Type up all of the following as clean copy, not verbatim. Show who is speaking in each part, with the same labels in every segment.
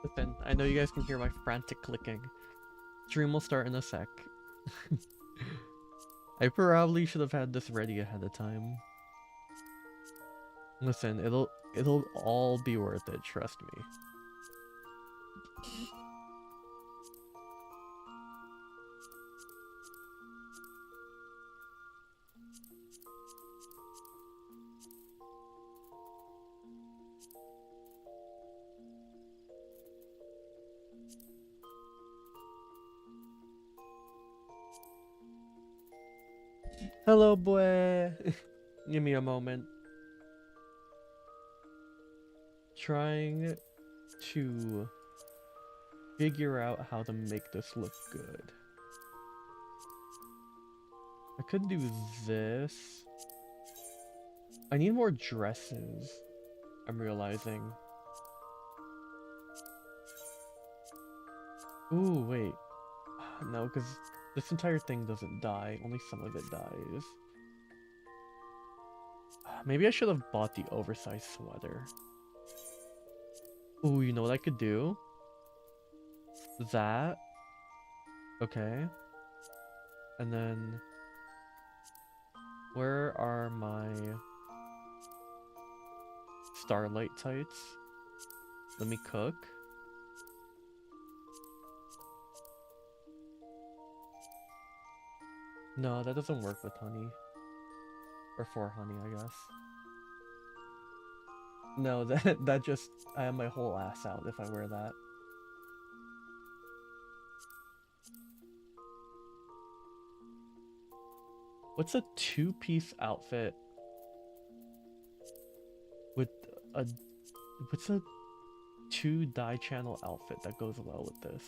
Speaker 1: Listen, I know you guys can hear my frantic clicking. Stream will start in a sec. I probably should have had this ready ahead of time. Listen, it'll all be worth it, trust me. Hello, boy. Give me a moment. Trying to figure out how to make this look good. I could do this. I need more dresses, I'm realizing. Ooh, wait. No, because this entire thing doesn't die. Only some of it dies. Maybe I should have bought the oversized sweater. Ooh, you know what I could do? That. Okay. And then... where are my... starlight tights? Let me cook. No, that doesn't work with honey. Or for honey, I guess. No, that just... I have my whole ass out if I wear that. What's a two-piece outfit with a... what's a two dye channel outfit that goes well with this?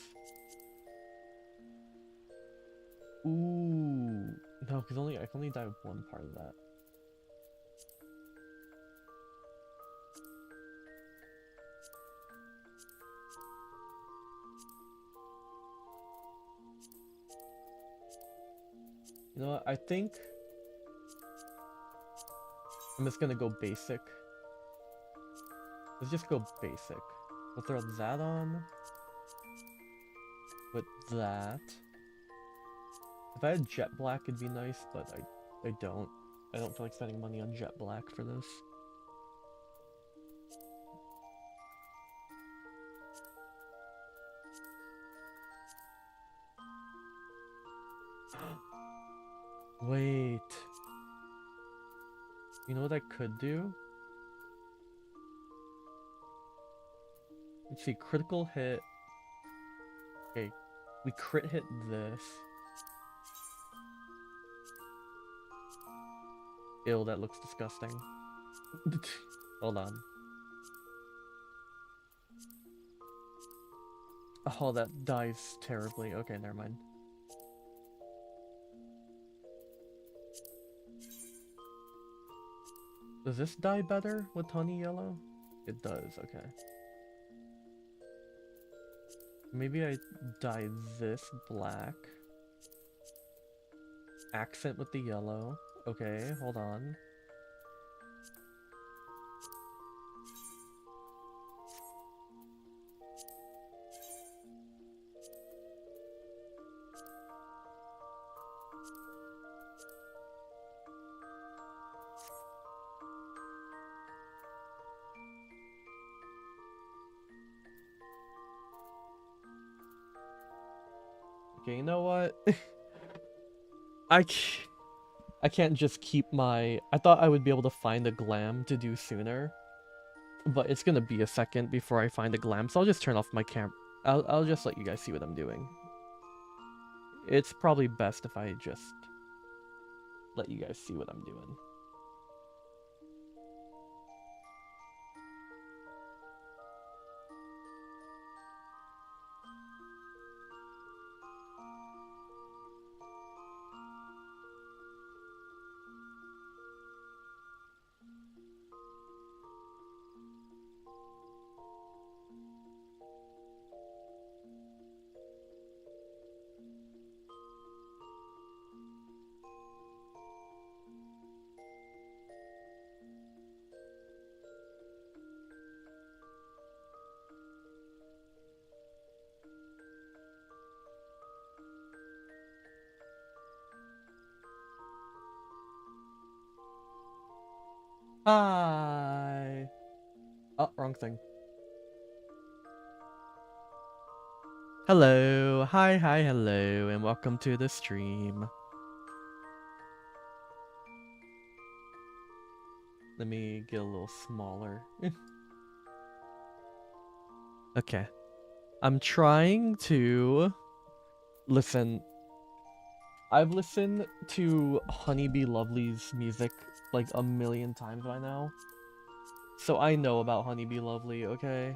Speaker 1: Ooh. No, because I can only dye one part of that. You know what? I think I'm just gonna go basic. Let's just go basic. We'll throw that on with that. If I had jet black, it'd be nice, but I don't. I don't feel like spending money on jet black for this. Wait. You know what I could do? Let's see, critical hit. Okay, we crit hit this. Ew, that looks disgusting. Hold on. Oh, that dies terribly. Okay, never mind. Does this die better with honey yellow? It does, okay. Maybe I dye this black. Accent with the yellow. Okay, hold on. Okay, you know what? I can't just keep my... I thought I would be able to find a glam to do sooner. But it's gonna be a second before I find a glam, so I'll just turn off my camera. I'll just let you guys see what I'm doing. It's probably best if I just let you guys see what I'm doing. Hi. Oh, wrong thing. Hello. Hi, hello, and welcome to the stream. Let me get a little smaller. Okay. I'm trying to listen. I've listened to Honeybee Lovely's music like a million times by now. So I know about Honeybee Lovely, okay?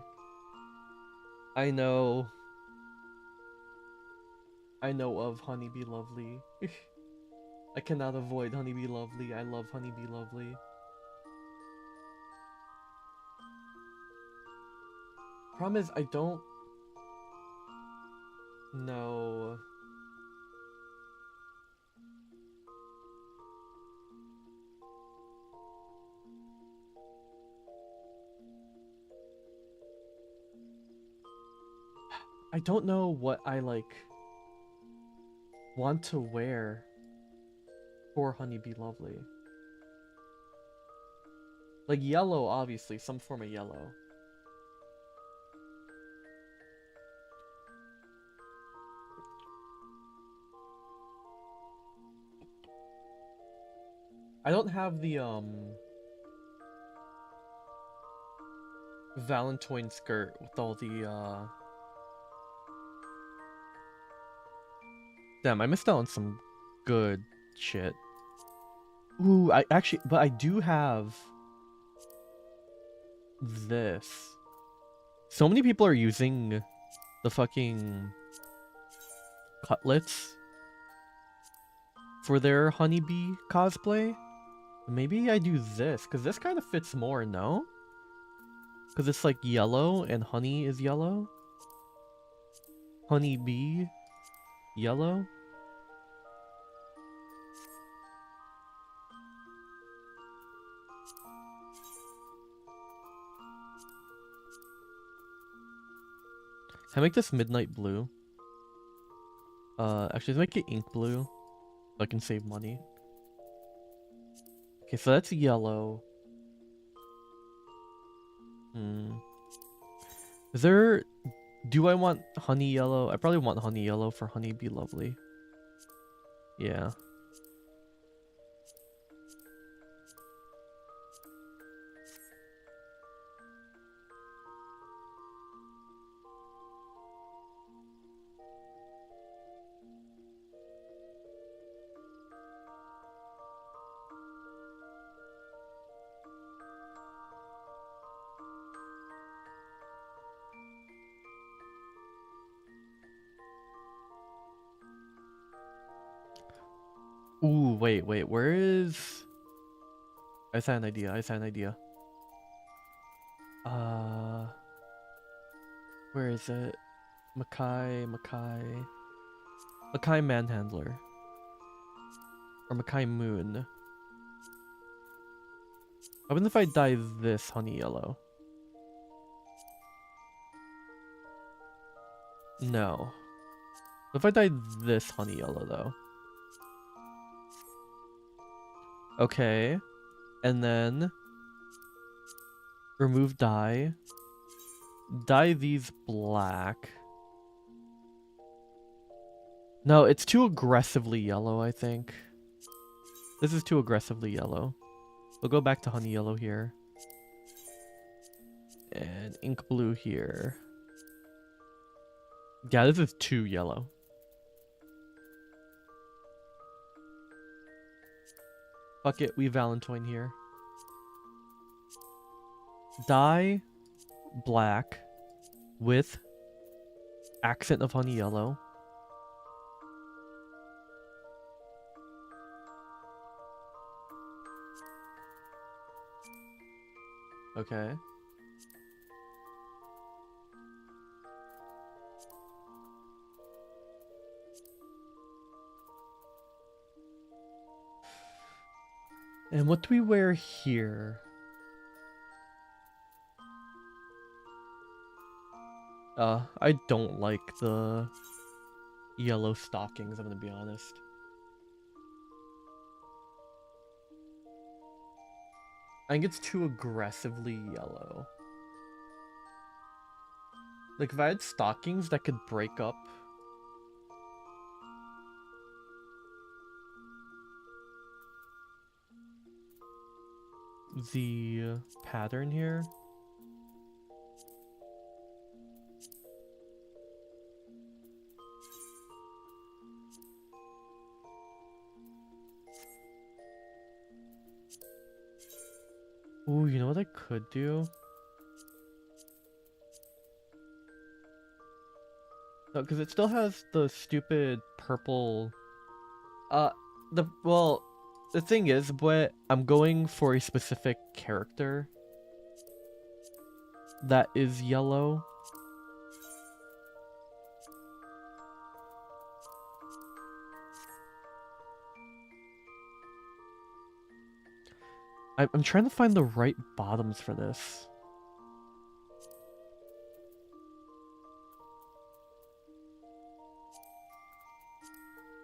Speaker 1: I know of Honeybee Lovely. I cannot avoid Honeybee Lovely. I love Honeybee Lovely. Problem is, I don't know. I don't know what I like want to wear for Honeybee Lovely. Like yellow, obviously, some form of yellow. I don't have the Valentine skirt with all the Damn, I missed out on some good shit. Ooh, but I do have this. So many people are using the fucking cutlets for their honeybee cosplay. Maybe I do this, because this kind of fits more, no? Because it's like yellow and honey is yellow. Honeybee, yellow. Can I make this midnight blue? Actually, let's make it ink blue so I can save money. Okay, so that's yellow. Is there... Do I want honey yellow? I probably want honey yellow for Honeybee Lovely. Yeah. Ooh, wait, where is... I just had an idea. Where is it? Makai Manhandler. Or Makai Moon. What happens if I dye this honey yellow? No. What if I dye this honey yellow, though? Okay. And then... remove dye. Dye these black. No, it's too aggressively yellow, I think. This is too aggressively yellow. We'll go back to honey yellow here. And ink blue here. Yeah, this is too yellow. Fuck it, we Valentine here. Dye black with accent of honey yellow. Okay. And what do we wear here? I don't like the yellow stockings, I'm gonna be honest. I think it's too aggressively yellow. Like, if I had stockings that could break up the pattern here. Ooh, you know what I could do? No, because it still has the stupid purple. Uh, the thing is, but I'm going for a specific character that is yellow. I'm trying to find the right bottoms for this.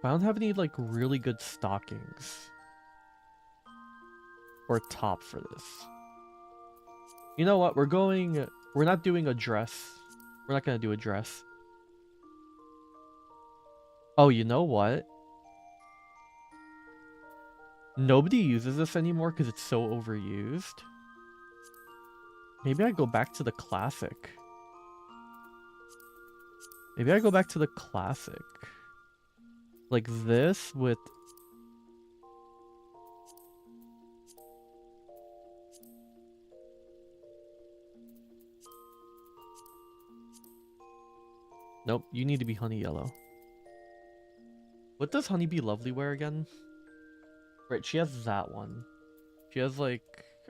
Speaker 1: I don't have any, like, really good stockings. Or top for this. You know what? We're not doing a dress. We're not gonna do a dress. Oh, you know what? Nobody uses this anymore because it's so overused. Maybe I go back to the classic. Maybe I go back to the classic. Like this with... Nope, you need to be honey yellow. What does Honeybee Lovely wear again? Right, she has that one. She has, like...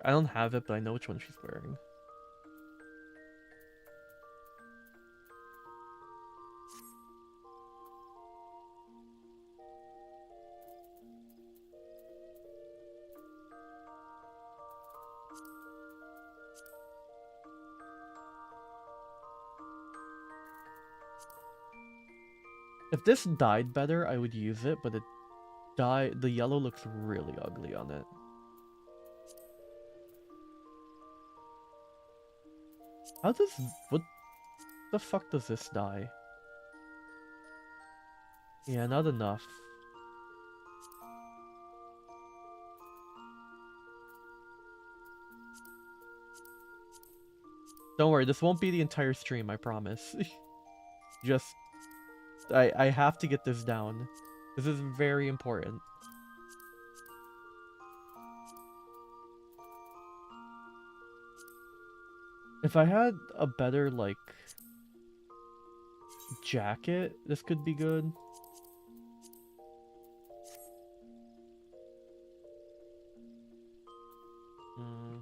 Speaker 1: I don't have it, but I know which one she's wearing. If this dyed better, I would use it, but the yellow looks really ugly on it. How does... what the fuck does this dye? Yeah, not enough. Don't worry, this won't be the entire stream, I promise. Just... I have to get this down. This is very important. If I had a better, like, jacket, this could be good. Mm.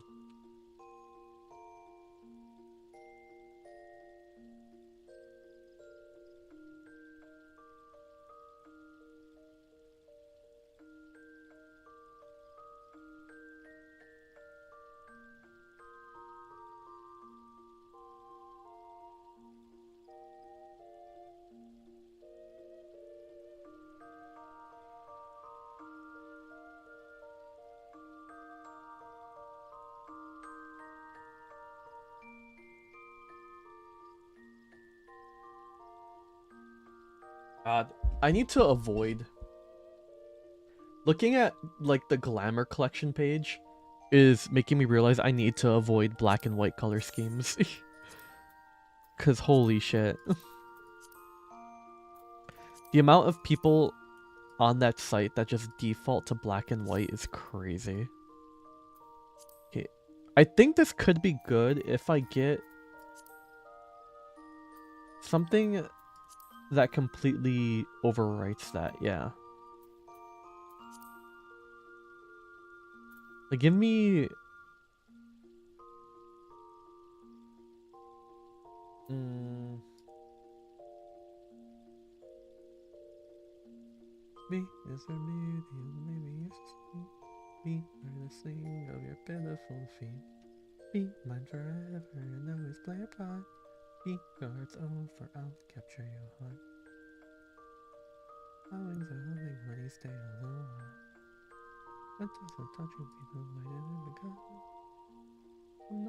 Speaker 1: God, I need to avoid... Looking at, like, the Glamour collection page is making me realize I need to avoid black and white color schemes. Because holy shit. The amount of people on that site that just default to black and white is crazy. Okay, I think this could be good if I get something that completely overwrites that, yeah. Like, give me... Me is the beauty maybe used to see. Me are the sling of your pitiful feet. Be mine forever and always play a part. Be guards over, I'll capture your heart. My wings are loving, honey, stay alone. What does a touch will be the way that it begun?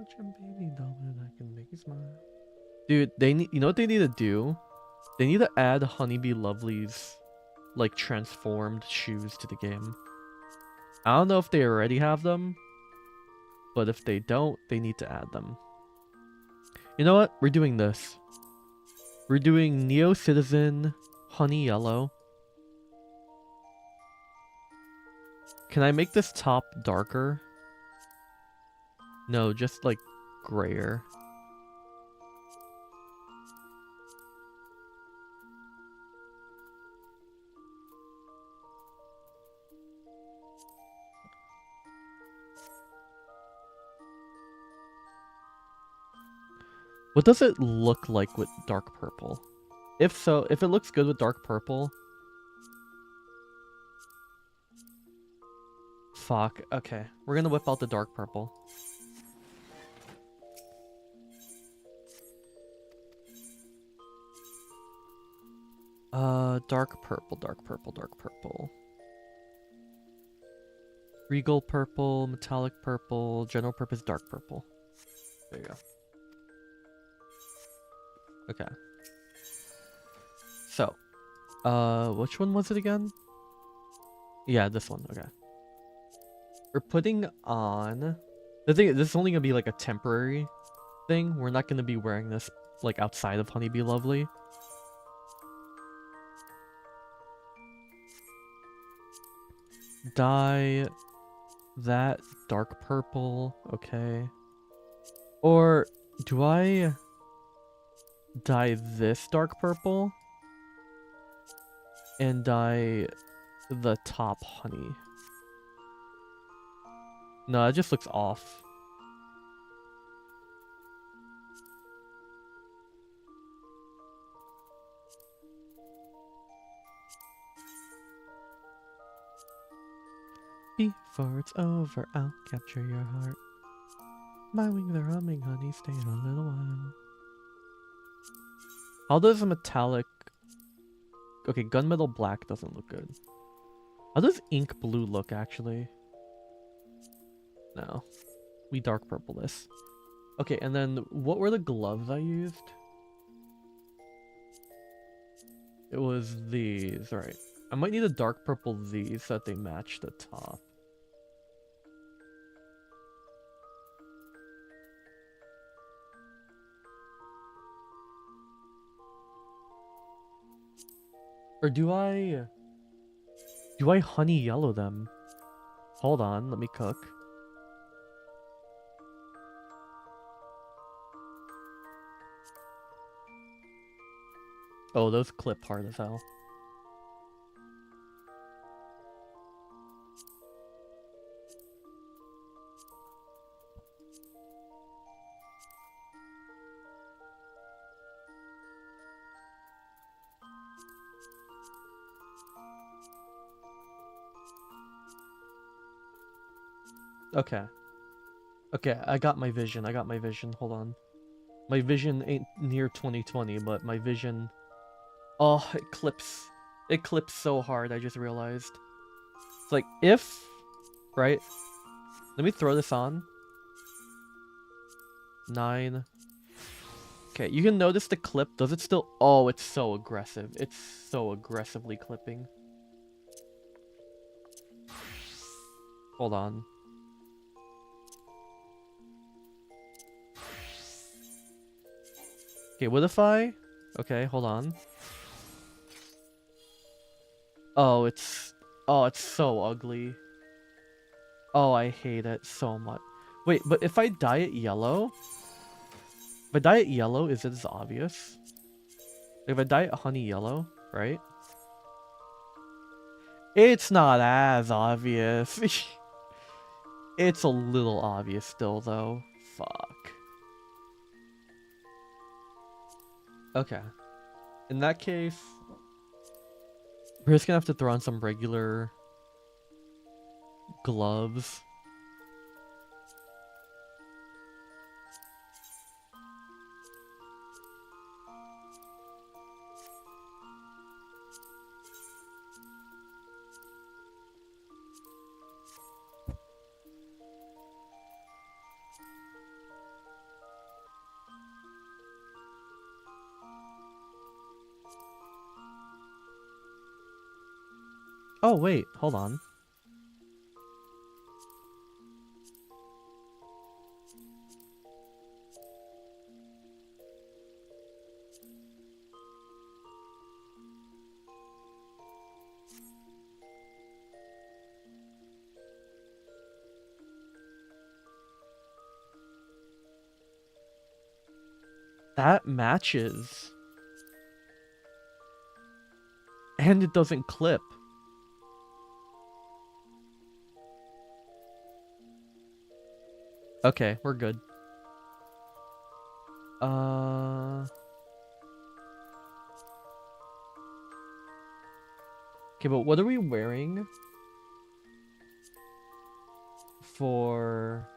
Speaker 1: such a baby doll and I can make you smile. Dude, they need, you know what they need to do? They need to add Honeybee Lovely's like transformed shoes to the game. I don't know if they already have them, but if they don't, they need to add them. You know what? We're doing this. We're doing Neo Citizen Honey Yellow. Can I make this top darker? No, just like grayer. What does it look like with dark purple? If so, if it looks good with dark purple... Fuck, okay. We're gonna whip out the dark purple. Dark purple, dark purple, dark purple. Regal purple, metallic purple, general purpose dark purple. There you go. Okay. So, which one was it again? Yeah, this one, okay. We're putting on... The thing is, this is only gonna be like a temporary thing. We're not gonna be wearing this like outside of Honeybee Lovely. Dye that dark purple, okay. Or do I dye this dark purple and dye the top honey? No, it just looks off. Before it's over, I'll capture your heart. My wings are humming, honey, stay a little while. How does a metallic... Okay, gunmetal black doesn't look good. How does ink blue look, actually? No. We dark purple this. Okay, and then what were the gloves I used? It was these, right. I might need a dark purple these so that they match the top. Or do I honey yellow them? Hold on, let me cook. Oh, those clip hard as hell. Okay. Okay, I got my vision. Hold on. My vision ain't near 2020, but my vision... Oh, it clips. It clips so hard, I just realized. It's like, if... Right? Let me throw this on. 9. Okay, you can notice the clip. Does it still... Oh, it's so aggressive. It's so aggressively clipping. Hold on. Okay, what if I... Okay, hold on. Oh, it's so ugly. Oh, I hate it so much. Wait, but if I dye it yellow... If I dye it yellow, is it as obvious? If I dye it honey yellow, right? It's not as obvious. It's a little obvious still, though. Fuck. Okay. In that case, we're just gonna have to throw on some regular gloves. Oh, wait, hold on. That matches. And it doesn't clip. Okay, we're good. Okay, but what are we wearing for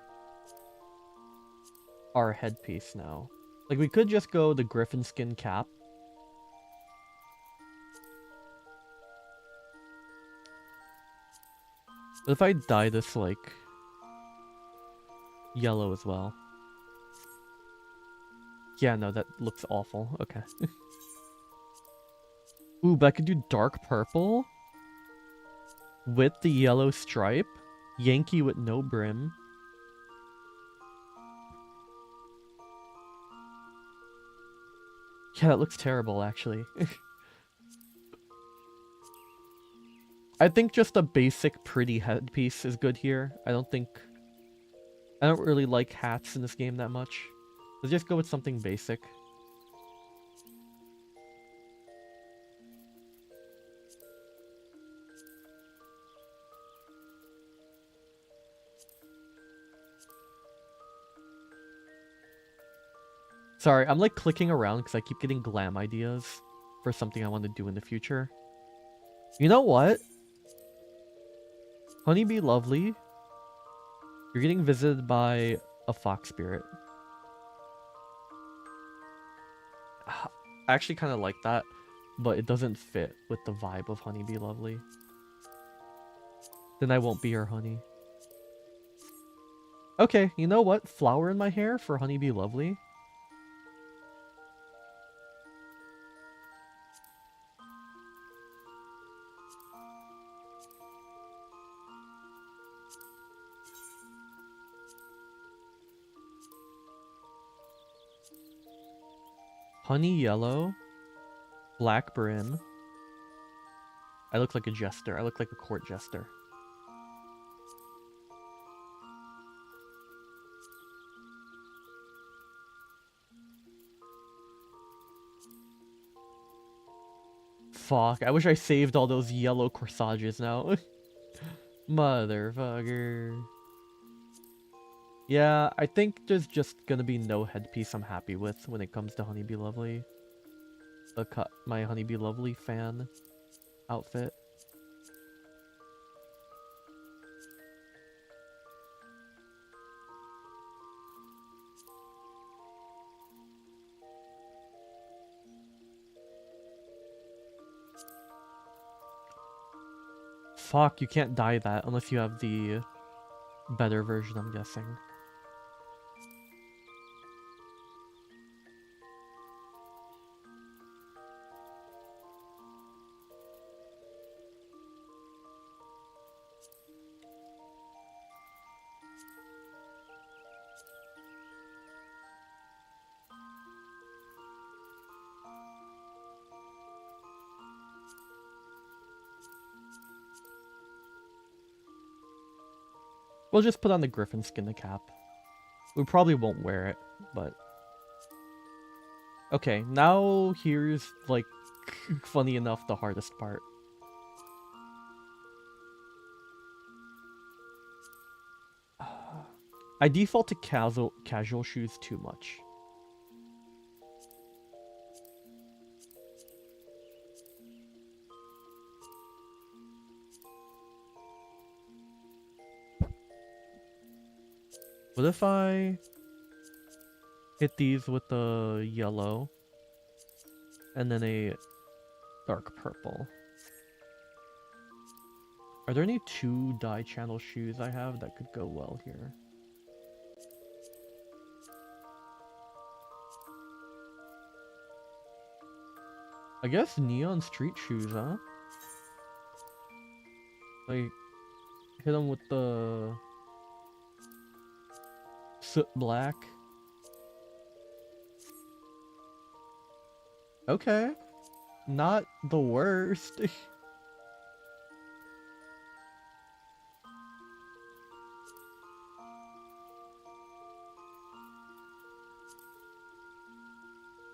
Speaker 1: our headpiece now? Like, we could just go the griffin skin cap. But if I dye this, like, yellow as well. Yeah, no, that looks awful. Okay. Ooh, but I could do dark purple with the yellow stripe. Yankee with no brim. Yeah, that looks terrible, actually. I think just a basic pretty headpiece is good here. I don't really like hats in this game that much. Let's just go with something basic. Sorry, I'm like clicking around because I keep getting glam ideas for something I want to do in the future. You know what? Honeybee Lovely, you're getting visited by a fox spirit. I actually kind of like that, but it doesn't fit with the vibe of Honeybee Lovely. Then I won't be your honey. Okay, you know what? Flower in my hair for Honeybee Lovely. Honey yellow, black brim. I look like a jester. I look like a court jester. Fuck, I wish I saved all those yellow corsages now. Motherfucker. Yeah, I think there's just gonna be no headpiece I'm happy with when it comes to Honeybee Lovely. My Honeybee Lovely fan outfit. Fuck, you can't dye that unless you have the better version, I'm guessing. We'll just put on the griffin skin to cap. We probably won't wear it, but... Okay, now here's, like, funny enough, the hardest part. I default to casual shoes too much. What if I hit these with the yellow and then a dark purple? Are there any 2 dye channel shoes I have that could go well here? I guess neon street shoes, huh? Like, hit him with the soot black. Okay. Not the worst.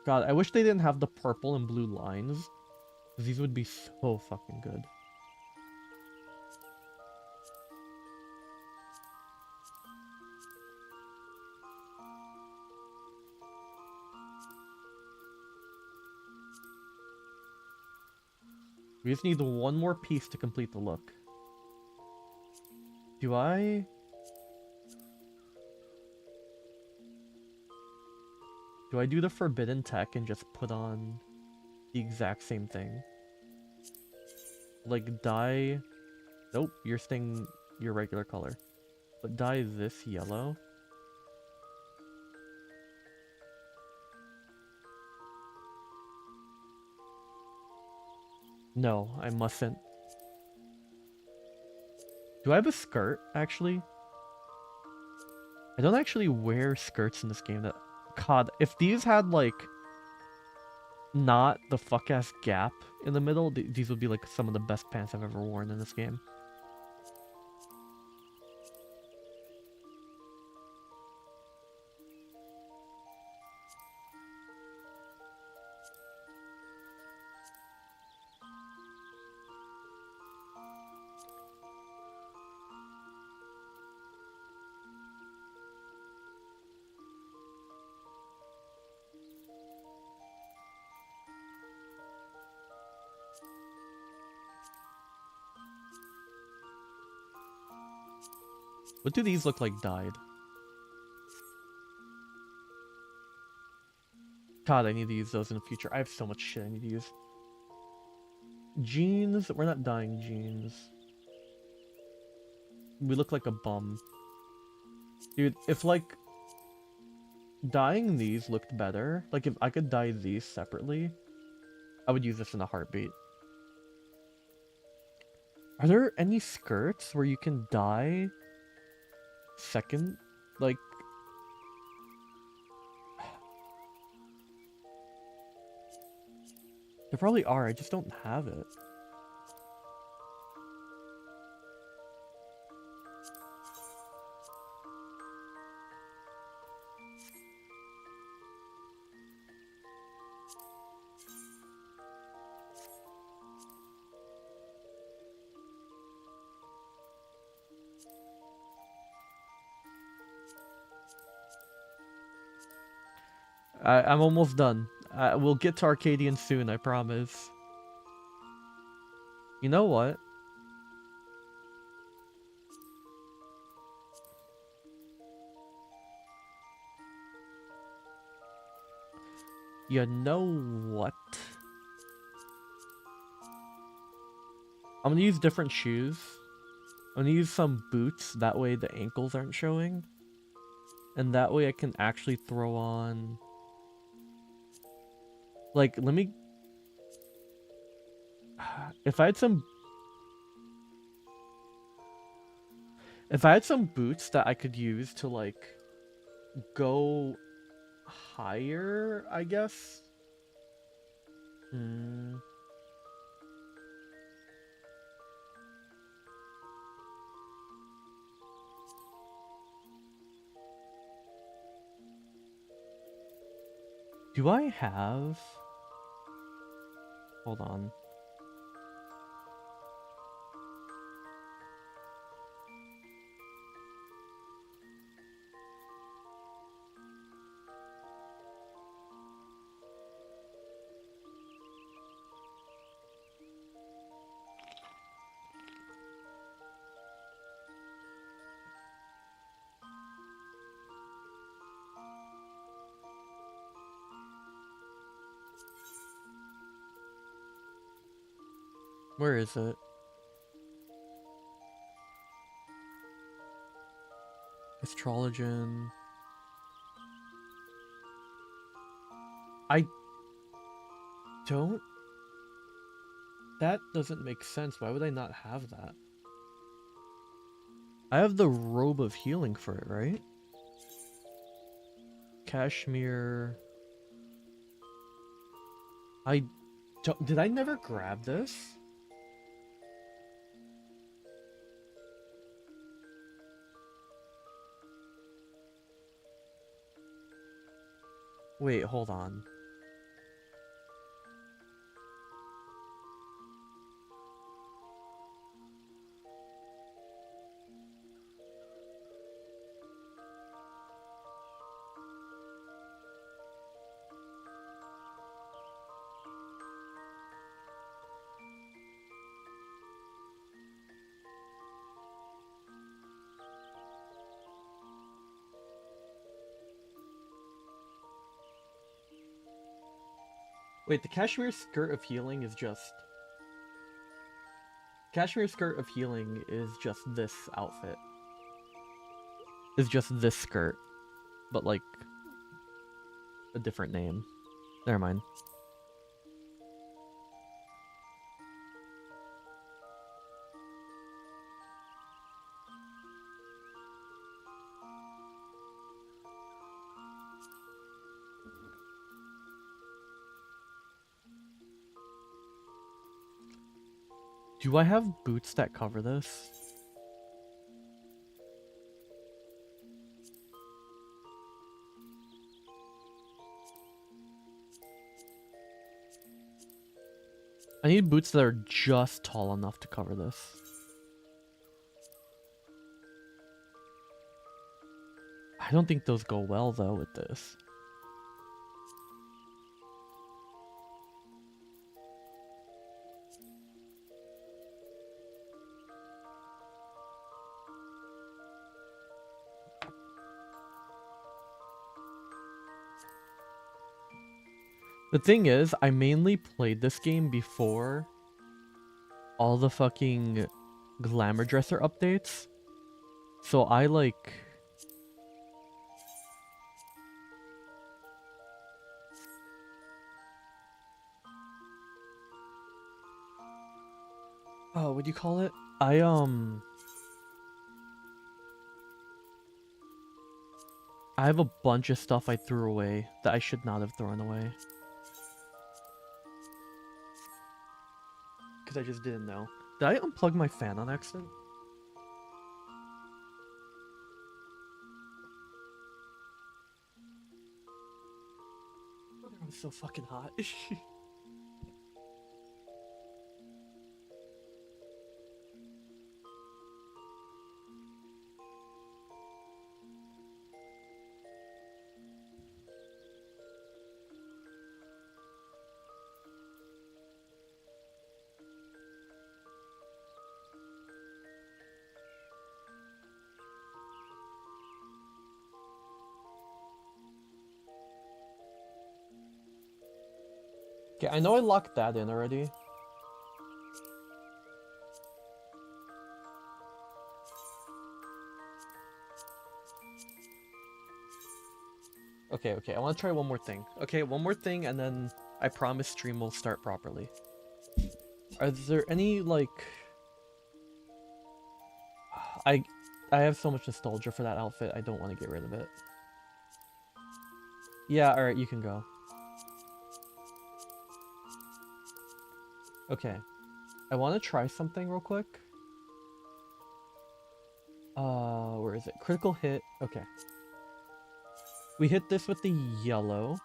Speaker 1: God, I wish they didn't have the purple and blue lines. These would be so fucking good. We just need one more piece to complete the look. Do I... Do I do the forbidden tech and just put on the exact same thing? Like, dye... Nope, you're staying your regular color. But dye this yellow. No, I mustn't. Do I have a skirt, actually? I don't actually wear skirts in this game. That God, if these had, like, not the fuck-ass gap in the middle, these would be, like, some of the best pants I've ever worn in this game. What do these look like dyed? God, I need to use those in the future. I have so much shit I need to use. Jeans? We're not dyeing jeans. We look like a bum. Dude, if, like, dyeing these looked better, like, if I could dye these separately, I would use this in a heartbeat. Are there any skirts where you can dye second? Like... There probably are, I just don't have it. I'm almost done. We'll get to Arcadion soon, I promise. You know what? You know what? I'm gonna use different shoes. I'm gonna use some boots, that way the ankles aren't showing. And that way I can actually throw on... Like, let me... If I had some... If I had some boots that I could use to, like, go higher, I guess? Hmm... Do I have... Hold on. Where is it? Astrologian. I don't... That doesn't make sense. Why would I not have that? I have the robe of healing for it, right? Cashmere. I don't, did I never grab this? Wait, hold on. Wait, the cashmere skirt of healing is just... Cashmere skirt of healing is just this outfit. Is just this skirt. But like... a different name. Never mind. Do I have boots that cover this? I need boots that are just tall enough to cover this. I don't think those go well though with this. The thing is, I mainly played this game before all the fucking Glamour Dresser updates. So I like... Oh, what do you call it? I have a bunch of stuff I threw away that I should not have thrown away. Because I just didn't know. Did I unplug my fan on accident? It was so fucking hot. Okay, I know I locked that in already. Okay, I want to try one more thing. Okay, one more thing, and then I promise stream will start properly. Are there any, like... I have so much nostalgia for that outfit, I don't want to get rid of it. Yeah, alright, you can go. Okay. I want to try something real quick. Where is it? Critical hit. Okay. We hit this with the yellow.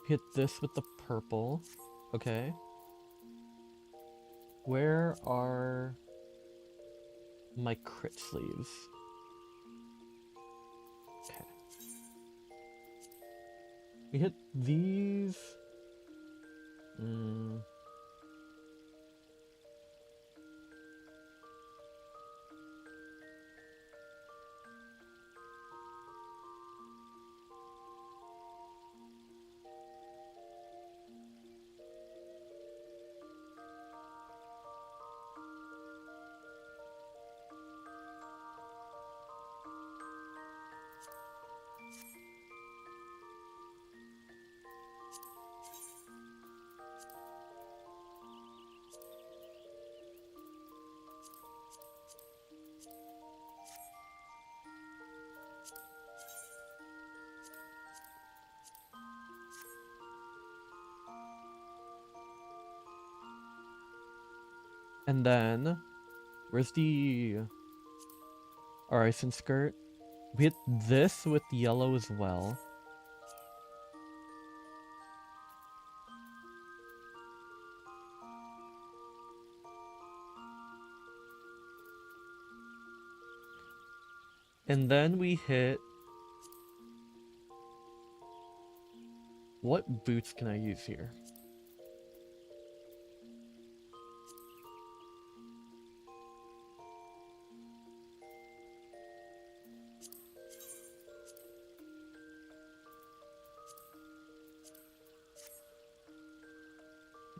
Speaker 1: Hit this with the purple. Okay. Where are my crit sleeves? Okay. We hit these. And then, where's the Arisen skirt? We hit this with yellow as well. And then we hit... What boots can I use here?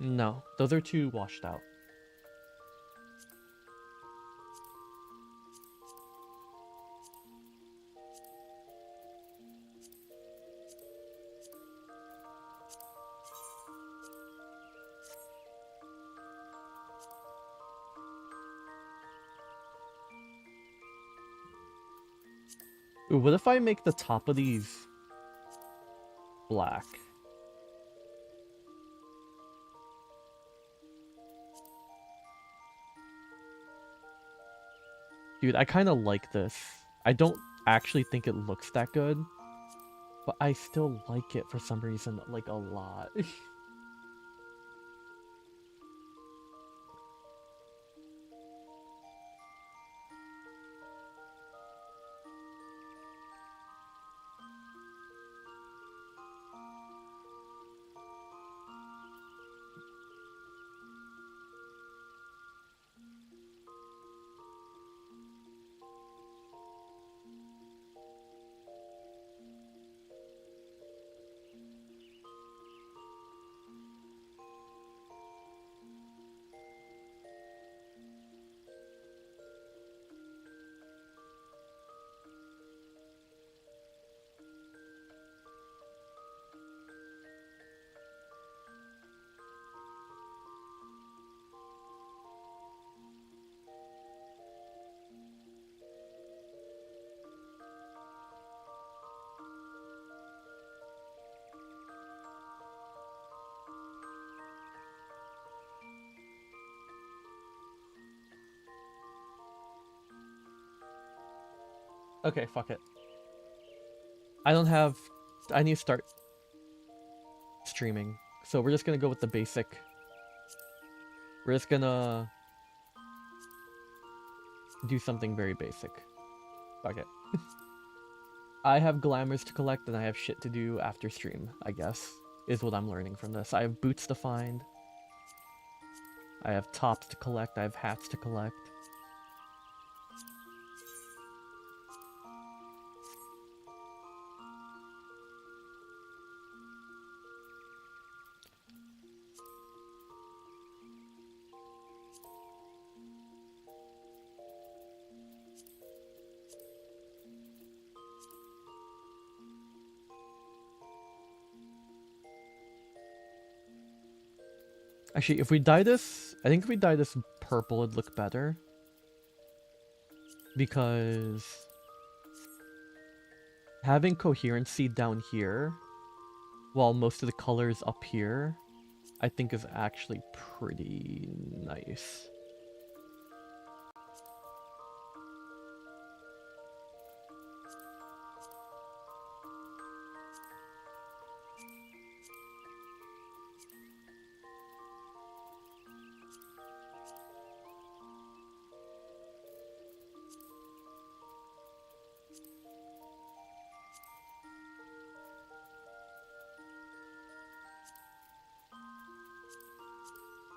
Speaker 1: No, those are too washed out. Ooh, what if I make the top of these black? Dude, I kind of like this. I don't actually think it looks that good, but I still like it for some reason, like a lot. Okay, fuck it. I don't have... I need to start streaming. So we're just gonna go with the basic. We're just gonna do something very basic. Fuck it. I have glamours to collect and I have shit to do after stream, I guess, is what I'm learning from this. I have boots to find. I have tops to collect. I have hats to collect. Actually, if we dye this, I think if we dye this purple, it'd look better. Because having coherency down here, while most of the color is up here, I think is actually pretty nice.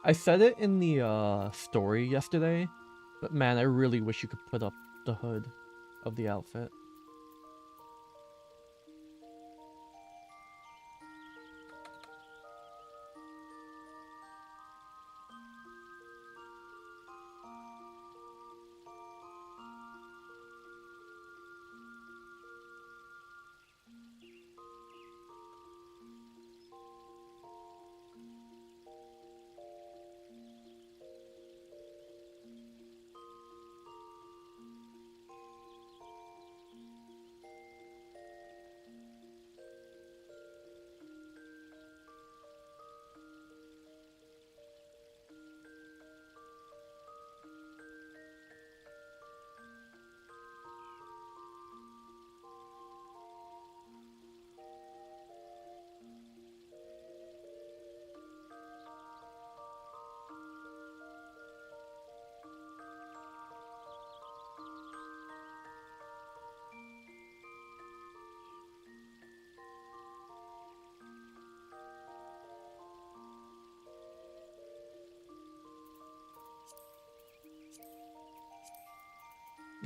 Speaker 1: I said it in the story yesterday, but man, I really wish you could put up the hood of the outfit.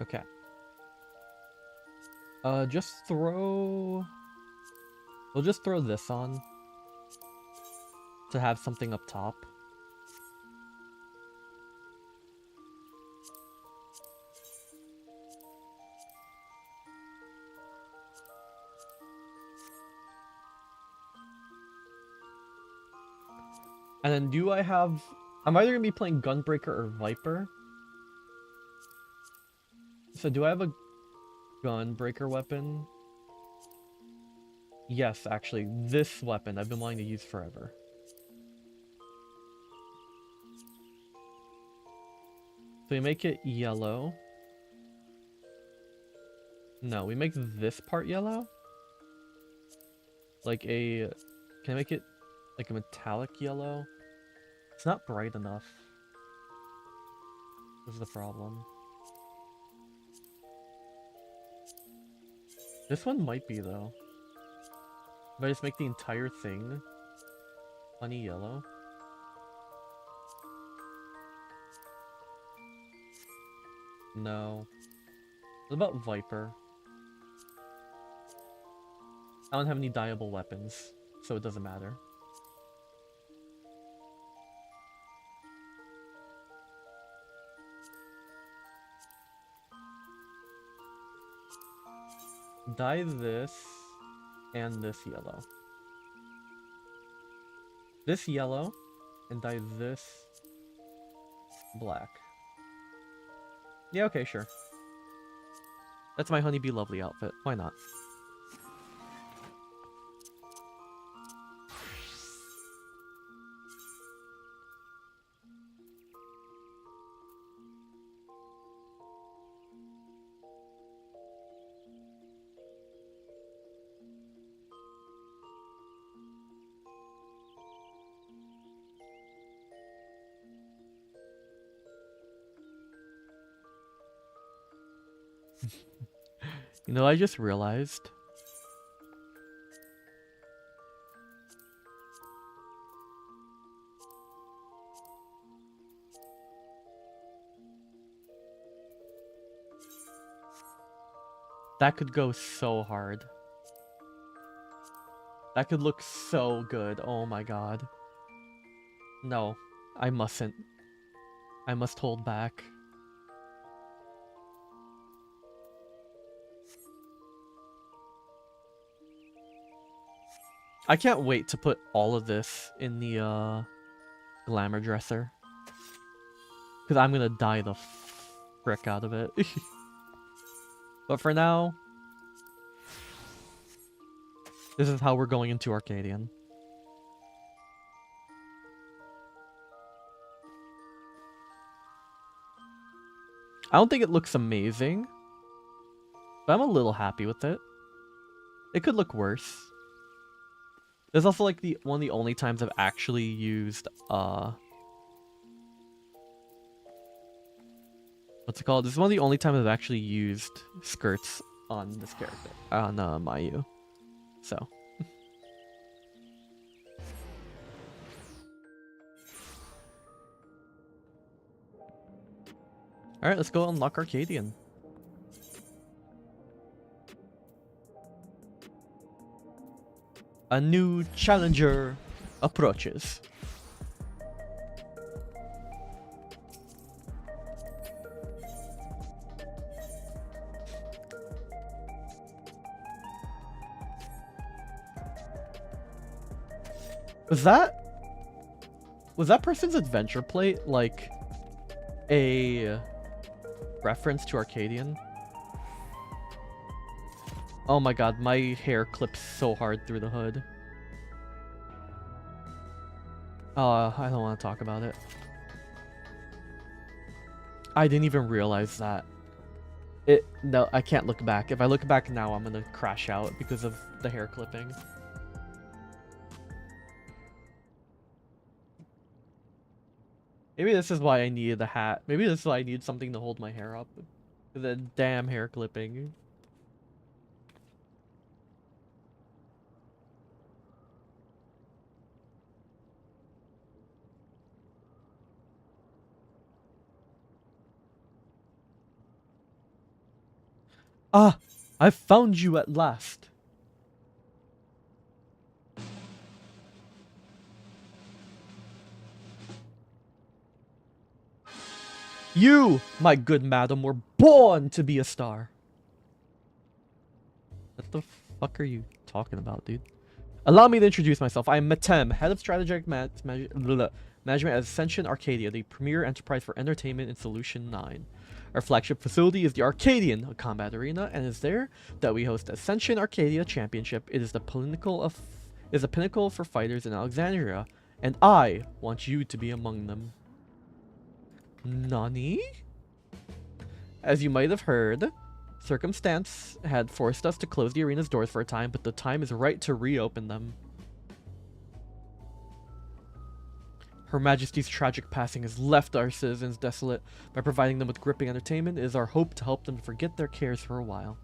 Speaker 1: Okay. Just throw... We'll just throw this on to have something up top. And then do I have... I'm either going to be playing Gunbreaker or Viper. So do I have a Gunbreaker weapon? Yes, actually, this weapon I've been wanting to use forever. So we make it yellow. No, we make this part yellow? Like a... Can I make it like a metallic yellow? It's not bright enough. This is the problem. This one might be, though. If I just make the entire thing honey yellow. No. What about Viper? I don't have any dyeable weapons, so it doesn't matter. Dye this and this yellow. This yellow, and dye this black. Yeah, okay, sure. That's my Honeybee Lovely outfit. Why not? You know, I just realized. That could go so hard. That could look so good. Oh my god. No, I mustn't. I must hold back. I can't wait to put all of this in the glamour dresser. Because I'm gonna dye the frick out of it. But for now, this is how we're going into Arcadion. I don't think it looks amazing, but I'm a little happy with it. It could look worse. This is also like one of the only times I've actually used what's it called? This is one of the only times I've actually used skirts on this character, on Mayu. So. Alright, let's go unlock Arcadion. A new challenger approaches. Was that person's adventure plate like a reference to Arcadion? Oh my god, my hair clips so hard through the hood. I don't want to talk about it. I didn't even realize that. No, I can't look back. If I look back now, I'm gonna crash out because of the hair clipping. Maybe this is why I needed a hat. Maybe this is why I need something to hold my hair up. The damn hair clipping. Ah, I've found you at last. You, my good madam, were born to be a star. What the fuck are you talking about, dude? Allow me to introduce myself. I am Matem, head of strategic management at Ascension Arcadia, the premier enterprise for entertainment in Solution 9. Our flagship facility is the Arcadion, a combat arena, and it is there that we host Ascension Arcadia Championship. It is the pinnacle for fighters in Alexandria, and I want you to be among them. Nani? As you might have heard, circumstance had forced us to close the arena's doors for a time, but the time is right to reopen them. Her Majesty's tragic passing has left our citizens desolate. By providing them with gripping entertainment, it is our hope to help them forget their cares for a while.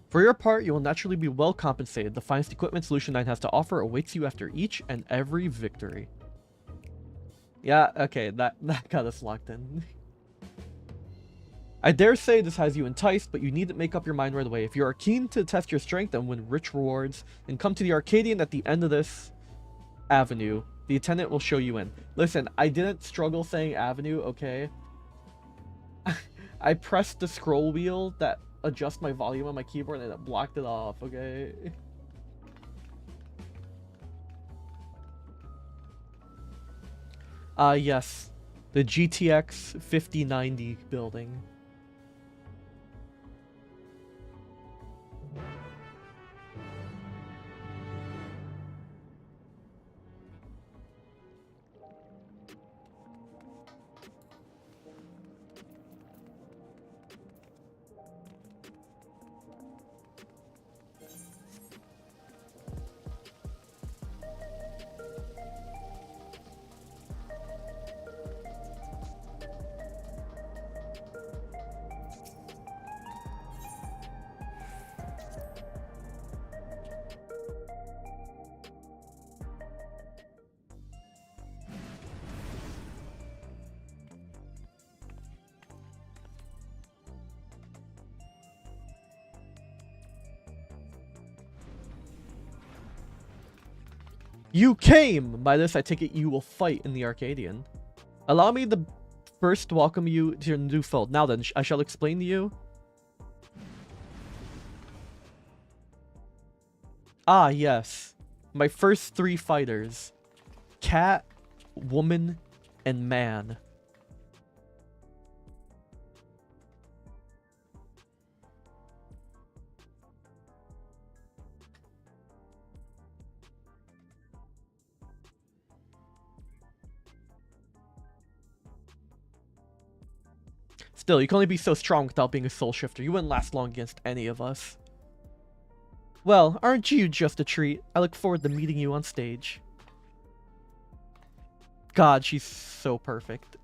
Speaker 1: For your part, you will naturally be well compensated. The finest equipment Solution 9 has to offer awaits you after each and every victory. Yeah, okay, that got us locked in. I dare say this has you enticed, but you need to make up your mind right away. If you are keen to test your strength and win rich rewards, then come to the Arcadion at the end of this avenue. The attendant will show you in. Listen, I didn't struggle saying avenue, okay? I pressed the scroll wheel that adjusts my volume on my keyboard and it blocked it off, okay? Yes. The GTX 5090 building. You came! By this, I take it you will fight in the Arcadion. Allow me to first welcome you to your new fold. Now then, I shall explain to you. Ah, yes. My first three fighters. Cat, woman, and man. Still, you can only be so strong without being a soul shifter. You wouldn't last long against any of us. Well, aren't you just a treat? I look forward to meeting you on stage. God, she's so perfect.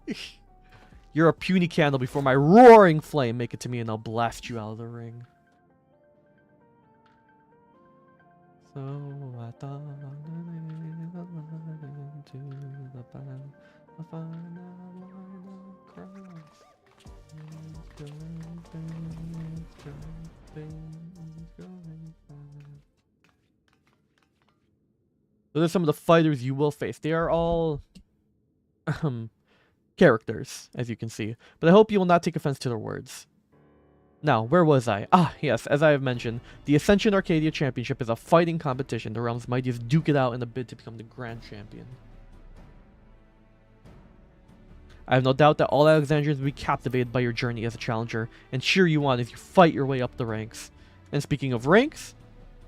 Speaker 1: You're a puny candle before my roaring flame. Make it to me and I'll blast you out of the ring. So I thought into the battle, I find out cross. Those are some of the fighters you will face. They are all characters, as you can see. But I hope you will not take offense to their words. Now, where was I? Ah, yes, as I have mentioned, the Ascension Arcadia Championship is a fighting competition. The realm's mightiest duke it out in a bid to become the Grand Champion. I have no doubt that all Alexandrians will be captivated by your journey as a challenger and cheer you on as you fight your way up the ranks. And speaking of ranks,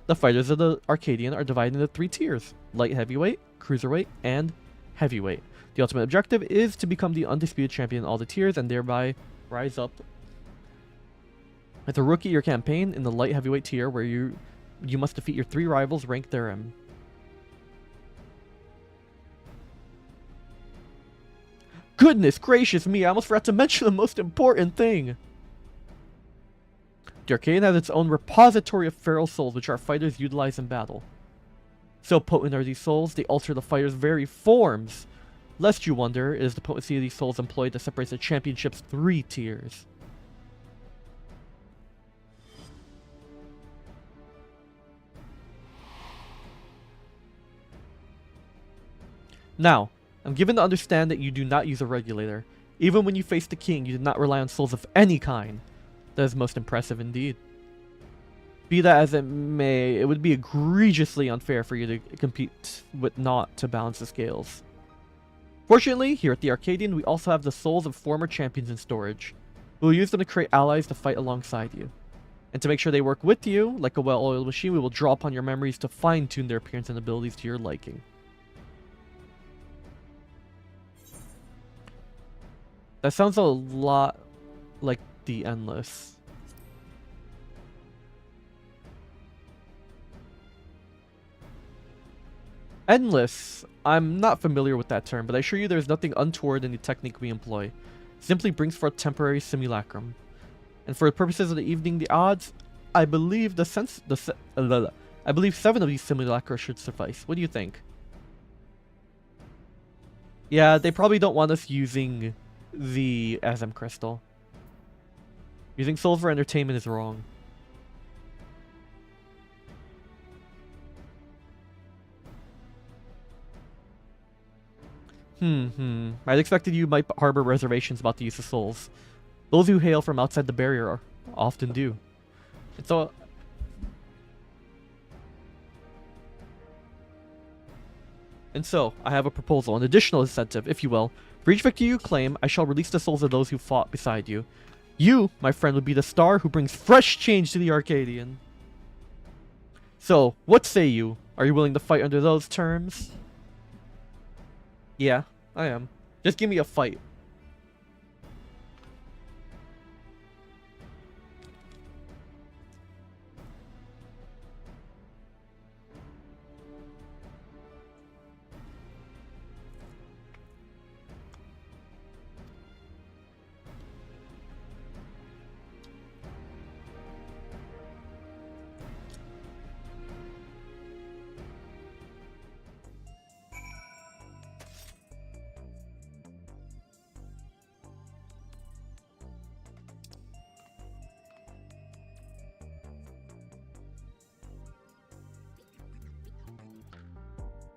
Speaker 1: the fighters of the Arcadian are divided into 3 tiers: light heavyweight, cruiserweight, and heavyweight. The ultimate objective is to become the undisputed champion in all the tiers and thereby rise up as a rookie your campaign in the light heavyweight tier, where you must defeat your 3 rivals ranked therein. Goodness gracious me, I almost forgot to mention the most important thing. The Arcadian has its own repository of feral souls, which our fighters utilize in battle. So potent are these souls, they alter the fighters' very forms. Lest you wonder, it is the potency of these souls employed that separates the championship's 3 tiers. Now, I'm given to understand that you do not use a regulator. Even when you face the king, you did not rely on souls of any kind. That is most impressive indeed. Be that as it may, it would be egregiously unfair for you to compete with naught to balance the scales. Fortunately, here at the Arcadian, we also have the souls of former champions in storage. We will use them to create allies to fight alongside you. And to make sure they work with you, like a well-oiled machine, we will draw upon your memories to fine-tune their appearance and abilities to your liking. That sounds a lot like the Endless. Endless. I'm not familiar with that term, but I assure you there is nothing untoward in the technique we employ. It simply brings forth temporary simulacrum. And for the purposes of the evening, the odds, I believe I believe 7 of these simulacra should suffice. What do you think? Yeah, they probably don't want us using the SM crystal. Using soul for entertainment is wrong. I'd expected you might harbor reservations about the use of souls. Those who hail from outside the barrier often do. And so, I have a proposal, an additional incentive, if you will. For each victory you claim, I shall release the souls of those who fought beside you. You, my friend, would be the star who brings fresh change to the Arcadian. So, what say you? Are you willing to fight under those terms? Yeah, I am. Just give me a fight.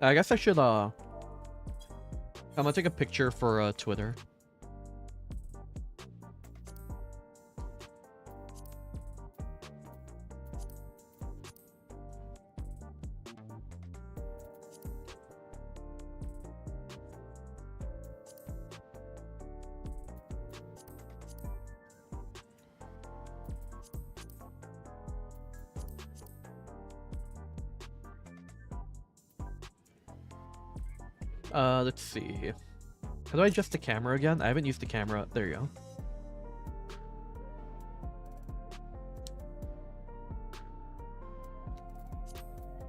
Speaker 1: I guess I should, I'm gonna take a picture for, Twitter. Let's see. How do I adjust the camera again? I haven't used the camera. There you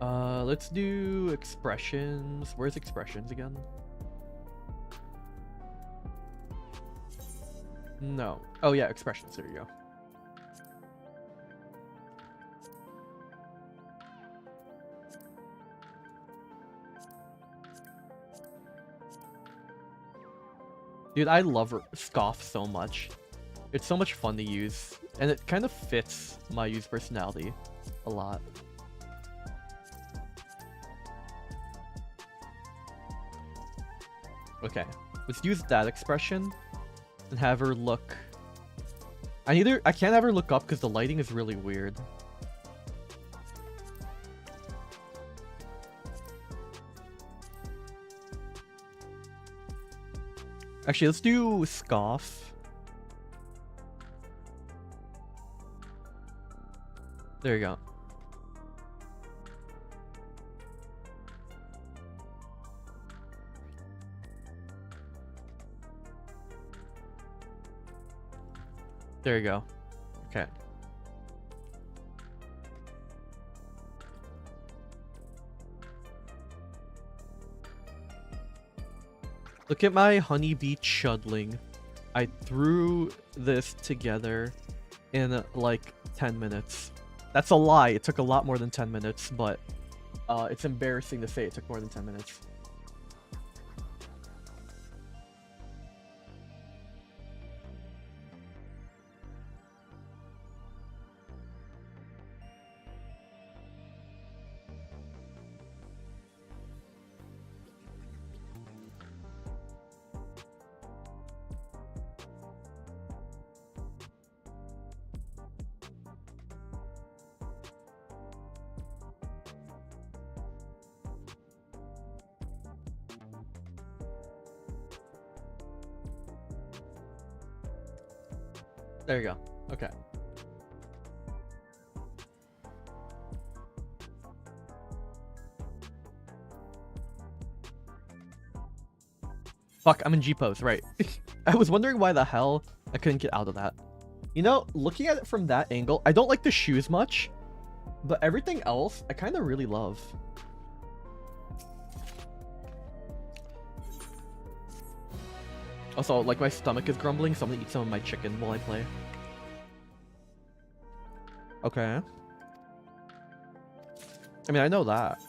Speaker 1: go. Let's do expressions. Where's expressions again? No. Oh yeah, expressions. There you go. Dude, I love Scoff so much. It's so much fun to use, and it kind of fits my use personality a lot. Okay, let's use that expression and have her look I can't ever look up because the lighting is really weird. Actually, let's do Scoff. There you go. There you go. Okay. Look at my honeybee chudling. I threw this together in like 10 minutes. That's a lie. It took a lot more than 10 minutes, but it's embarrassing to say it took more than 10 minutes. There you go. Okay. Fuck, I'm in G-pose, right. I was wondering why the hell I couldn't get out of that. You know, looking at it from that angle, I don't like the shoes much, but everything else, I kind of really love. Also, like, my stomach is grumbling, so I'm gonna eat some of my chicken while I play. Okay. I mean, I know that.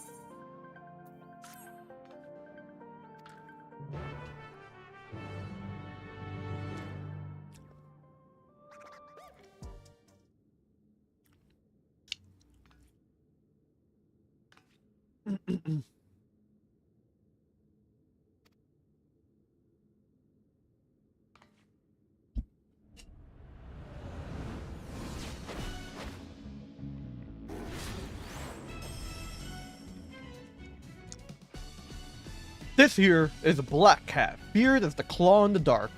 Speaker 1: This here is a black cat, feared as the claw in the dark.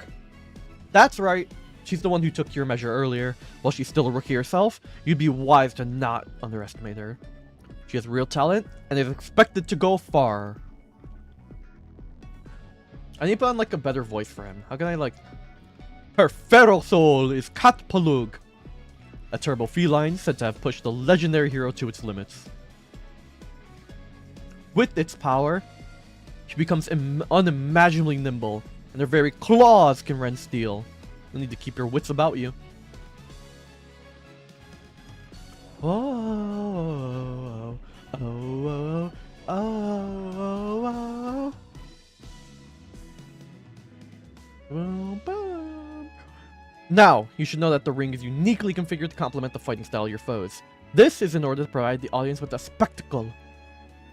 Speaker 1: That's right, she's the one who took your measure earlier. While she's still a rookie herself, you'd be wise to not underestimate her. She has real talent, and is expected to go far. I need to put on, like, a better voice for him. How can I, like... Her feral soul is Cat Palug, a turbo feline said to have pushed the legendary hero to its limits. With its power, she becomes unimaginably nimble, and her very claws can rend steel. You'll need to keep your wits about you. Oh, oh, oh, oh, oh, oh, oh. Now, you should know that the ring is uniquely configured to complement the fighting style of your foes. This is in order to provide the audience with a spectacle.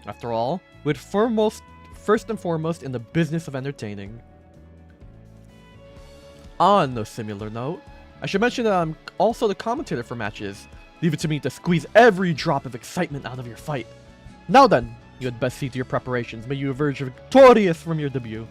Speaker 1: After all, we're first and foremost in the business of entertaining. On a similar note, I should mention that I'm also the commentator for matches. Leave it to me to squeeze every drop of excitement out of your fight. Now then, you had best see to your preparations. May you emerge victorious from your debut.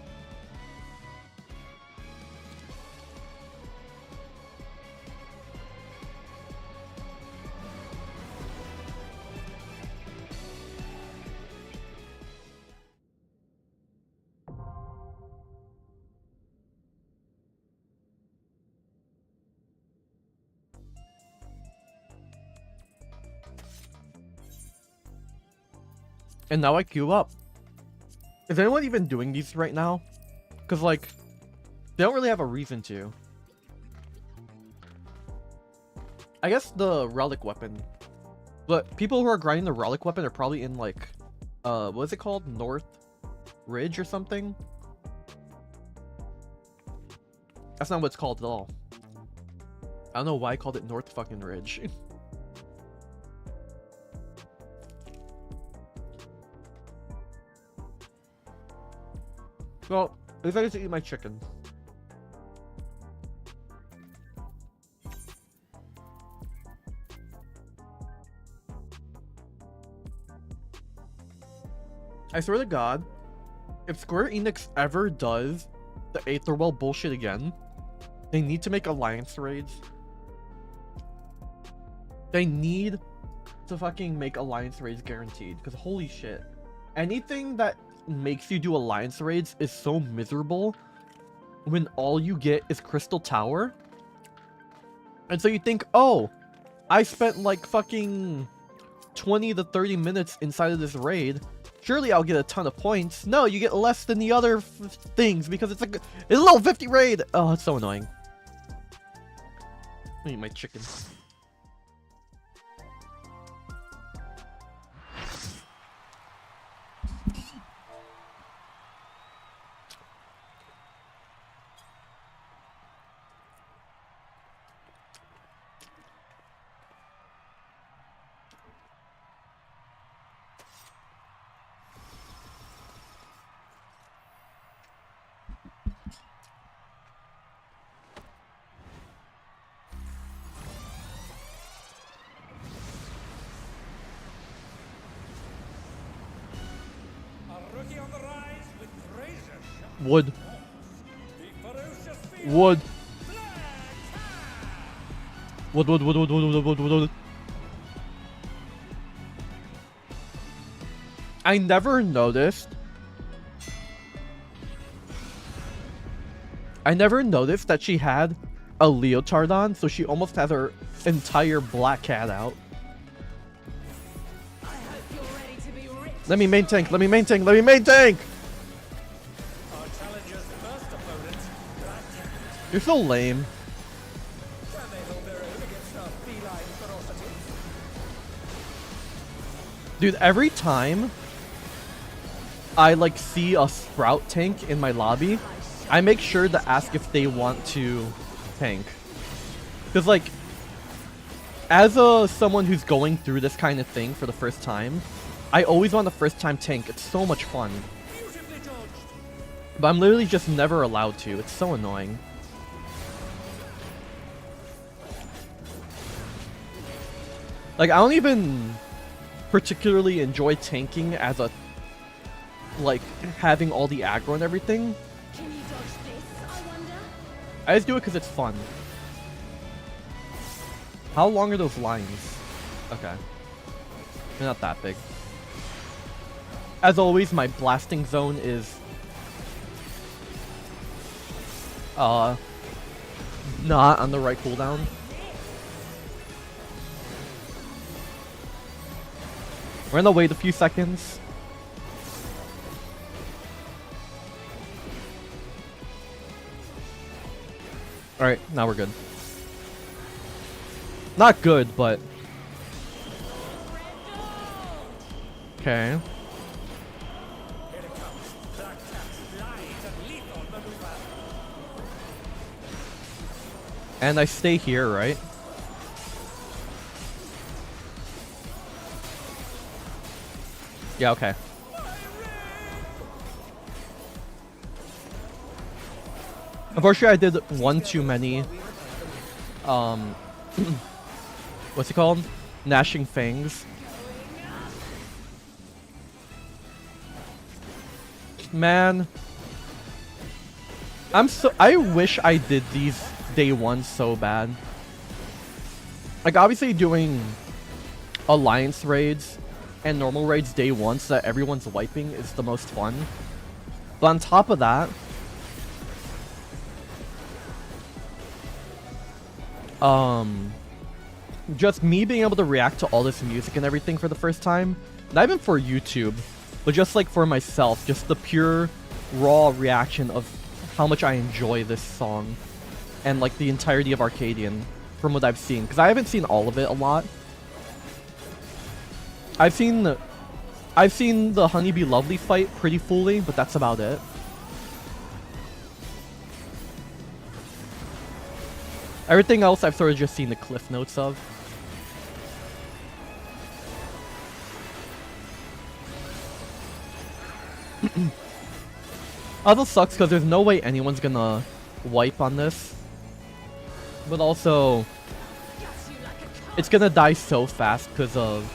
Speaker 1: And now I queue up. Is anyone even doing these right now? Because, like, they don't really have a reason to. I guess the relic weapon. But people who are grinding the relic weapon are probably in, like, what is it called? North Ridge or something? That's not what it's called at all. I don't know why I called it North fucking Ridge. Well, at least I get to eat my chicken. I swear to God, if Square Enix ever does the Aether Well bullshit again, they need to make alliance raids. They need to fucking make alliance raids guaranteed, because holy shit. Anything that makes you do alliance raids is so miserable when all you get is Crystal Tower. And so you think, oh, I spent like fucking 20 to 30 minutes inside of this raid. Surely I'll get a ton of points. No, you get less than the other things because it's like it's a level 50 raid. Oh, it's so annoying. Let me eat my chicken. Wood. Wood. Wood. I never noticed. That she had a leotard on, so she almost has her entire black cat out. Let me main tank. You're so lame. Dude, every time I like see a Sprout tank in my lobby, I make sure to ask if they want to tank. Because like, as someone who's going through this kind of thing for the first time, I always want the first time tank. It's so much fun. But I'm literally just never allowed to. It's so annoying. Like, I don't even particularly enjoy tanking as a, like, having all the aggro and everything.
Speaker 2: Can you dodge this, I wonder?
Speaker 1: I just do it because it's fun. How long are those lines? Okay. They're not that big. As always, my blasting zone is not on the right cooldown. We're gonna wait a few seconds. Alright, now we're good. Not good, but... Okay. And I stay here, right? Yeah, okay. Unfortunately, I did one too many, what's it called? Gnashing Fangs. Man. I wish I did these day one so bad. Like, obviously doing alliance raids and normal raids day one so that everyone's wiping is the most fun. But on top of that, just me being able to react to all this music and everything for the first time, not even for YouTube, but just like for myself, just the pure raw reaction of how much I enjoy this song and like the entirety of Arcadion from what I've seen, because I haven't seen all of it a lot. I've seen the Honeybee Lovely fight pretty fully, but that's about it. Everything else I've sort of just seen the cliff notes of. Also sucks because there's no way anyone's gonna wipe on this. But also, it's gonna die so fast because of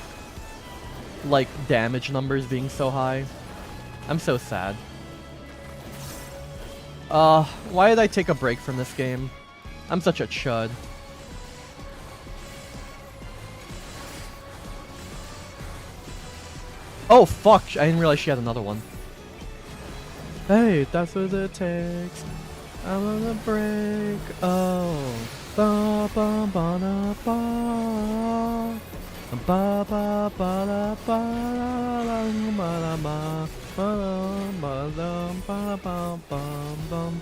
Speaker 1: like damage numbers being so high. I'm so sad. Why did I take a break from this game? I'm such a chud. Oh fuck, I didn't realize she had another one. Hey, that's what it takes. I'm on a break. Oh. Ba ba ba da ba. Ba ba ba da ba la ba da ba. Ba da ba da ba ba ba bum.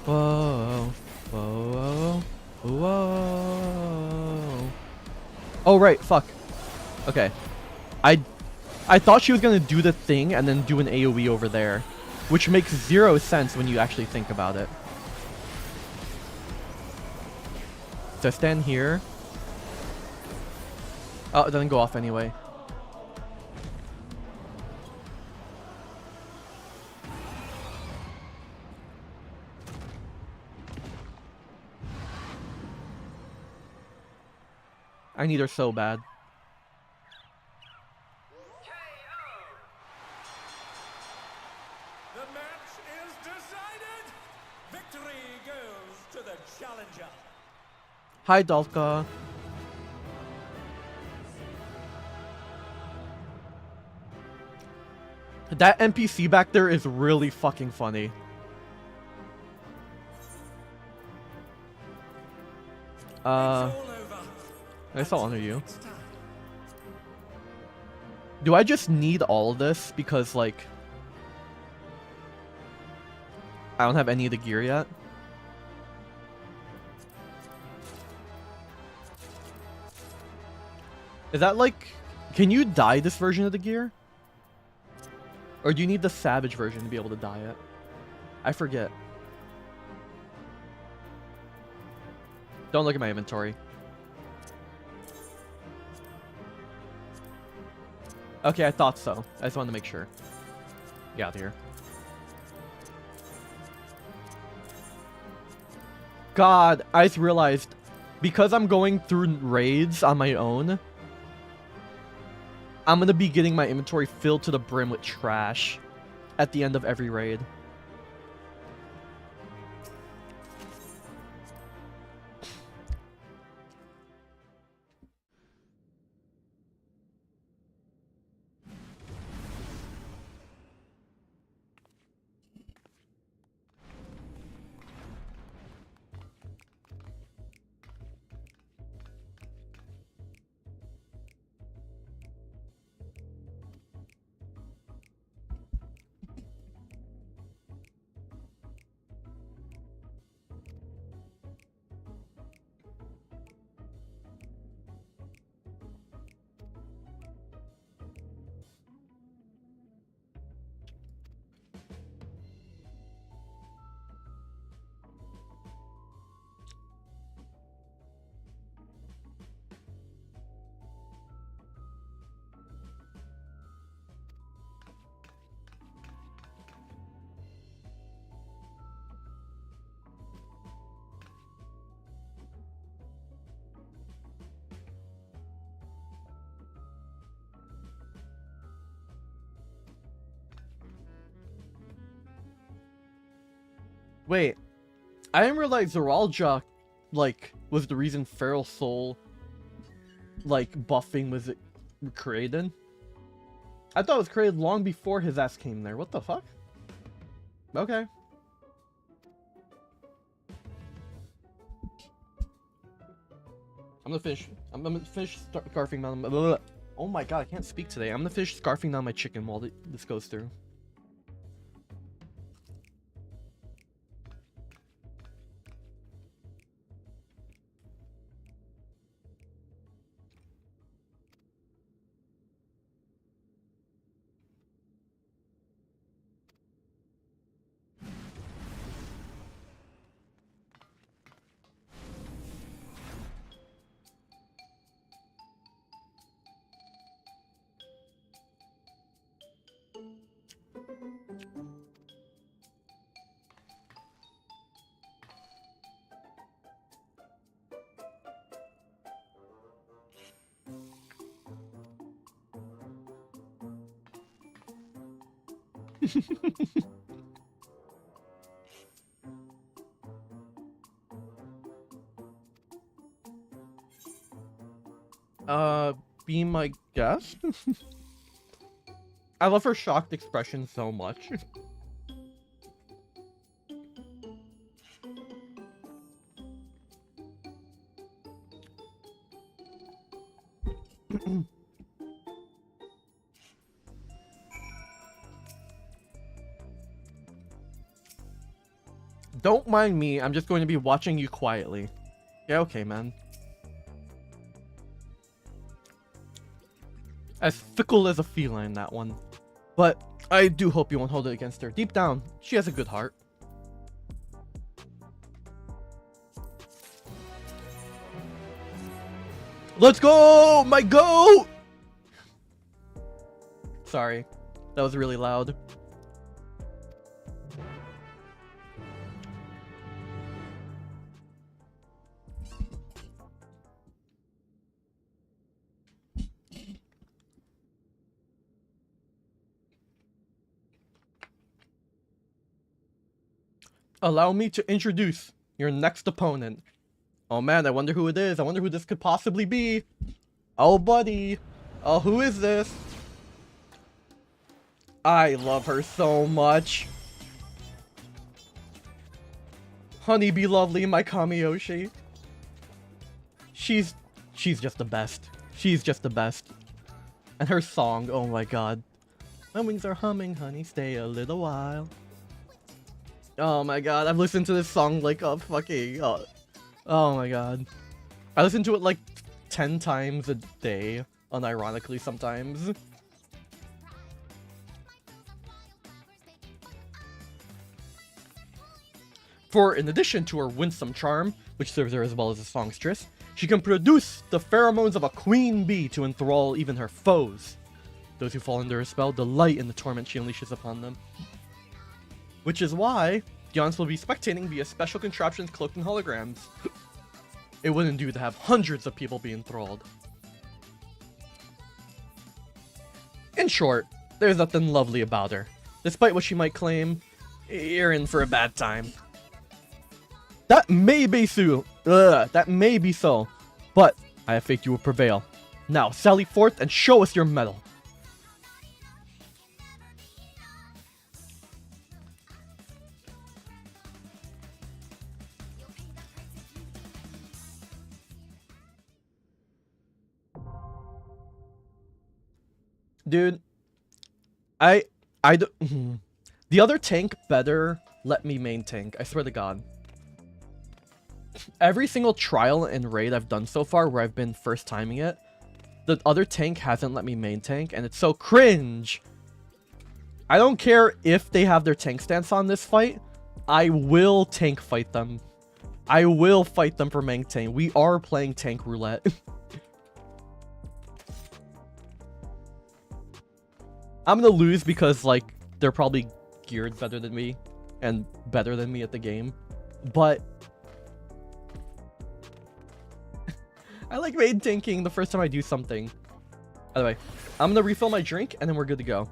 Speaker 1: Whoa. Whoa. Whoa. Oh right, fuck. Okay. I thought she was gonna do the thing and then do an AoE over there, which makes zero sense when you actually think about it. So stand here. Oh, it doesn't go off anyway. I need her so bad. Hi, Dalka. That NPC back there is really fucking funny. I saw honor you. Do I just need all of this because, like, I don't have any of the gear yet? Is that like, can you dye this version of the gear? Or do you need the savage version to be able to dye it? I forget. Don't look at my inventory. Okay, I thought so. I just wanted to make sure. Get out of here. God, I just realized, because I'm going through raids on my own, I'm gonna be getting my inventory filled to the brim with trash at the end of every raid. Wait, I didn't realize Zoralja, like, was the reason Feral Soul, like, buffing was created. I thought it was created long before his ass came there. What the fuck? Okay. I'm gonna finish scarfing down. Oh my god, I can't speak today. I'm gonna finish scarfing down my chicken while this goes through. Be my guest? I love her shocked expression so much. Don't mind me, I'm just going to be watching you quietly. Yeah, okay, man. As fickle as a feline, that one. But I do hope you won't hold it against her. Deep down, she has a good heart. Let's go! My goat! Sorry. That was really loud. Allow me to introduce your next opponent. Oh man, I wonder who it is. I wonder who this could possibly be. Oh, buddy. Oh, who is this? I love her so much. Honey be lovely, my Kamiyoshi. She's just the best. She's just the best. And her song, oh my god. My wings are humming, honey, stay a little while. Oh my god, I've listened to this song like a fucking... oh my god. I listen to it like 10 times a day, unironically sometimes. For in addition to her winsome charm, which serves her as well as a songstress, she can produce the pheromones of a queen bee to enthrall even her foes. Those who fall under her spell delight in the torment she unleashes upon them. Which is why the audience will be spectating via special contraptions cloaked in holograms. It wouldn't do to have hundreds of people be enthralled. In short, there's nothing lovely about her. Despite what she might claim, you're in for a bad time. That may be so. That may be so. But I have faith you will prevail. Now, sally forth and show us your mettle. Dude, I don't... The other tank better let me main tank. I swear to God. Every single trial and raid I've done so far where I've been first timing it, the other tank hasn't let me main tank, and it's so cringe. I don't care if they have their tank stance on this fight. I will tank fight them. I will fight them for main tank. We are playing tank roulette. I'm gonna lose because, like, they're probably geared better than me and better than me at the game. But I like main tanking the first time I do something. By the way, I'm gonna refill my drink and then we're good to go.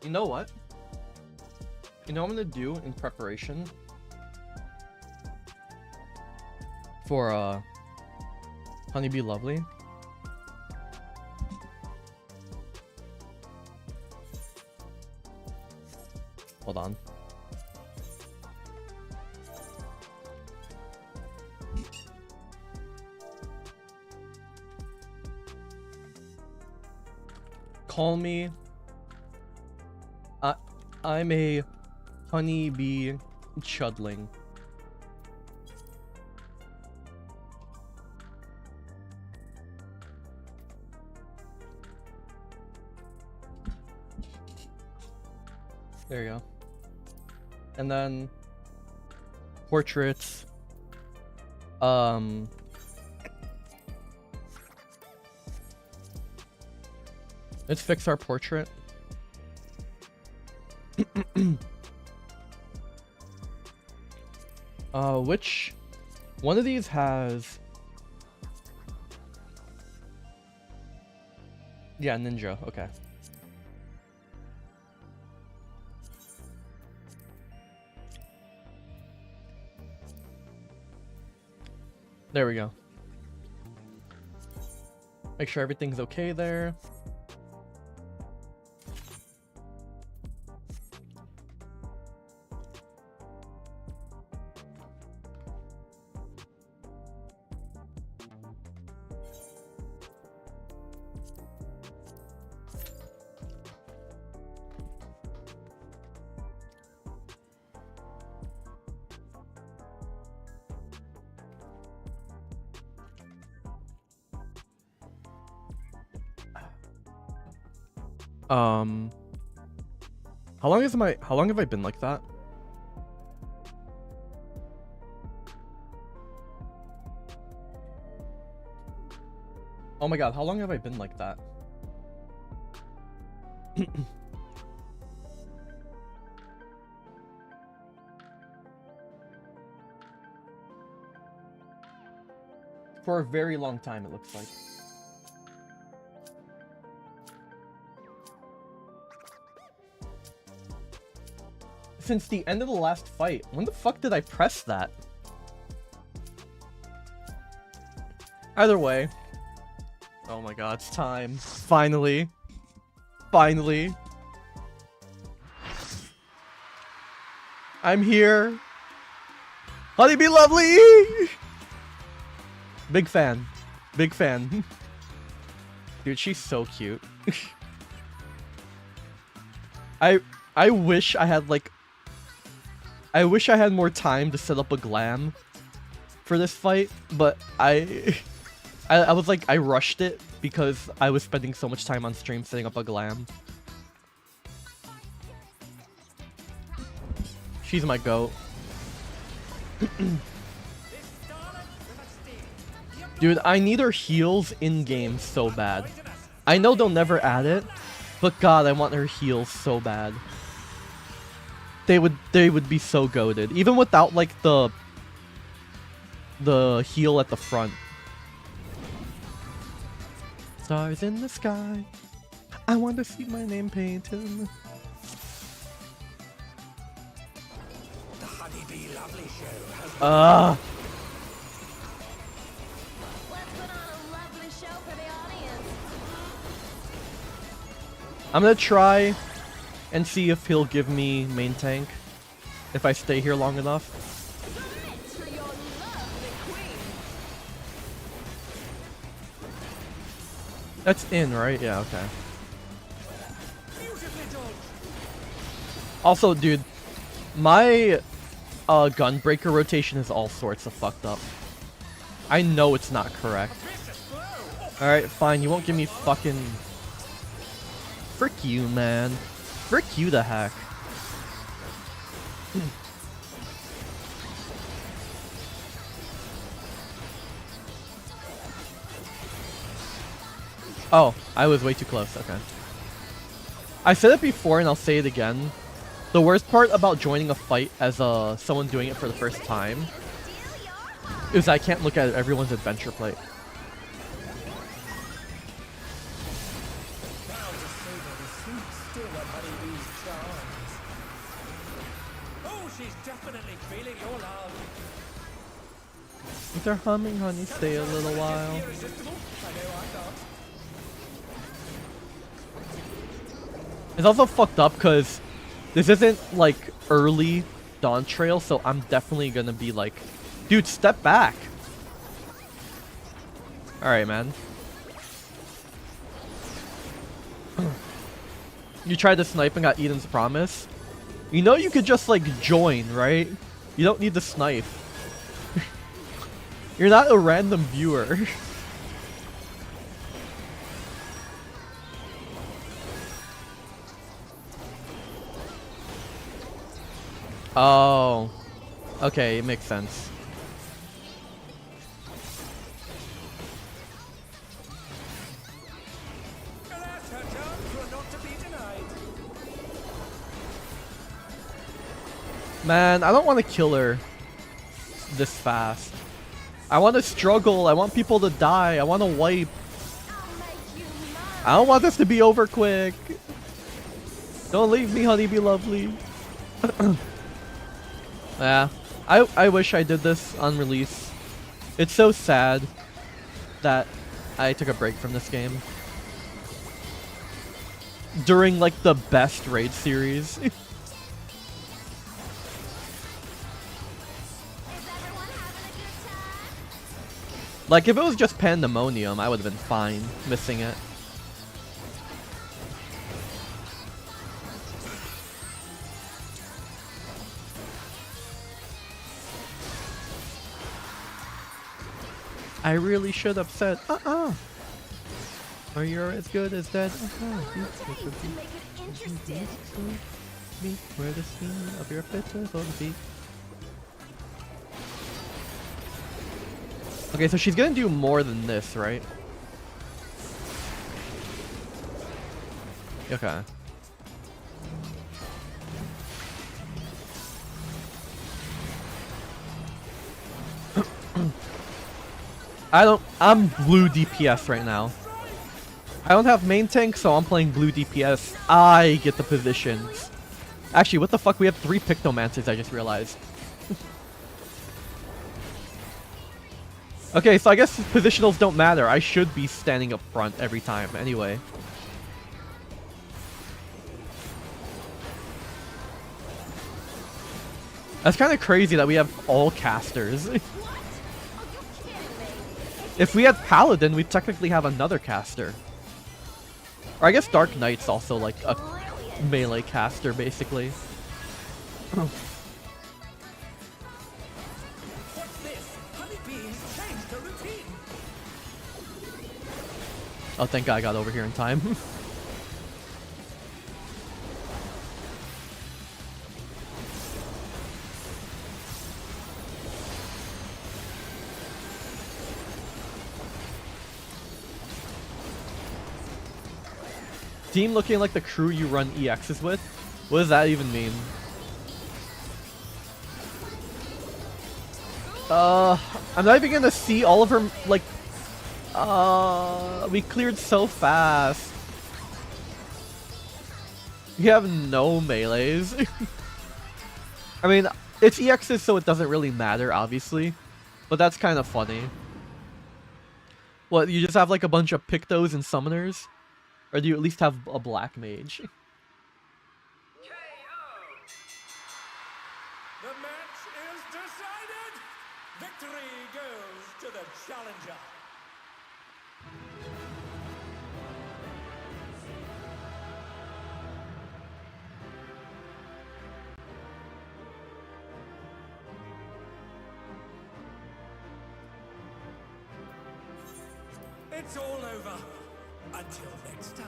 Speaker 1: You know what? You know what I'm gonna do in preparation for Honeybee Lovely? Hold on. Call me. I'm a honeybee chudling. There you go. And then portraits. Let's fix our portrait. Which one of these has... Yeah, ninja, okay. There we go. Make sure everything's okay there. How long have I been like that? Oh my god, how long have I been like that? For a very long time, it looks like. Since the end of the last fight. When the fuck did I press that? Either way. Oh my god, it's time. Finally. Finally. I'm here. Honeybee Lovely! Big fan. Big fan. Dude, she's so cute. I wish I had like... I wish I had more time to set up a glam for this fight, but I was like, I rushed it because I was spending so much time on stream setting up a glam. She's my goat. Dude, I need her heals in-game so bad. I know they'll never add it, but god, I want her heals so bad. They would be so goated, even without like the heal at the front. Stars in the sky, I want to see my name painted.
Speaker 3: The Honeybee Lovely show has
Speaker 2: Let's put on a lovely show for the audience.
Speaker 1: I'm gonna try and see if he'll give me main tank if I stay here long enough.
Speaker 2: Submit to your lovely queen.
Speaker 1: That's in, right? Yeah, okay.
Speaker 3: beautifully done.
Speaker 1: Also, dude, my gunbreaker rotation is all sorts of fucked up. I know it's not correct. Alright, fine, you won't give me fucking... Frick you, man. Frick you the heck. Oh, I was way too close, okay. I said it before and I'll say it again. The worst part about joining a fight as someone doing it for the first time is I can't look at everyone's adventure plate.
Speaker 3: Proud to say that the soup still on Honeybee's
Speaker 1: If they're humming, honey, stay a little while. It's also fucked up because this isn't like early Dawn Trail, so I'm definitely gonna be like, dude, step back. Alright, man. You tried to snipe and got Eden's promise. You know you could just like join, right? You don't need to snipe. You're not a random viewer. Oh. Okay, it makes sense. Man, I don't want to kill her this fast. I want to struggle. I want people to die. I want to wipe. I don't want this to be over quick. Don't leave me, honey, be lovely. Yeah, I wish I did this on release. It's so sad that I took a break from this game during like the best raid series. Like, if it was just Pandemonium, I would have been fine missing it. I really should have said, or you're as good as dead. Where the scene of your picture, so to speak. Okay, so she's gonna do more than this, right? Okay. I'm blue DPS right now. I don't have main tank, so I'm playing blue DPS. I get the positions. Actually, what the fuck? We have 3 Pictomancers, I just realized. Okay, so I guess positionals don't matter. I should be standing up front every time anyway. That's kind of crazy that we have all casters. If we had Paladin, we'd technically have another caster. Or I guess Dark Knight's also like a melee caster, basically. Oh, thank God I got over here in time. Team looking like the crew you run EXs with? What does that even mean? I'm not even gonna see all of her, like... we cleared so fast. We have no melees. I mean, it's EXs, so it doesn't really matter, obviously. But that's kind of funny. What, you just have like a bunch of Pictos and Summoners? Or do you at least have a Black Mage?
Speaker 3: KO. The match is decided. Victory goes to the challenger. It's all over. Until next time.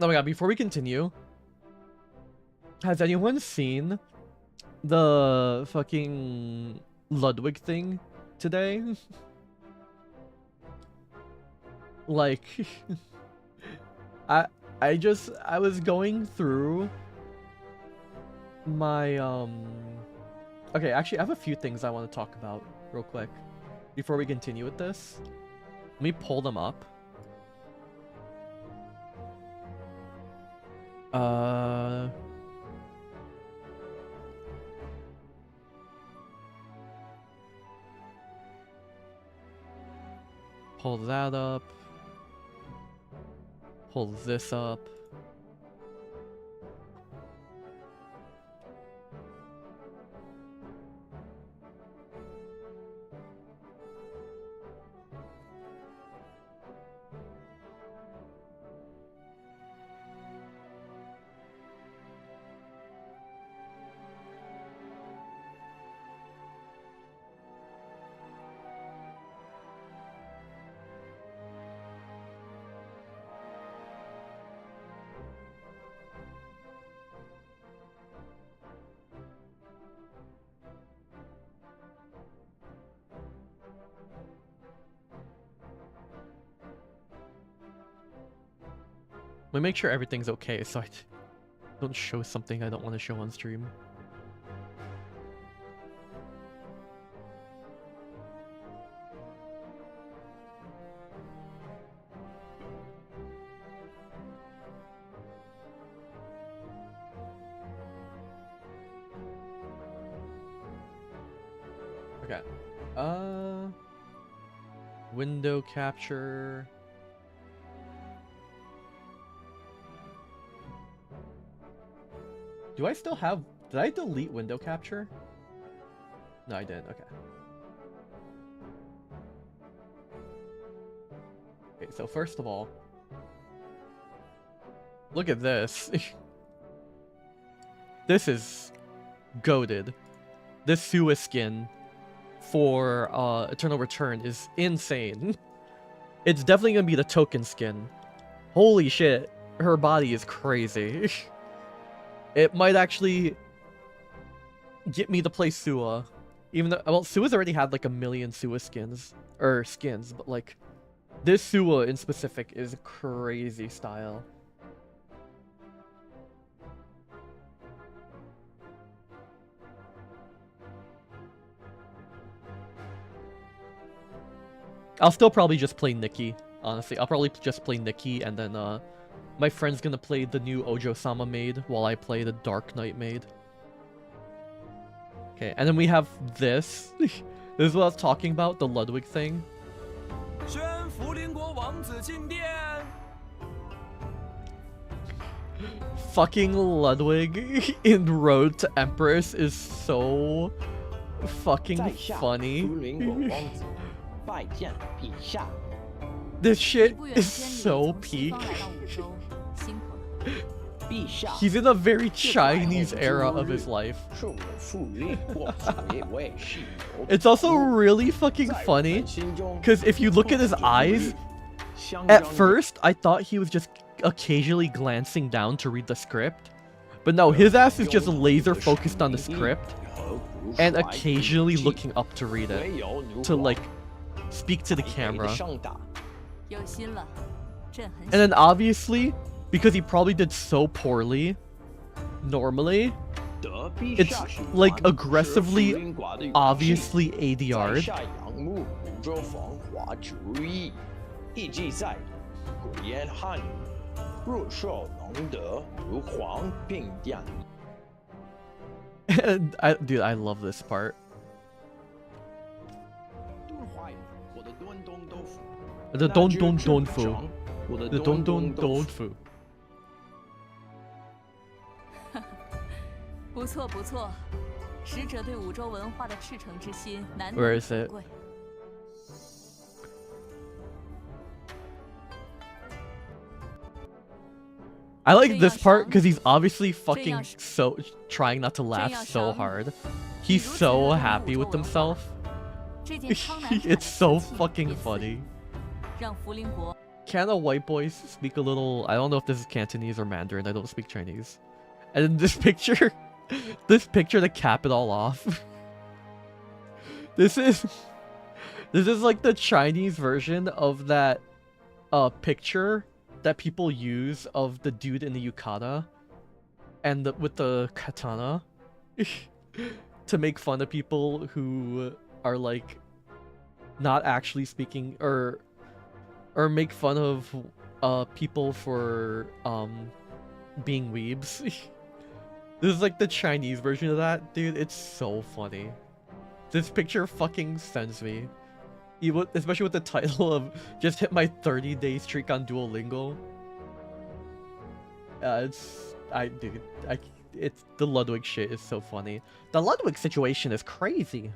Speaker 1: Oh my God, before we continue, has anyone seen the fucking Ludwig thing today? Like, I was going through my okay, actually I have a few things I want to talk about real quick before we continue with this. Let me pull them up. Pull that up. Pull this up. Let me make sure everything's okay so I don't show something I don't want to show on stream. Okay. Window capture. Do I still have... Did I delete window capture? No, I didn't. Okay. Okay, so first of all... Look at this. This is... goated. This Sua skin for Eternal Return is insane. It's definitely gonna be the token skin. Holy shit. Her body is crazy. It might actually get me to play Sua. Even though, well, Sua's already had like a million Sua skins. But like, this Sua in specific is crazy style. I'll still probably just play Nikki, honestly. I'll probably just play Nikki and then, my friend's gonna play the new Ojo-sama maid while I play the Dark Knight maid. Okay, and then we have this. This is what I was talking about, the Ludwig thing. Fucking Ludwig in Road to Empress is so fucking funny. This shit is so peak. He's in a very Chinese era of his life. It's also really fucking funny, because if you look at his eyes, at first I thought he was just occasionally glancing down to read the script. But no, his ass is just laser focused on the script, and occasionally looking up to read it, to like, speak to the camera. And then obviously, because he probably did so poorly, normally, it's like aggressively, obviously ADR'd. And dude, I love this part. The don fu. The don fu.
Speaker 2: 不错不错，使者对五洲文化的赤诚之心难
Speaker 1: Where
Speaker 2: 能
Speaker 1: is
Speaker 2: 可
Speaker 1: it?
Speaker 2: 贵。
Speaker 1: I like this part because he's obviously fucking so trying not to laugh so hard. He's so happy with himself. It's so fucking funny.
Speaker 2: 让福邻国
Speaker 1: Can a white boys speak a little... I don't know if this is Cantonese or Mandarin. I don't speak Chinese. And then this picture... This picture to cap it all off. This is like the Chinese version of that picture that people use of the dude in the yukata and with the katana to make fun of people who are like not actually speaking, or make fun of people for being weebs. This is like the Chinese version of that, dude. It's so funny. This picture fucking sends me. Especially with the title of "Just hit my 30-day streak on Duolingo." It's the Ludwig shit is so funny. The Ludwig situation is crazy.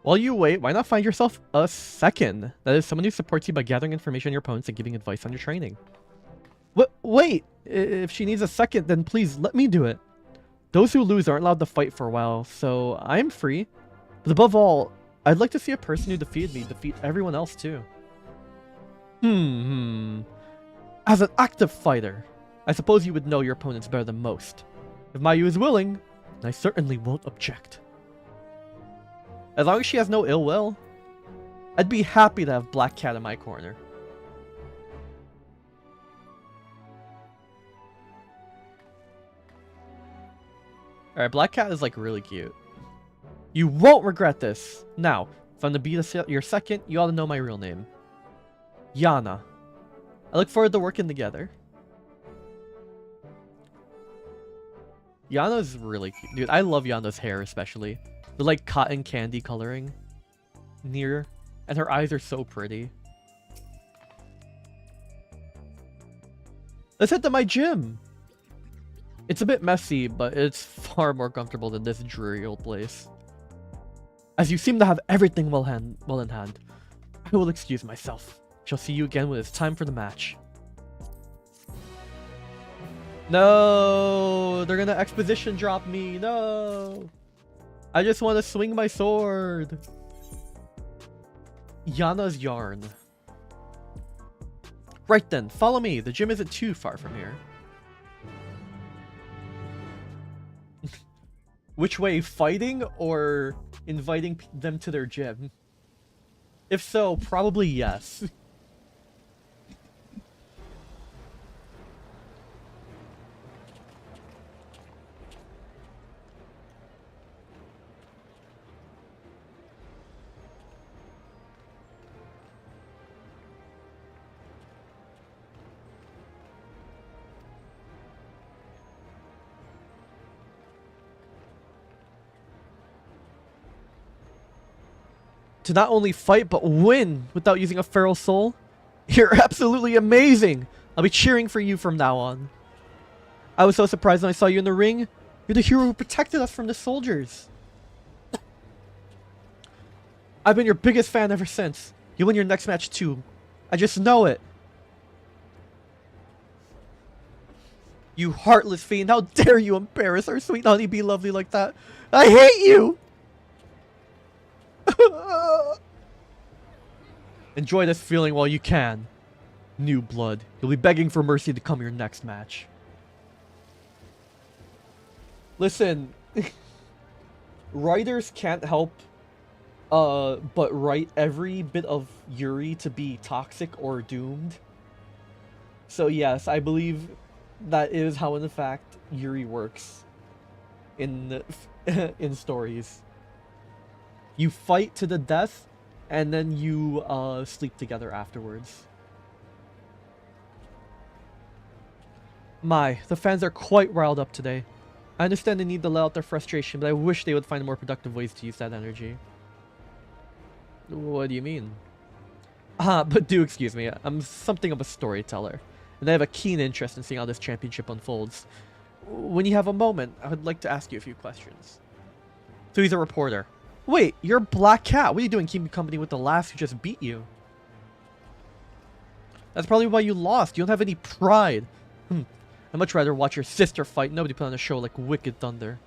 Speaker 1: While you wait, why not find yourself a second? That is someone who supports you by gathering information on your opponents and giving advice on your training. Wait! If she needs a second, then please let me do it. Those who lose aren't allowed to fight for a while, so I'm free. But above all, I'd like to see a person who defeated me defeat everyone else too. As an active fighter, I suppose you would know your opponents better than most. If Mayu is willing, I certainly won't object. As long as she has no ill will, I'd be happy to have Black Cat in my corner. Alright, Black Cat is like really cute. You won't regret this. Now, if I'm to be your second, you ought to know my real name. Yana. I look forward to working together. Yana's really cute. Dude, I love Yana's hair especially. The like cotton candy coloring. Near. And her eyes are so pretty. Let's head to my gym. It's a bit messy, but it's far more comfortable than this dreary old place. As you seem to have everything well in hand, I will excuse myself. Shall see you again when it's time for the match. No, they're gonna exposition drop me. No, I just want to swing my sword. Yana's yarn. Right then, follow me. The gym isn't too far from here. Which way, fighting or inviting them to their gym? If so, probably yes. To not only fight, but win without using a feral soul? You're absolutely amazing! I'll be cheering for you from now on. I was so surprised when I saw you in the ring. You're the hero who protected us from the soldiers. I've been your biggest fan ever since. You'll win your next match too. I just know it. You heartless fiend, how dare you embarrass our sweet honeybee lovely like that? I hate you! Enjoy this feeling while you can. New blood. You'll be begging for mercy to come your next match. Listen, writers can't help but write every bit of Yuri to be toxic or doomed. So yes, I believe that is how in fact Yuri works in in stories. You fight to the death, and then you sleep together afterwards. My, the fans are quite riled up today. I understand they need to let out their frustration, but I wish they would find more productive ways to use that energy. What do you mean? But do excuse me, I'm something of a storyteller, and I have a keen interest in seeing how this championship unfolds. When you have a moment, I would like to ask you a few questions. So he's a reporter. Wait, you're Black Cat. What are you doing keeping company with the lass who just beat you? That's probably why you lost. You don't have any pride. I'd much rather watch your sister fight. Nobody put on a show like Wicked Thunder.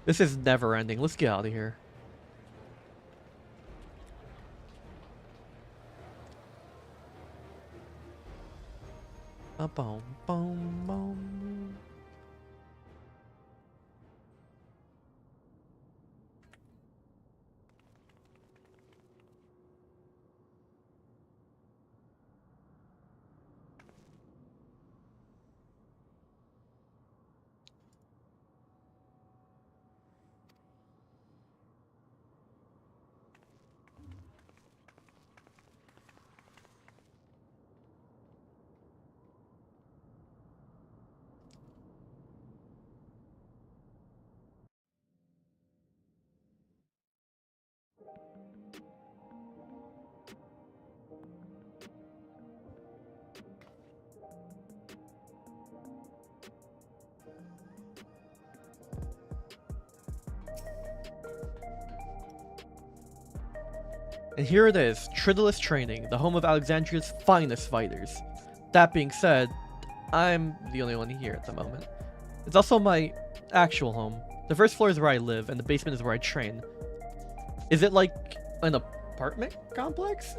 Speaker 1: This is never ending. Let's get out of here. Boom, boom, boom. And here it is, Tridulus Training, the home of Alexandria's finest fighters. That being said, I'm the only one here at the moment. It's also my actual home. The first floor is where I live, and the basement is where I train. Is it like an apartment complex?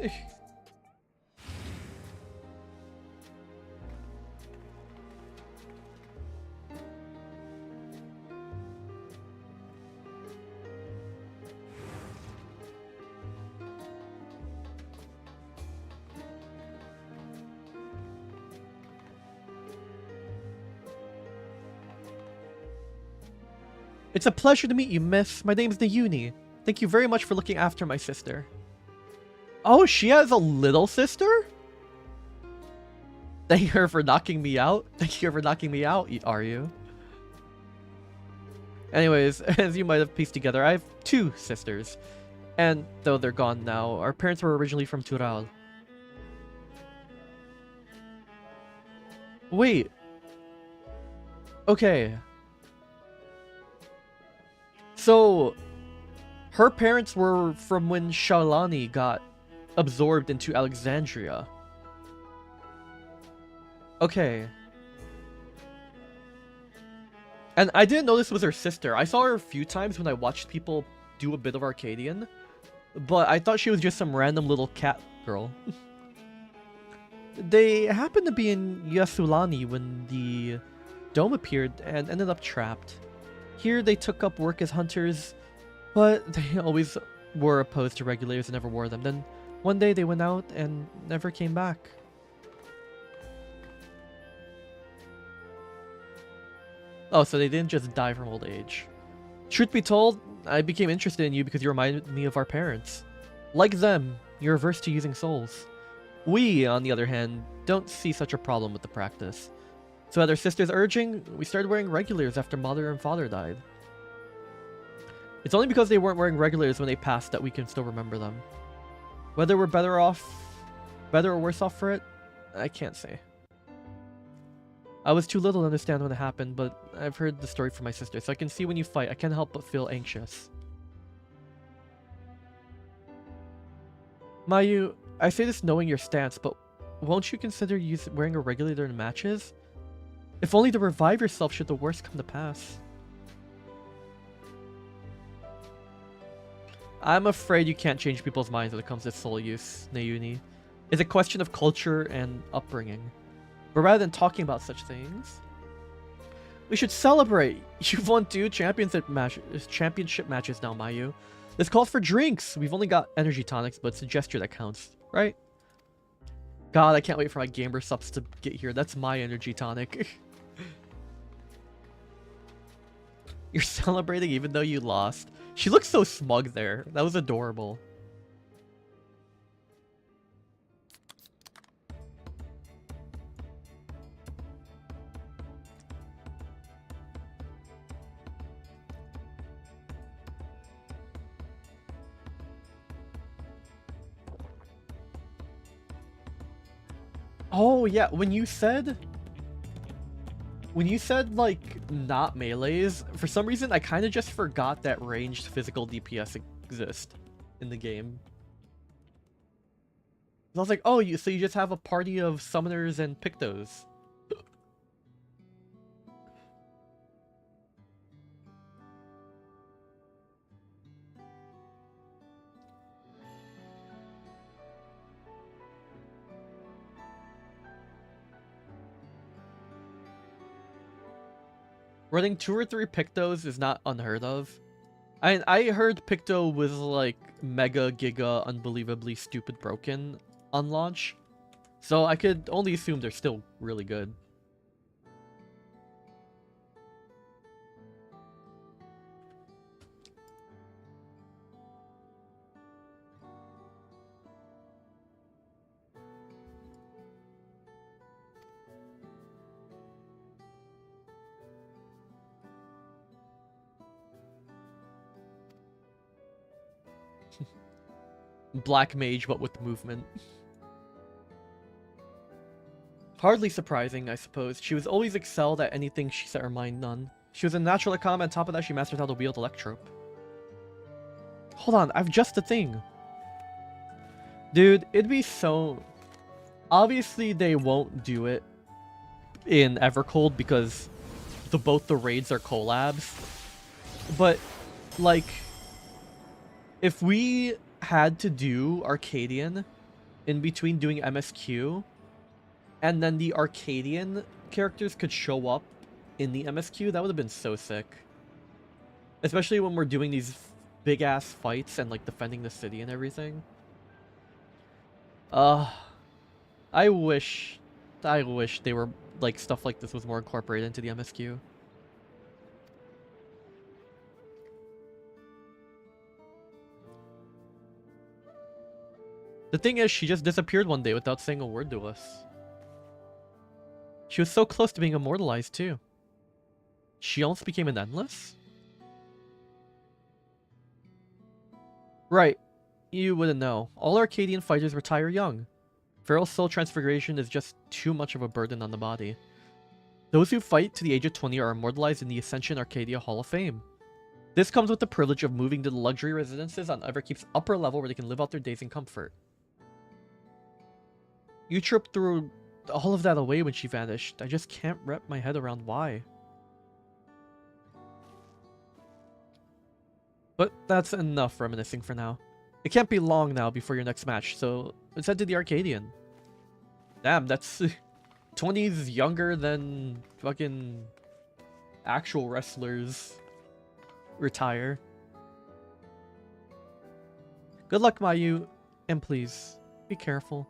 Speaker 1: It's a pleasure to meet you, miss. My name's Nayuni. Thank you very much for looking after my sister. Oh, she has a little sister? Thank her for knocking me out? Thank you for knocking me out, are you? Anyways, as you might have pieced together, I have 2 sisters. And though they're gone now, our parents were originally from Tural. Wait. Okay. So, her parents were from when Shaolani got absorbed into Alexandria. Okay. And I didn't know this was her sister. I saw her a few times when I watched people do a bit of Arcadion. But I thought she was just some random little cat girl. They happened to be in Yasulani when the dome appeared and ended up trapped. Here they took up work as hunters, but they always were opposed to regulators and never wore them. Then one day they went out and never came back. Oh, so they didn't just die from old age. Truth be told, I became interested in you because you reminded me of our parents. Like them, you're averse to using souls. We, on the other hand, don't see such a problem with the practice. So at our sister's urging, we started wearing regulars after mother and father died. It's only because they weren't wearing regulars when they passed that we can still remember them. Whether we're better or worse off for it, I can't say. I was too little to understand when it happened, but I've heard the story from my sister, so I can see when you fight, I can't help but feel anxious. Mayu, I say this knowing your stance, but won't you consider wearing a regulator in matches? If only to revive yourself should the worst come to pass. I'm afraid you can't change people's minds when it comes to soul use, Nayuni. It's a question of culture and upbringing. But rather than talking about such things, we should celebrate. You've won 2 championship matches now, Mayu. This calls for drinks. We've only got energy tonics, but it's a gesture that counts, right? God, I can't wait for my gamer subs to get here. That's my energy tonic. You're celebrating even though you lost. She looks so smug there. That was adorable. Oh yeah, when you said like not melees, for some reason I kind of just forgot that ranged physical DPS exist in the game. I was like, oh, so you just have a party of summoners and Pictos. Running 2 or 3 Pictos is not unheard of. I heard Picto was like mega giga unbelievably stupid broken on launch. So I could only assume they're still really good. Black mage, but with movement. Hardly surprising, I suppose. She was always excelled at anything she set her mind on. She was a natural at combat, on top of that she mastered how to wield Electrope. Hold on, I've just the thing. Dude, it'd be so... Obviously they won't do it in Evercold because both the raids are collabs. But, like... If we had to do Arcadion in between doing MSQ, and then the Arcadion characters could show up in the MSQ, that would have been so sick. Especially when we're doing these big-ass fights and, like, defending the city and everything. I wish they were, like, stuff like this was more incorporated into the MSQ. The thing is, she just disappeared one day without saying a word to us. She was so close to being immortalized, too. She almost became an endless? Right. You wouldn't know. All Arcadian fighters retire young. Feral soul transfiguration is just too much of a burden on the body. Those who fight to the age of 20 are immortalized in the Ascension Arcadia Hall of Fame. This comes with the privilege of moving to the luxury residences on Everkeep's upper level where they can live out their days in comfort. You tripped through all of that away when she vanished. I just can't wrap my head around why. But that's enough reminiscing for now. It can't be long now before your next match, so let's head to the Arcadion. Damn, that's 20s younger than fucking actual wrestlers retire. Good luck, Mayu, and please, be careful.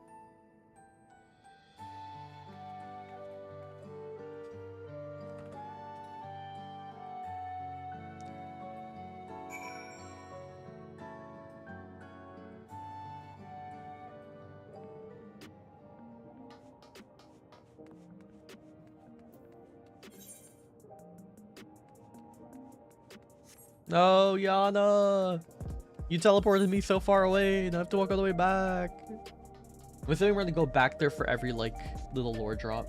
Speaker 1: No, Yana! You teleported me so far away, and I have to walk all the way back. I'm assuming we're gonna go back there for every, like, little lore drop.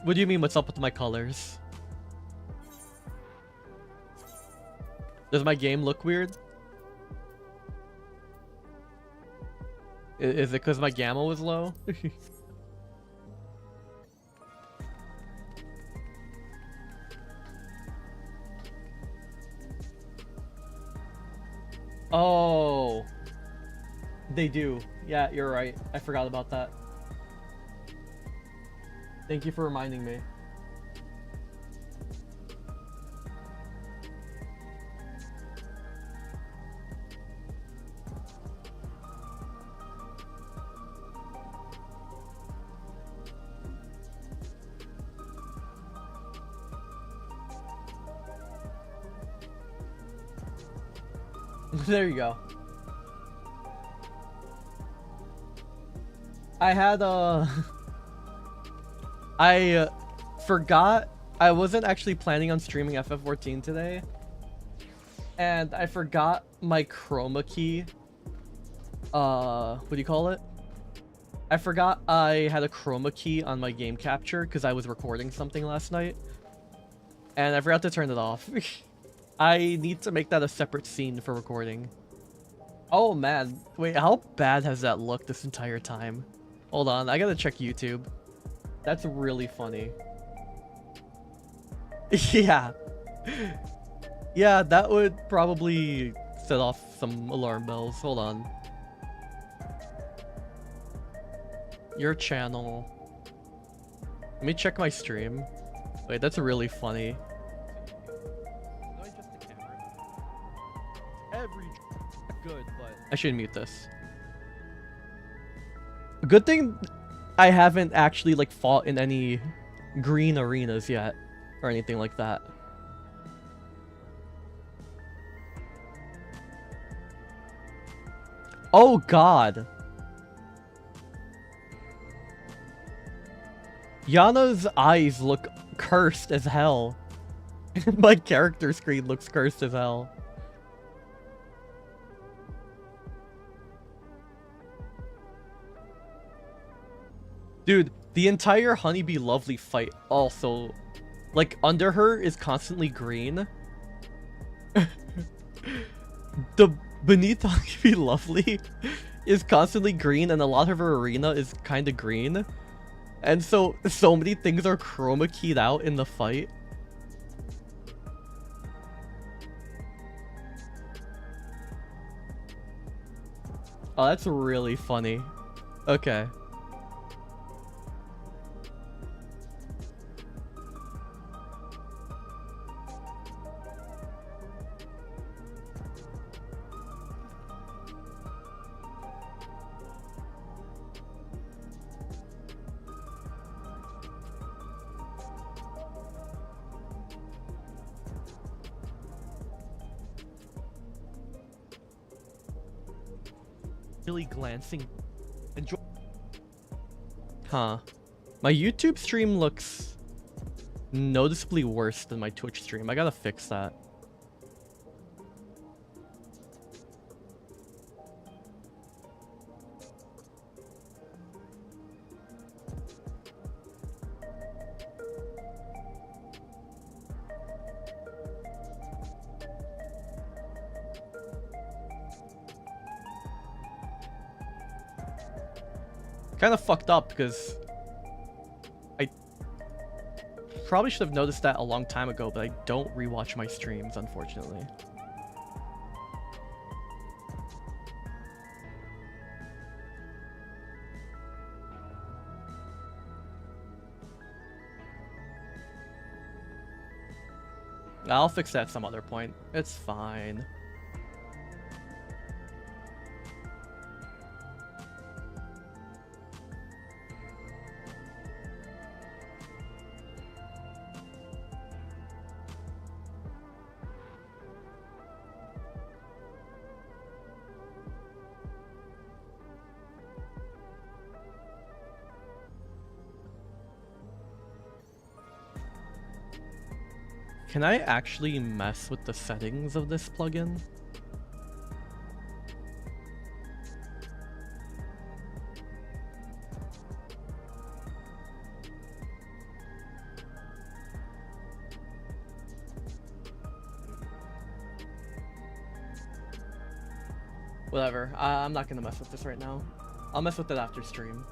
Speaker 1: What do you mean, what's up with my colors? Does my game look weird? Is it because my gamma was low? Oh. They do. Yeah, you're right. I forgot about that. Thank you for reminding me. There you go. I had I forgot I wasn't actually planning on streaming FF14 today, and I forgot my chroma key. What do you call it? I forgot I had a chroma key on my game capture because I was recording something last night, and I forgot to turn it off. I need to make that a separate scene for recording. Oh man, wait, how bad has that looked this entire time? Hold on, I gotta check YouTube. That's really funny. Yeah. Yeah, that would probably set off some alarm bells. Hold on. Your channel. Let me check my stream. Wait, that's really funny. Good, but I should mute this. Good thing I haven't actually like fought in any green arenas yet or anything like that. Oh god. Yana's eyes look cursed as hell. My character screen looks cursed as hell. Dude, the entire Honeybee Lovely fight also, like, under her is constantly green. The beneath Honeybee Lovely is constantly green, and a lot of her arena is kind of green. And so many things are chroma keyed out in the fight. Oh, that's really funny. Okay. Really glancing. Enjoy. Huh. My YouTube stream looks noticeably worse than my Twitch stream. I gotta fix that. Kind of fucked up because I probably should have noticed that a long time ago, but I don't rewatch my streams, unfortunately. I'll fix that at some other point. It's fine. Can I actually mess with the settings of this plugin? Whatever. I'm not gonna mess with this right now. I'll mess with it after stream.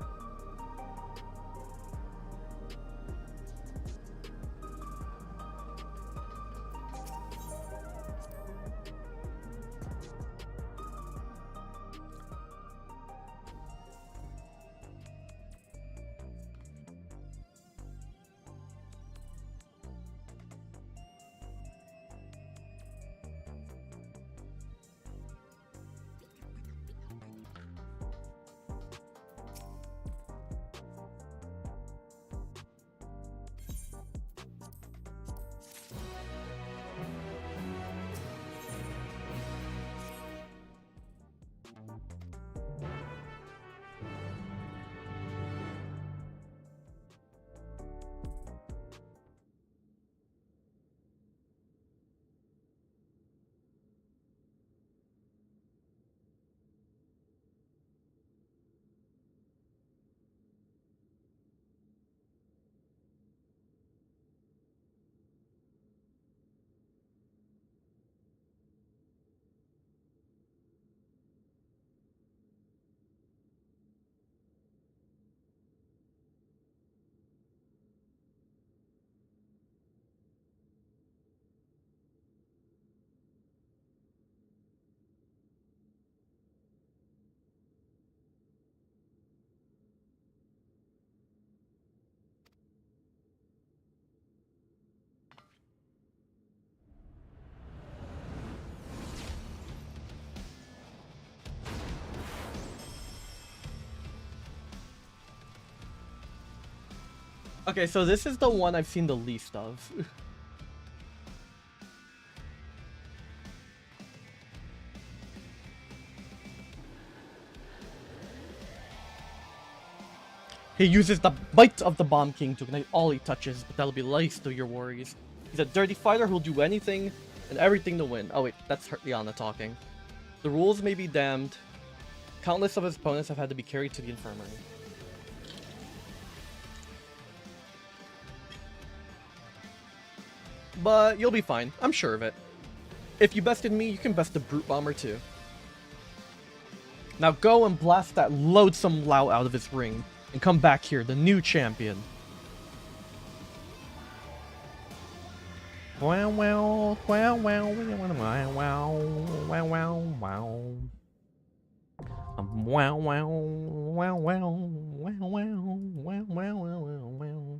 Speaker 1: Okay, so this is the one I've seen the least of. He uses the bite of the Bomb King to ignite all he touches, but that'll be least of your worries. He's a dirty fighter who'll do anything and everything to win. Oh wait, that's Liana talking. The rules may be damned. Countless of his opponents have had to be carried to the infirmary. But you'll be fine, I'm sure of it. If you bested me, you can best the Brute Bomber too. Now go and blast that loathsome Lao out of his ring, and come back here, the new champion. Wow wow wow wow wow wow wow wow wow. Wow wow wow wow wow wow wow wow wow.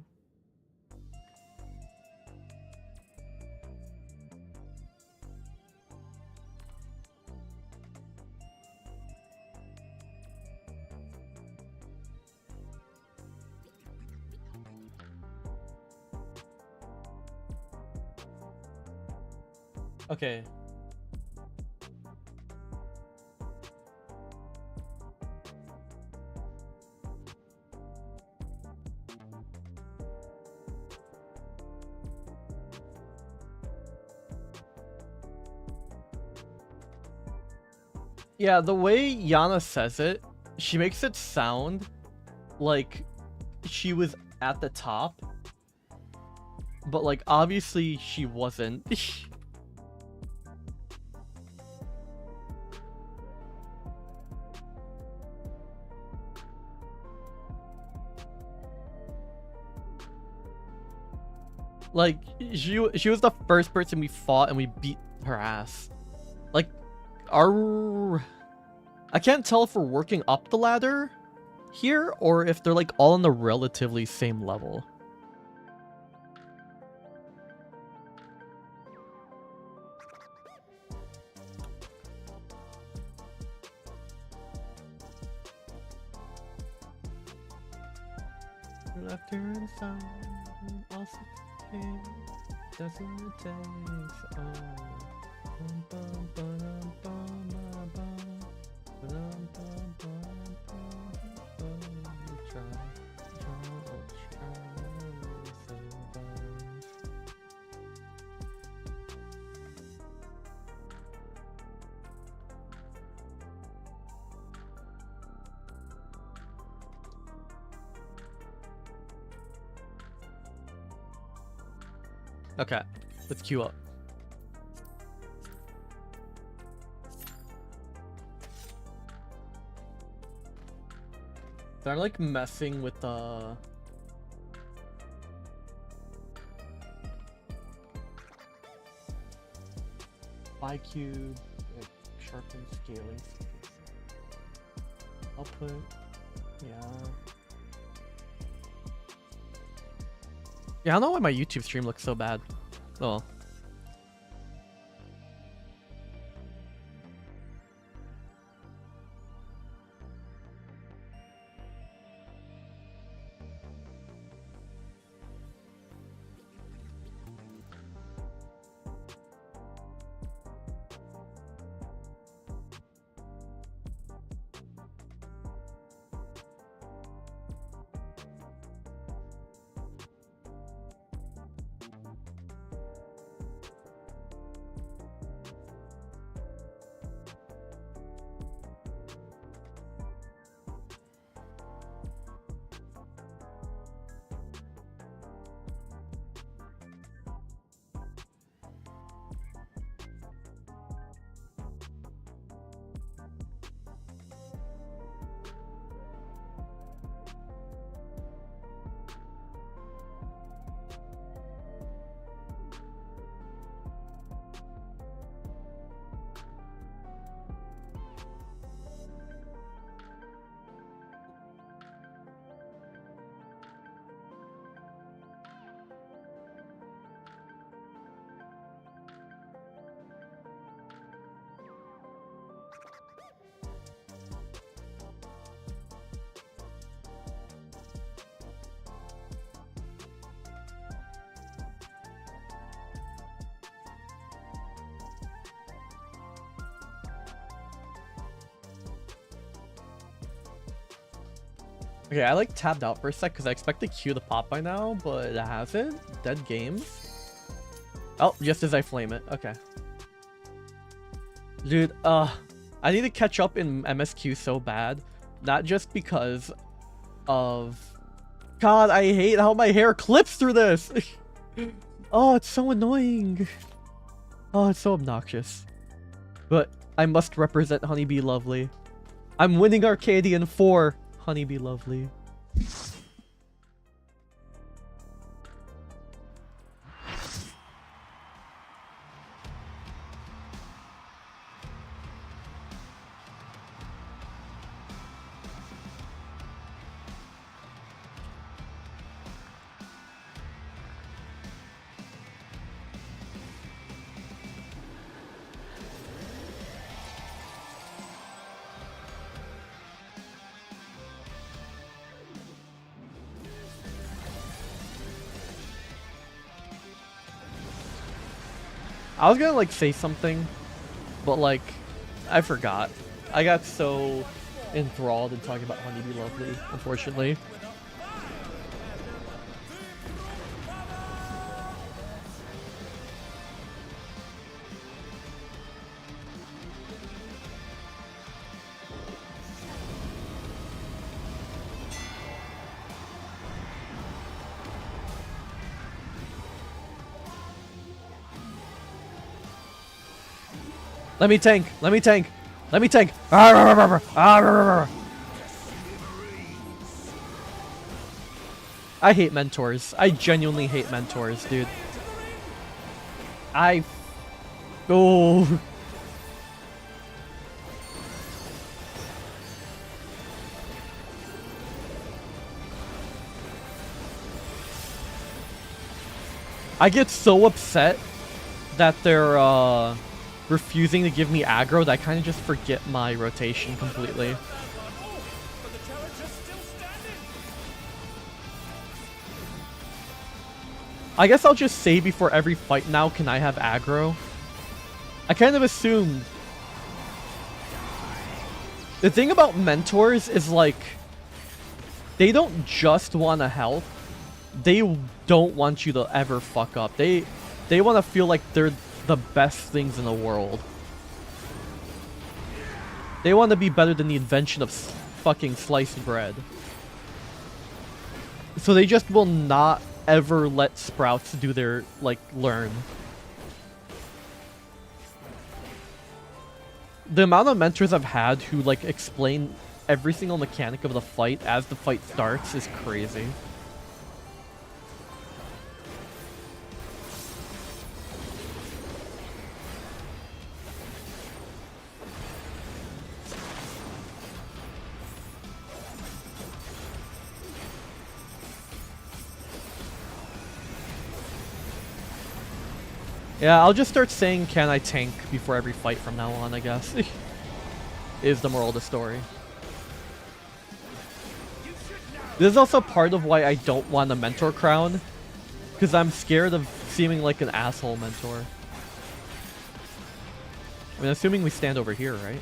Speaker 1: Okay. Yeah, the way Yana says it, she makes it sound like she was at the top, but like obviously she wasn't. Like she was the first person we fought and we beat her ass. Like I can't tell if we're working up the ladder here or if they're like all on the relatively same level. Left her inside, also that's what it takes. Okay, let's queue up. They're like messing with the IQ, like sharpen scaling output. Yeah, I don't know why my YouTube stream looks so bad. Oh. Okay, I like tabbed out for a sec because I expected Q to pop by now, but it hasn't. Dead games. Oh, just as I flame it. Okay. Dude, I need to catch up in MSQ so bad. Not just because of... God, I hate how my hair clips through this! Oh, it's so annoying. Oh, it's so obnoxious. But I must represent Honeybee Lovely. I'm winning Arcadion for Honeybee Lovely. I was gonna like say something, but like I forgot. I got so enthralled in talking about Honeybee Lovely, unfortunately. Let me tank! Let me tank! Let me tank! I hate mentors. I genuinely hate mentors, dude. Oh. I get so upset that they're, refusing to give me aggro that I kind of just forget my rotation completely. I guess I'll just say before every fight now, can I have aggro? I kind of assumed. The thing about mentors is like, they don't just want to help. They don't want you to ever fuck up. They want to feel like they're the best things in the world. They want to be better than the invention of fucking sliced bread. So they just will not ever let Sprouts do their, like, learn. The amount of mentors I've had who, like, explain every single mechanic of the fight as the fight starts is crazy. Yeah, I'll just start saying, can I tank before every fight from now on, I guess. Is the moral of the story. This is also part of why I don't want a mentor crown. Because I'm scared of seeming like an asshole mentor. I mean, assuming we stand over here, right?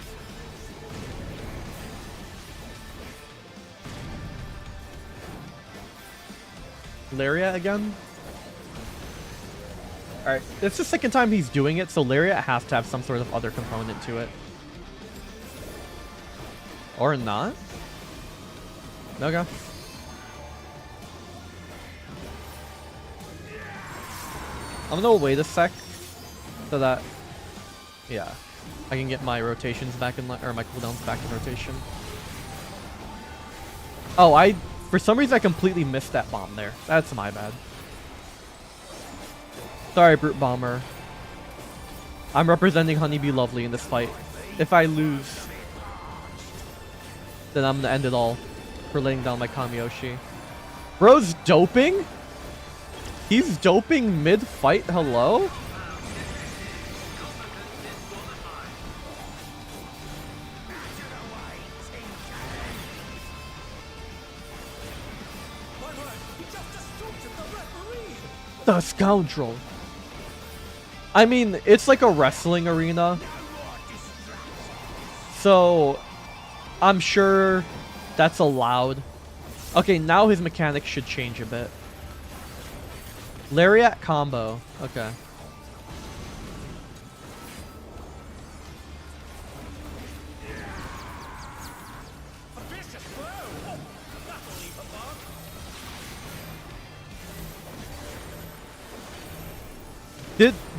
Speaker 1: Lariat again? Alright, it's the second time he's doing it, so Lariat has to have some sort of other component to it. Or not? Okay. I'm gonna wait a sec so that, yeah, I can get my rotations back in, or my cooldowns back in rotation. Oh, for some reason I completely missed that bomb there. That's my bad. Sorry, Brute Bomber. I'm representing Honeybee Lovely in this fight. If I lose, then I'm gonna end it all for laying down my Kamiyoshi. Bro's doping? He's doping mid-fight? Hello? The scoundrel. I mean, it's like a wrestling arena. So, I'm sure that's allowed. Okay, now his mechanics should change a bit. Lariat combo. Okay.
Speaker 3: A vicious blow. Oh, that'll leave a mark.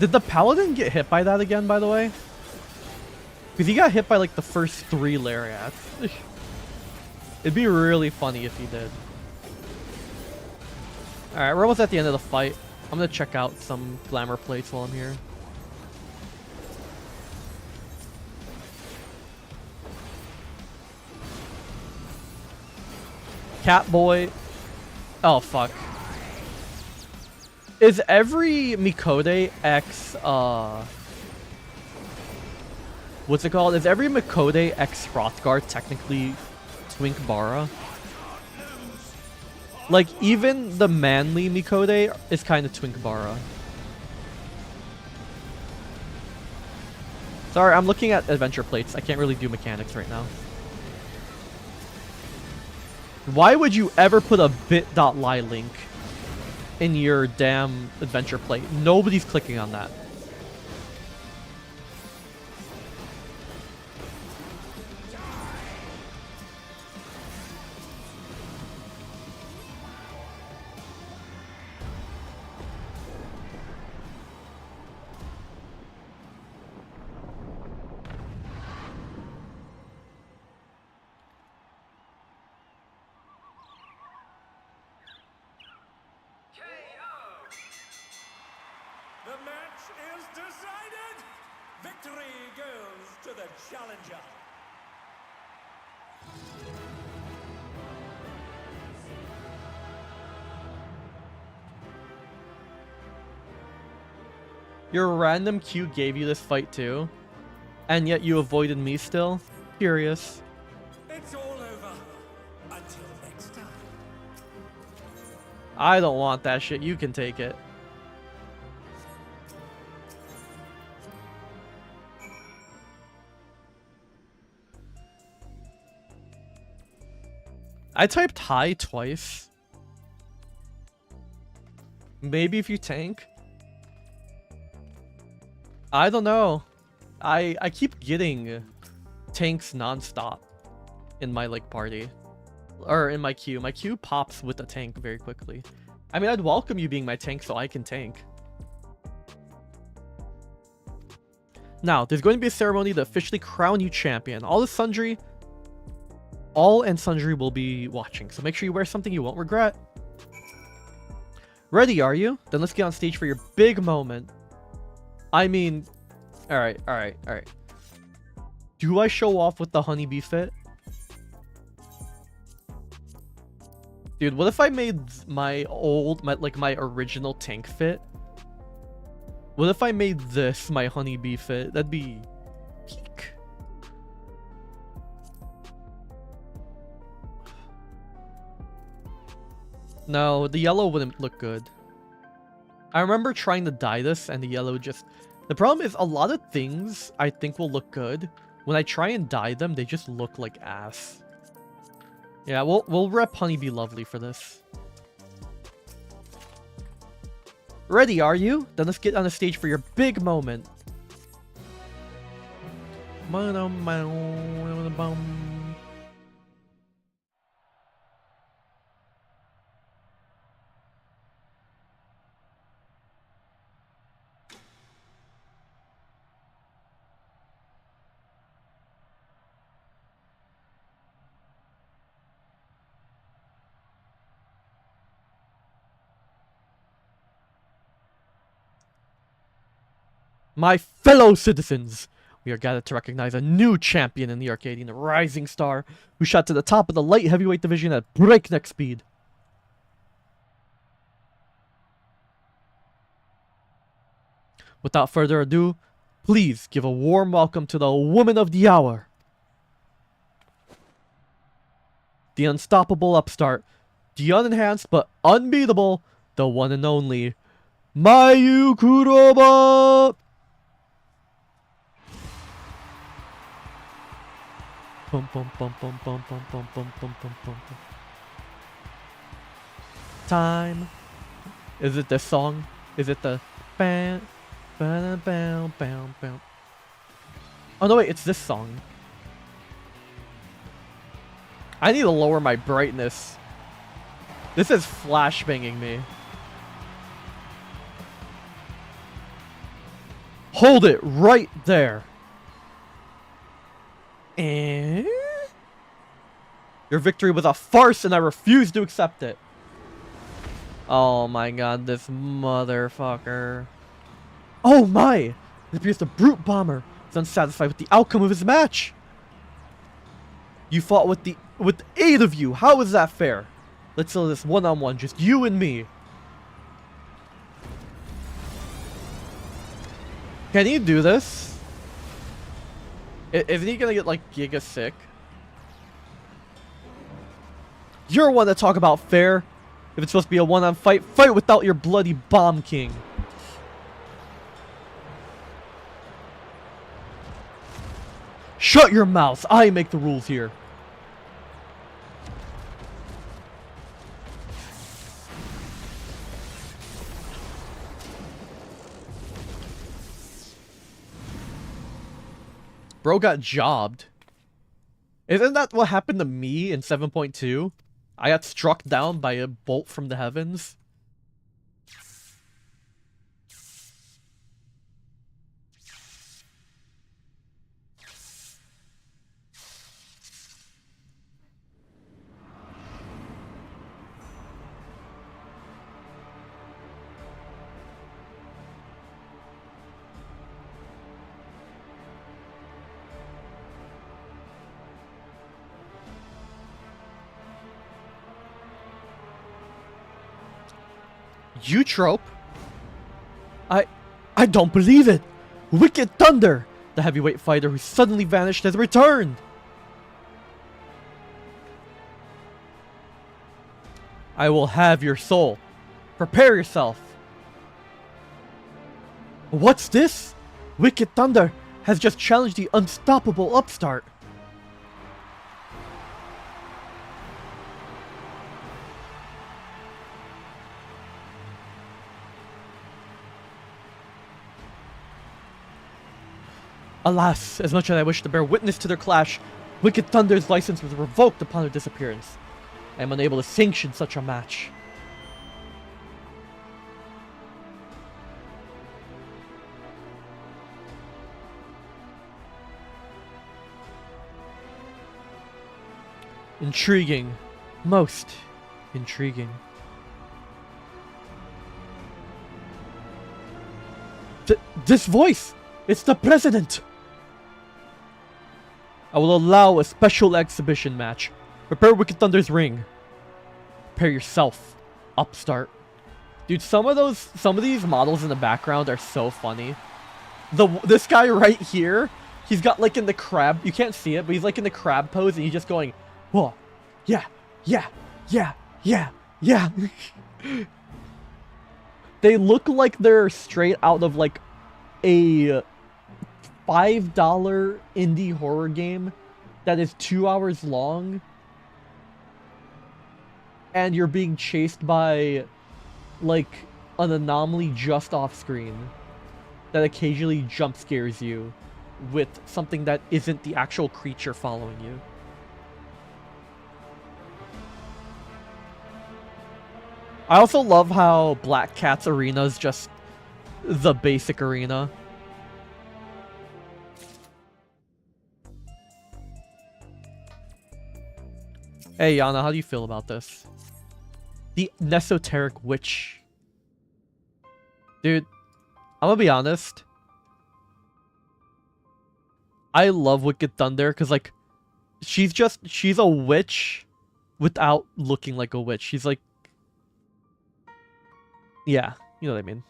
Speaker 1: Did the paladin get hit by that again, by the way? Because he got hit by like the first 3 lariats. It'd be really funny if he did. Alright, we're almost at the end of the fight. I'm gonna check out some glamour plates while I'm here. Catboy. Oh, fuck. Is every Mikode X, what's it called? Is every Mikode X Hrothgar technically Twink Bara? Like, even the manly Mikode is kind of Twink Bara. Sorry, I'm looking at adventure plates. I can't really do mechanics right now. Why would you ever put a bit.ly link in your damn adventure plate? Nobody's clicking on that.
Speaker 3: The match is decided. Victory goes to the challenger.
Speaker 1: Your random queue gave you this fight too, and yet you avoided me still? Curious.
Speaker 3: It's all over. Until next time.
Speaker 1: I don't want that shit. You can take it. I typed hi twice. Maybe if you tank. I don't know. I keep getting tanks non-stop in my like party. Or in my queue. My queue pops with a tank very quickly. I mean, I'd welcome you being my tank so I can tank. Now, there's going to be a ceremony to officially crown you champion. All and sundry will be watching, so make sure you wear something you won't regret. Ready, are you? Then let's get on stage for your big moment. I mean, alright. Do I show off with the honeybee fit? Dude, what if I made my original tank fit? What if I made this my honeybee fit? That'd be peak. No, the yellow wouldn't look good. I remember trying to dye this and the yellow just... The problem is a lot of things I think will look good. When I try and dye them, they just look like ass. Yeah, we'll rep Honeybee Lovely for this. Ready, are you? Then let's get on the stage for your big moment. My fellow citizens, we are gathered to recognize a new champion in the Arcadion, a rising star who shot to the top of the light heavyweight division at breakneck speed. Without further ado, please give a warm welcome to the woman of the hour. The unstoppable upstart, the unenhanced but unbeatable, the one and only, Mayu Kuroba! Bum, bum, bum, bum, bum, bum, bum, bum, bum, bum, bum. time. Is it this song? Is it the bam, bam, bam, bam, bam? Oh no, wait, it's this song. I need to lower my brightness. This is flashbanging me. Hold it right there. And your victory was a farce and I refuse to accept it. Oh my god, this motherfucker. Oh my! It appears the brute bomber is unsatisfied with the outcome of his match. You fought with 8 of you. How is that fair? Let's settle this one-on-one, just you and me. Can he do this? Isn't he gonna get like giga sick? You're one to talk about fair. If it's supposed to be a one-on fight, fight without your bloody bomb king. Shut your mouth. I make the rules here. Bro got jobbed. Isn't that what happened to me in 7.2? I got struck down by a bolt from the heavens. Eutrope? I don't believe it! Wicked Thunder! The heavyweight fighter who suddenly vanished has returned! I will have your soul. Prepare yourself. What's this? Wicked Thunder has just challenged the unstoppable upstart. Alas, as much as I wish to bear witness to their clash, Wicked Thunder's license was revoked upon their disappearance. I am unable to sanction such a match. Intriguing. Most intriguing. This voice! It's the president! I will allow a special exhibition match. Prepare Wicked Thunder's ring. Prepare yourself, upstart. Dude, some of these models in the background are so funny. This guy right here, he's got like in the crab, you can't see it, but he's like in the crab pose and he's just going, whoa, yeah, yeah, yeah, yeah, yeah. They look like they're straight out of like a $5 indie horror game that is 2 hours long and you're being chased by like an anomaly just off screen that occasionally jump scares you with something that isn't the actual creature following you. I also love how Black Cat's arena is just the basic arena. Hey Yana, how do you feel about this? The Nesoteric Witch. Dude, I'm gonna be honest. I love Wicked Thunder because like she's a witch without looking like a witch. She's like, yeah, you know what I mean.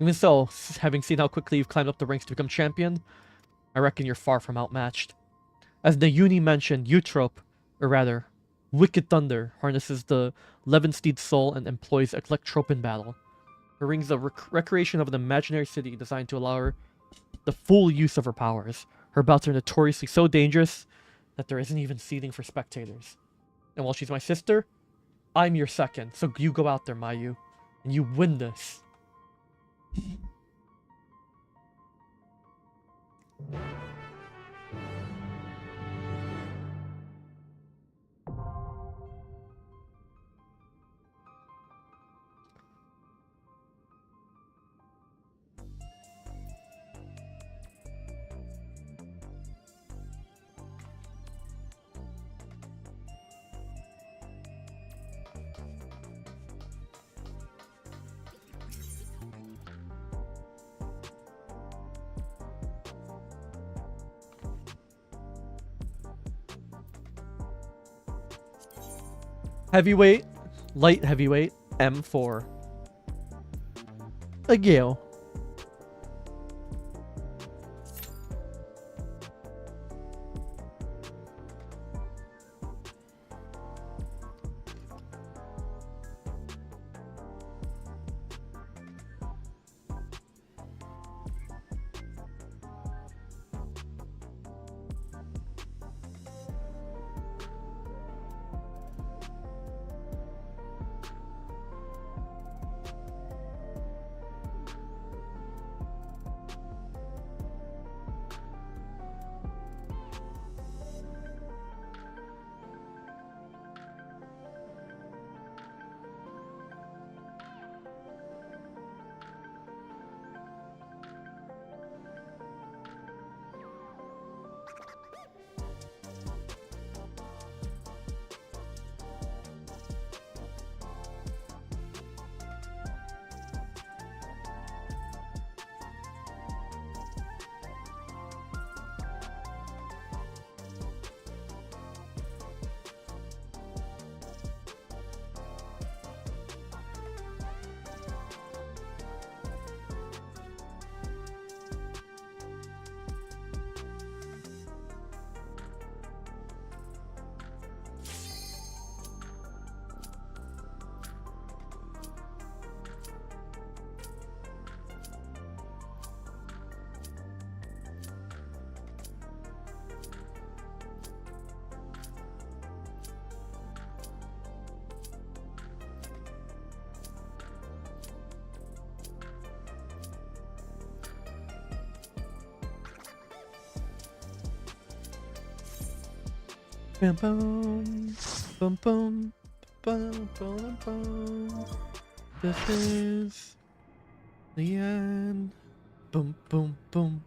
Speaker 1: Even so, having seen how quickly you've climbed up the ranks to become champion, I reckon you're far from outmatched. As the Uni mentioned, Eutrope, or rather, Wicked Thunder, harnesses the Levensteed soul and employs Electrope in battle. Her rings the recreation of an imaginary city designed to allow her the full use of her powers. Her bouts are notoriously so dangerous that there isn't even seating for spectators. And while she's my sister, I'm your second, so you go out there, Mayu, and you win this. Heavyweight, light heavyweight, M4. A Gale. Bum bum bum bum bum bum bum. This is the end. Boom boom boom.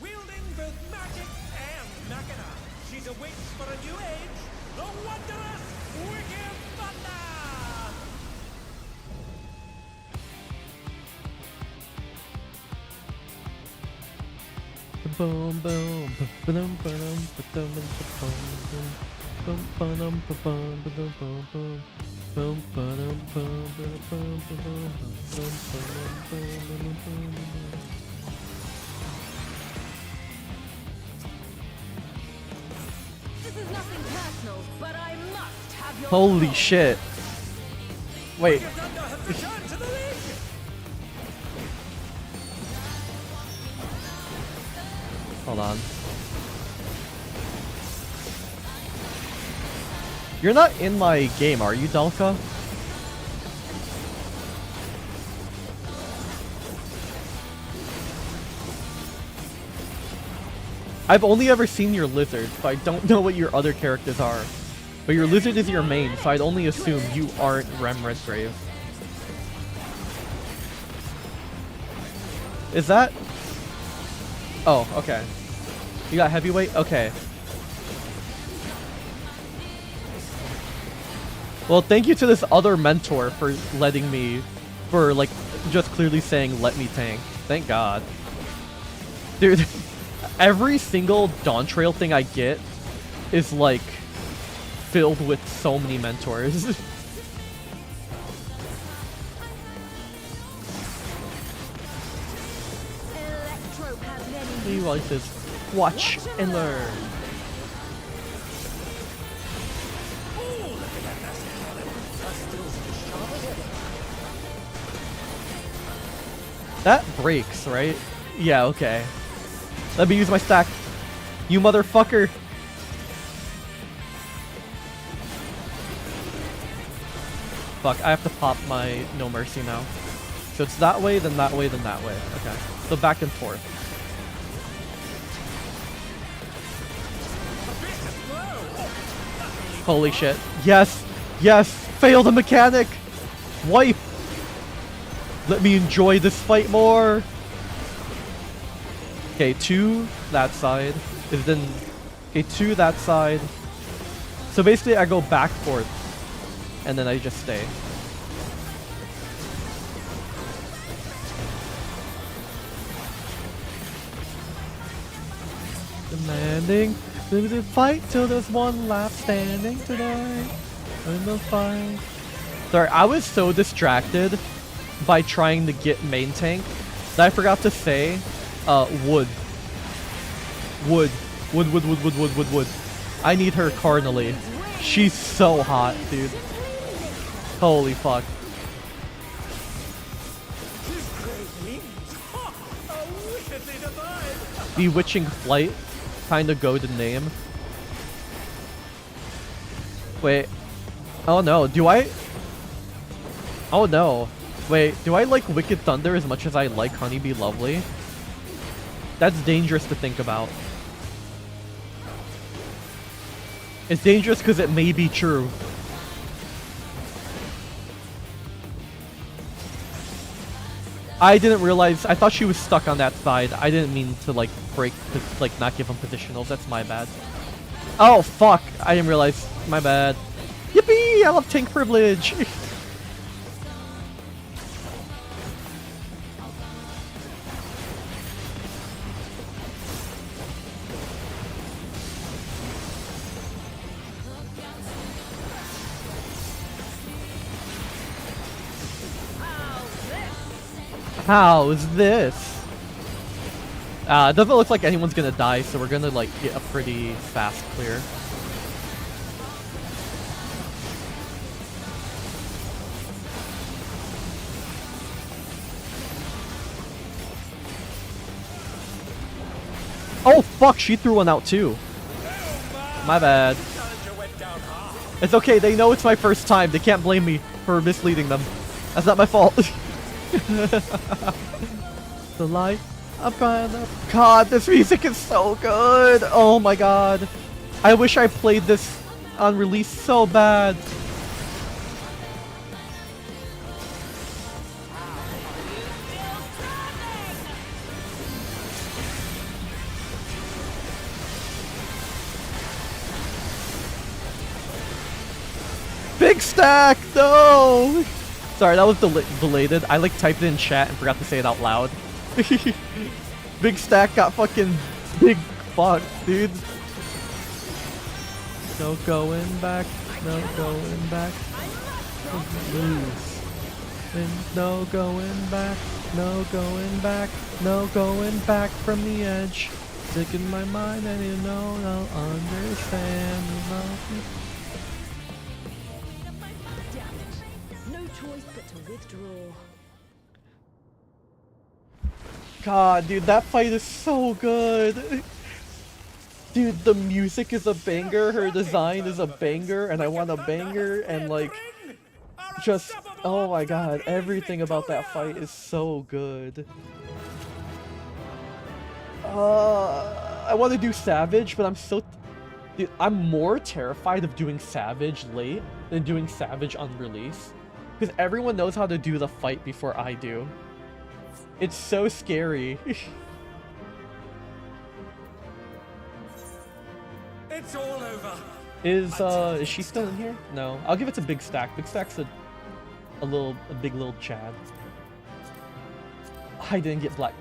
Speaker 3: Wielding both magic and machina, she awaits for a new age, the wondrous Wicked Thunder!
Speaker 1: Boom boom boom boom boom boom boom boom boom boom boom boom. Boom boom boom boom boom boom boom boom boom.
Speaker 2: This is nothing personal, but I must have your
Speaker 1: Holy
Speaker 2: help.
Speaker 1: shit. Wait.
Speaker 3: Wicked Thunder has returned to the league!
Speaker 1: Hold on. You're not in my game, are you, Delka? I've only ever seen your lizard, so I don't know what your other characters are. But your lizard is your main, so I'd only assume you aren't Rem Redgrave. Is that? Oh, okay. You got heavyweight? Okay. Well, thank you to this other mentor for letting me, for like just clearly saying let me tank. Thank God. Dude, every single Dawn Trail thing I get is like filled with so many mentors. He likes this. Watch and learn. That breaks, right? Yeah, okay. Let me use my stack. You motherfucker. Fuck, I have to pop my No Mercy now. So it's that way, then that way, then that way. Okay. So back and forth. Holy shit. Yes! Yes! Fail the mechanic! Wipe! Let me enjoy this fight more! Okay, 2 that side. Is then... Okay, 2 that side. So basically I go back, forth. And then I just stay. Demanding the fight till there's one left standing today. In the fight. Sorry, I was so distracted by trying to get main tank that I forgot to say wood. Wood. Wood. I need her cardinally. She's so hot, dude. Holy fuck. Bewitching Flight. Kinda goated name. Wait. Oh no, do I? Oh no. Wait, do I like Wicked Thunder as much as I like Honeybee Lovely? That's dangerous to think about. It's dangerous because it may be true. I didn't realize, I thought she was stuck on that side. I didn't mean to like break, like not give him positionals. That's my bad. Oh fuck, I didn't realize. My bad. Yippee, I love tank privilege. How's this? It doesn't look like anyone's gonna die, so we're gonna like get a pretty fast clear. Oh fuck, she threw one out too. My bad. It's okay, they know it's my first time. They can't blame me for misleading them. That's not my fault. The light upon the... God, this music is so good. Oh my god. I wish I played this on release so bad. Big stack, no! Sorry, that was belated. I like typed it in chat and forgot to say it out loud. Big stack got fucking big fuck, dude. No going back, no going back. Lose. And no going back, no going back, no going back from the edge. Sick in my mind and you know I'll understand. God, dude, that fight is so good. Dude, the music is a banger, her design is a banger, and I want a banger, and like, just, oh my god, everything about that fight is so good. I want to do Savage, but I'm so... Dude, I'm more terrified of doing Savage late than doing Savage on release. Because everyone knows how to do the fight before I do. It's so scary.
Speaker 3: It's all over.
Speaker 1: Is she still in here? No. I'll give it to Big Stack. Big Stack's a big little Chad. I didn't get black.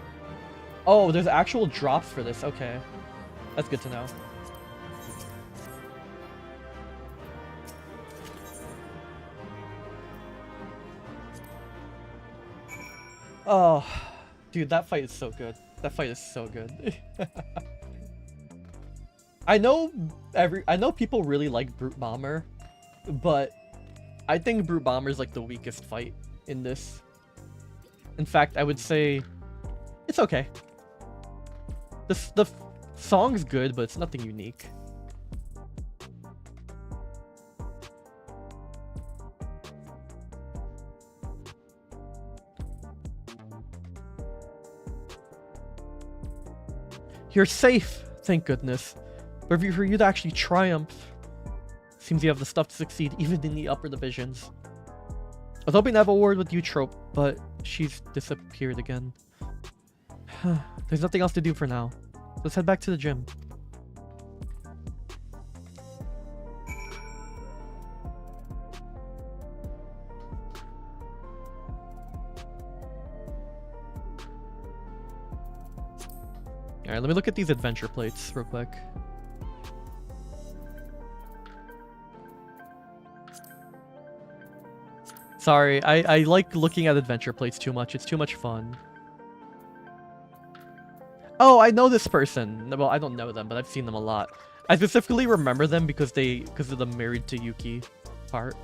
Speaker 1: Oh, there's actual drops for this. Okay. That's good to know. Oh, dude, that fight is so good. That fight is so good. I know people really like Brute Bomber, but I think Brute Bomber is like the weakest fight in this. In fact, I would say it's okay. The song's good, but it's nothing unique. You're safe, thank goodness. But for you to actually triumph, seems you have the stuff to succeed even in the upper divisions. I was hoping to have a word with you, Trope, but she's disappeared again. There's nothing else to do for now. Let's head back to the gym. Alright, let me look at these adventure plates real quick. Sorry, I like looking at adventure plates too much. It's too much fun. Oh, I know this person. Well, I don't know them, but I've seen them a lot. I specifically remember them because of the married to Yuki part.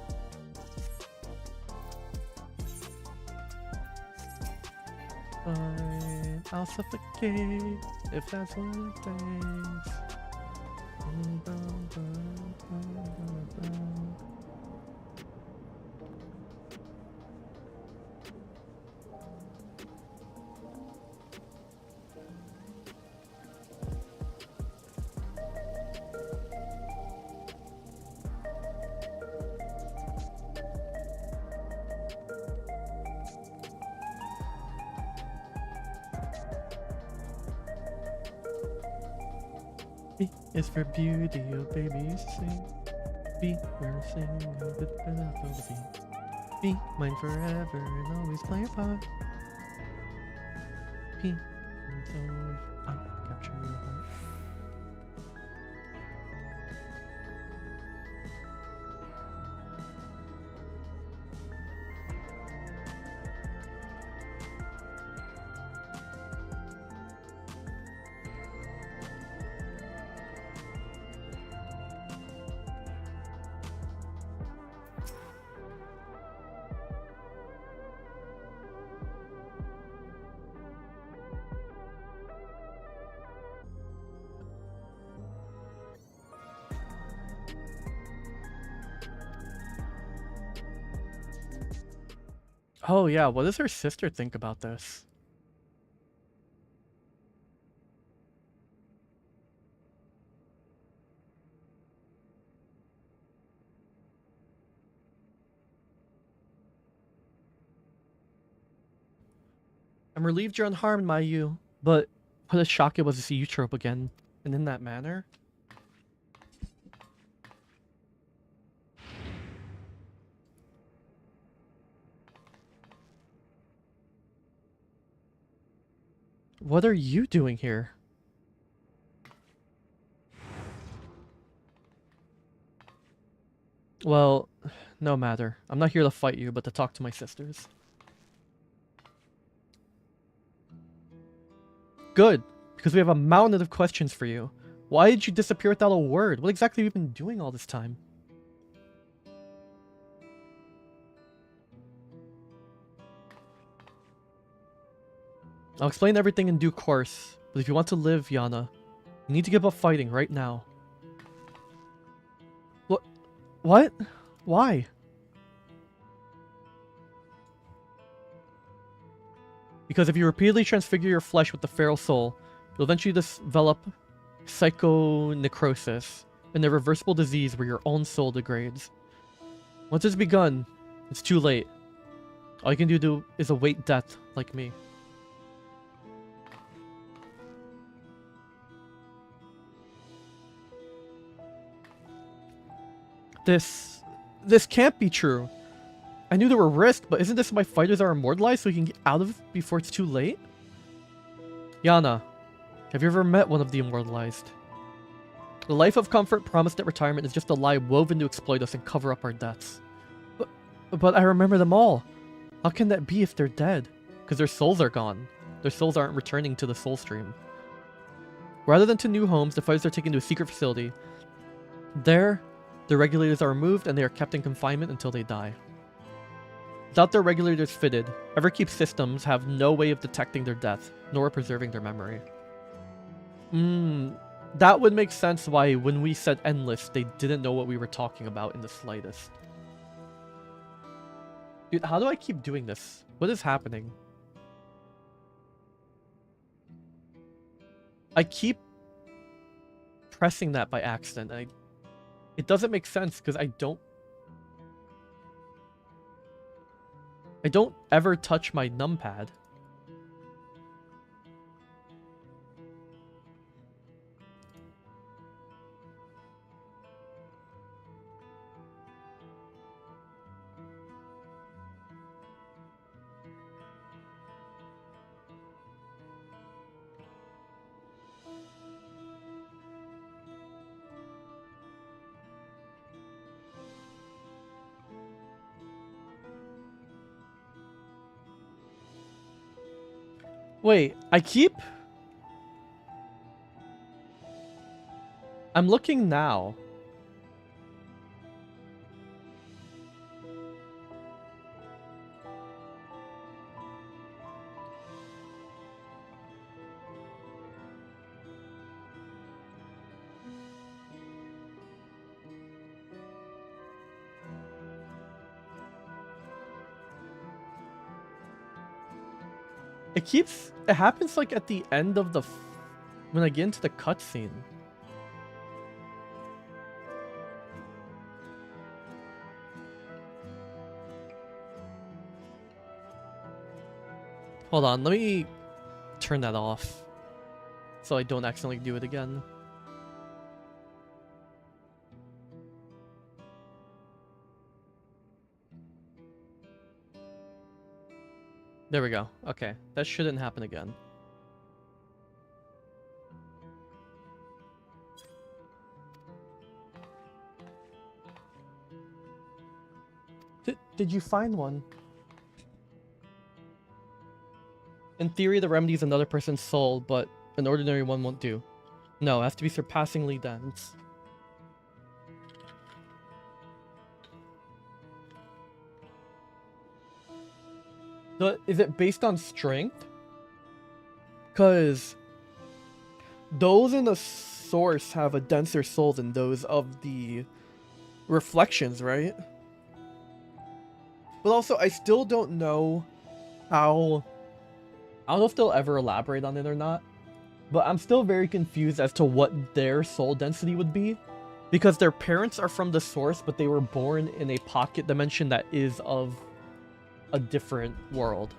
Speaker 1: Fine, I'll suffocate if that's what it takes. B is for beauty, oh baby, sing. B, we're singing a bit enough of the beat. Be mine forever and always play a part. P, and I capture your heart. Oh yeah, what does her sister think about this? I'm relieved you're unharmed, my you, but what a shock it was to see you trope again, and in that manner. What are you doing here? Well, no matter. I'm not here to fight you, but to talk to my sisters. Good, because we have a mountain of questions for you. Why did you disappear without a word? What exactly have you been doing all this time? I'll explain everything in due course, but if you want to live, Yana, you need to give up fighting right now. What? Why? Because if you repeatedly transfigure your flesh with the feral soul, you'll eventually develop psychonecrosis, an irreversible disease where your own soul degrades. Once it's begun, it's too late. All you can do is await death, like me. This can't be true. I knew there were risks, but isn't this why fighters are immortalized so we can get out of it before it's too late? Yana, have you ever met one of the immortalized? The life of comfort promised at retirement is just a lie woven to exploit us and cover up our deaths. But I remember them all. How can that be if they're dead? Because their souls are gone. Their souls aren't returning to the soul stream. Rather than to new homes, the fighters are taken to a secret facility. There, the regulators are removed and they are kept in confinement until they die. Without their regulators fitted, Everkeep systems have no way of detecting their death, nor preserving their memory. That would make sense why when we said endless, they didn't know what we were talking about in the slightest. Dude, how do I keep doing this? What is happening? I keep pressing that by accident. It doesn't make sense because I don't ever touch my numpad. Wait, I'm looking now. It happens like at the end of when I get into the cutscene. Hold on, let me turn that off so I don't accidentally do it again. There we go. Okay, that shouldn't happen again. Did you find one? In theory, the remedy is another person's soul, but an ordinary one won't do. No, it has to be surpassingly dense. Is it based on strength? Because those in the source have a denser soul than those of the reflections, right? But also, I still don't know how... I don't know if they'll ever elaborate on it or not. But I'm still very confused as to what their soul density would be. Because their parents are from the source, but they were born in a pocket dimension that is of a different world.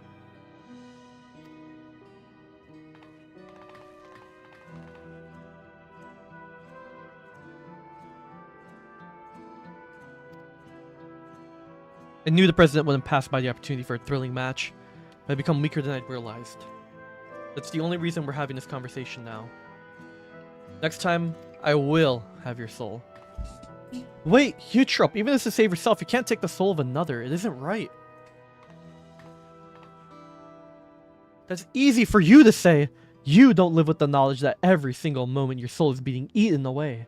Speaker 1: I knew the president wouldn't pass by the opportunity for a thrilling match, but I'd become weaker than I'd realized. That's the only reason we're having this conversation now. Next time, I will have your soul. Wait, Eutrop, even if it's to save yourself, you can't take the soul of another. It isn't right. That's easy for you to say. You don't live with the knowledge that every single moment your soul is being eaten away.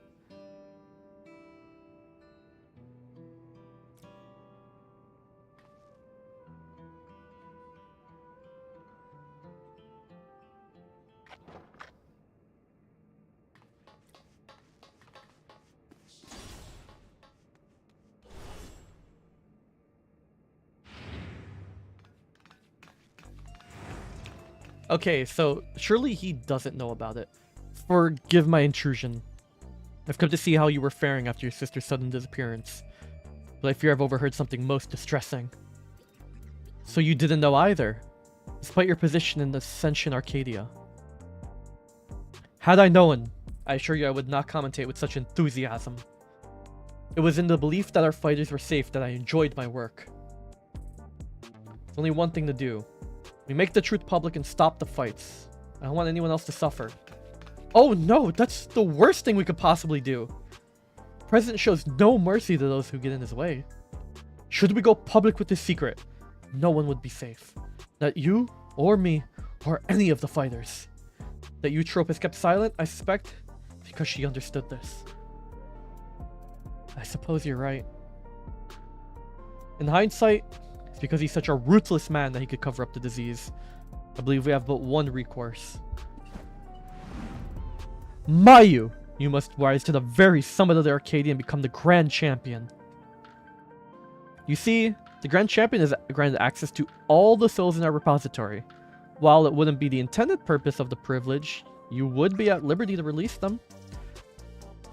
Speaker 1: Okay, so surely he doesn't know about it. Forgive my intrusion. I've come to see how you were faring after your sister's sudden disappearance. But I fear I've overheard something most distressing. So you didn't know either, despite your position in Ascension Arcadia. Had I known, I assure you I would not commentate with such enthusiasm. It was in the belief that our fighters were safe that I enjoyed my work. There's only one thing to do. We make the truth public and stop the fights. I don't want anyone else to suffer. Oh no, that's the worst thing we could possibly do. The President shows no mercy to those who get in his way. Should we go public with this secret, no one would be safe. Not you, or me, or any of the fighters. That Eutrope has kept silent, I suspect, because she understood this. I suppose you're right. In hindsight, it's because he's such a ruthless man that he could cover up the disease. I believe we have but one recourse. Mayu! You must rise to the very summit of the Arcadion and become the Grand Champion. You see, the Grand Champion is granted access to all the souls in our repository. While it wouldn't be the intended purpose of the privilege, you would be at liberty to release them.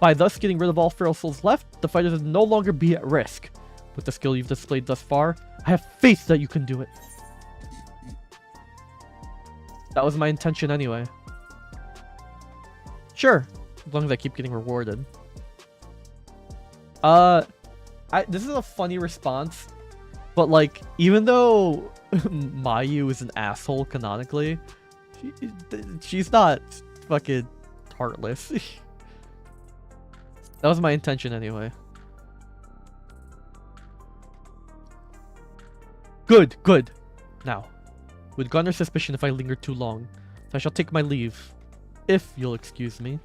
Speaker 1: By thus getting rid of all feral souls left, the fighters would no longer be at risk. With the skill you've displayed thus far, I have faith that you can do it. That was my intention anyway. Sure, as long as I keep getting rewarded. This is a funny response, but like, even though Mayu is an asshole canonically, she's not fucking heartless. That was my intention anyway. Good, good. Now, would garner suspicion if I linger too long, so I shall take my leave, if you'll excuse me.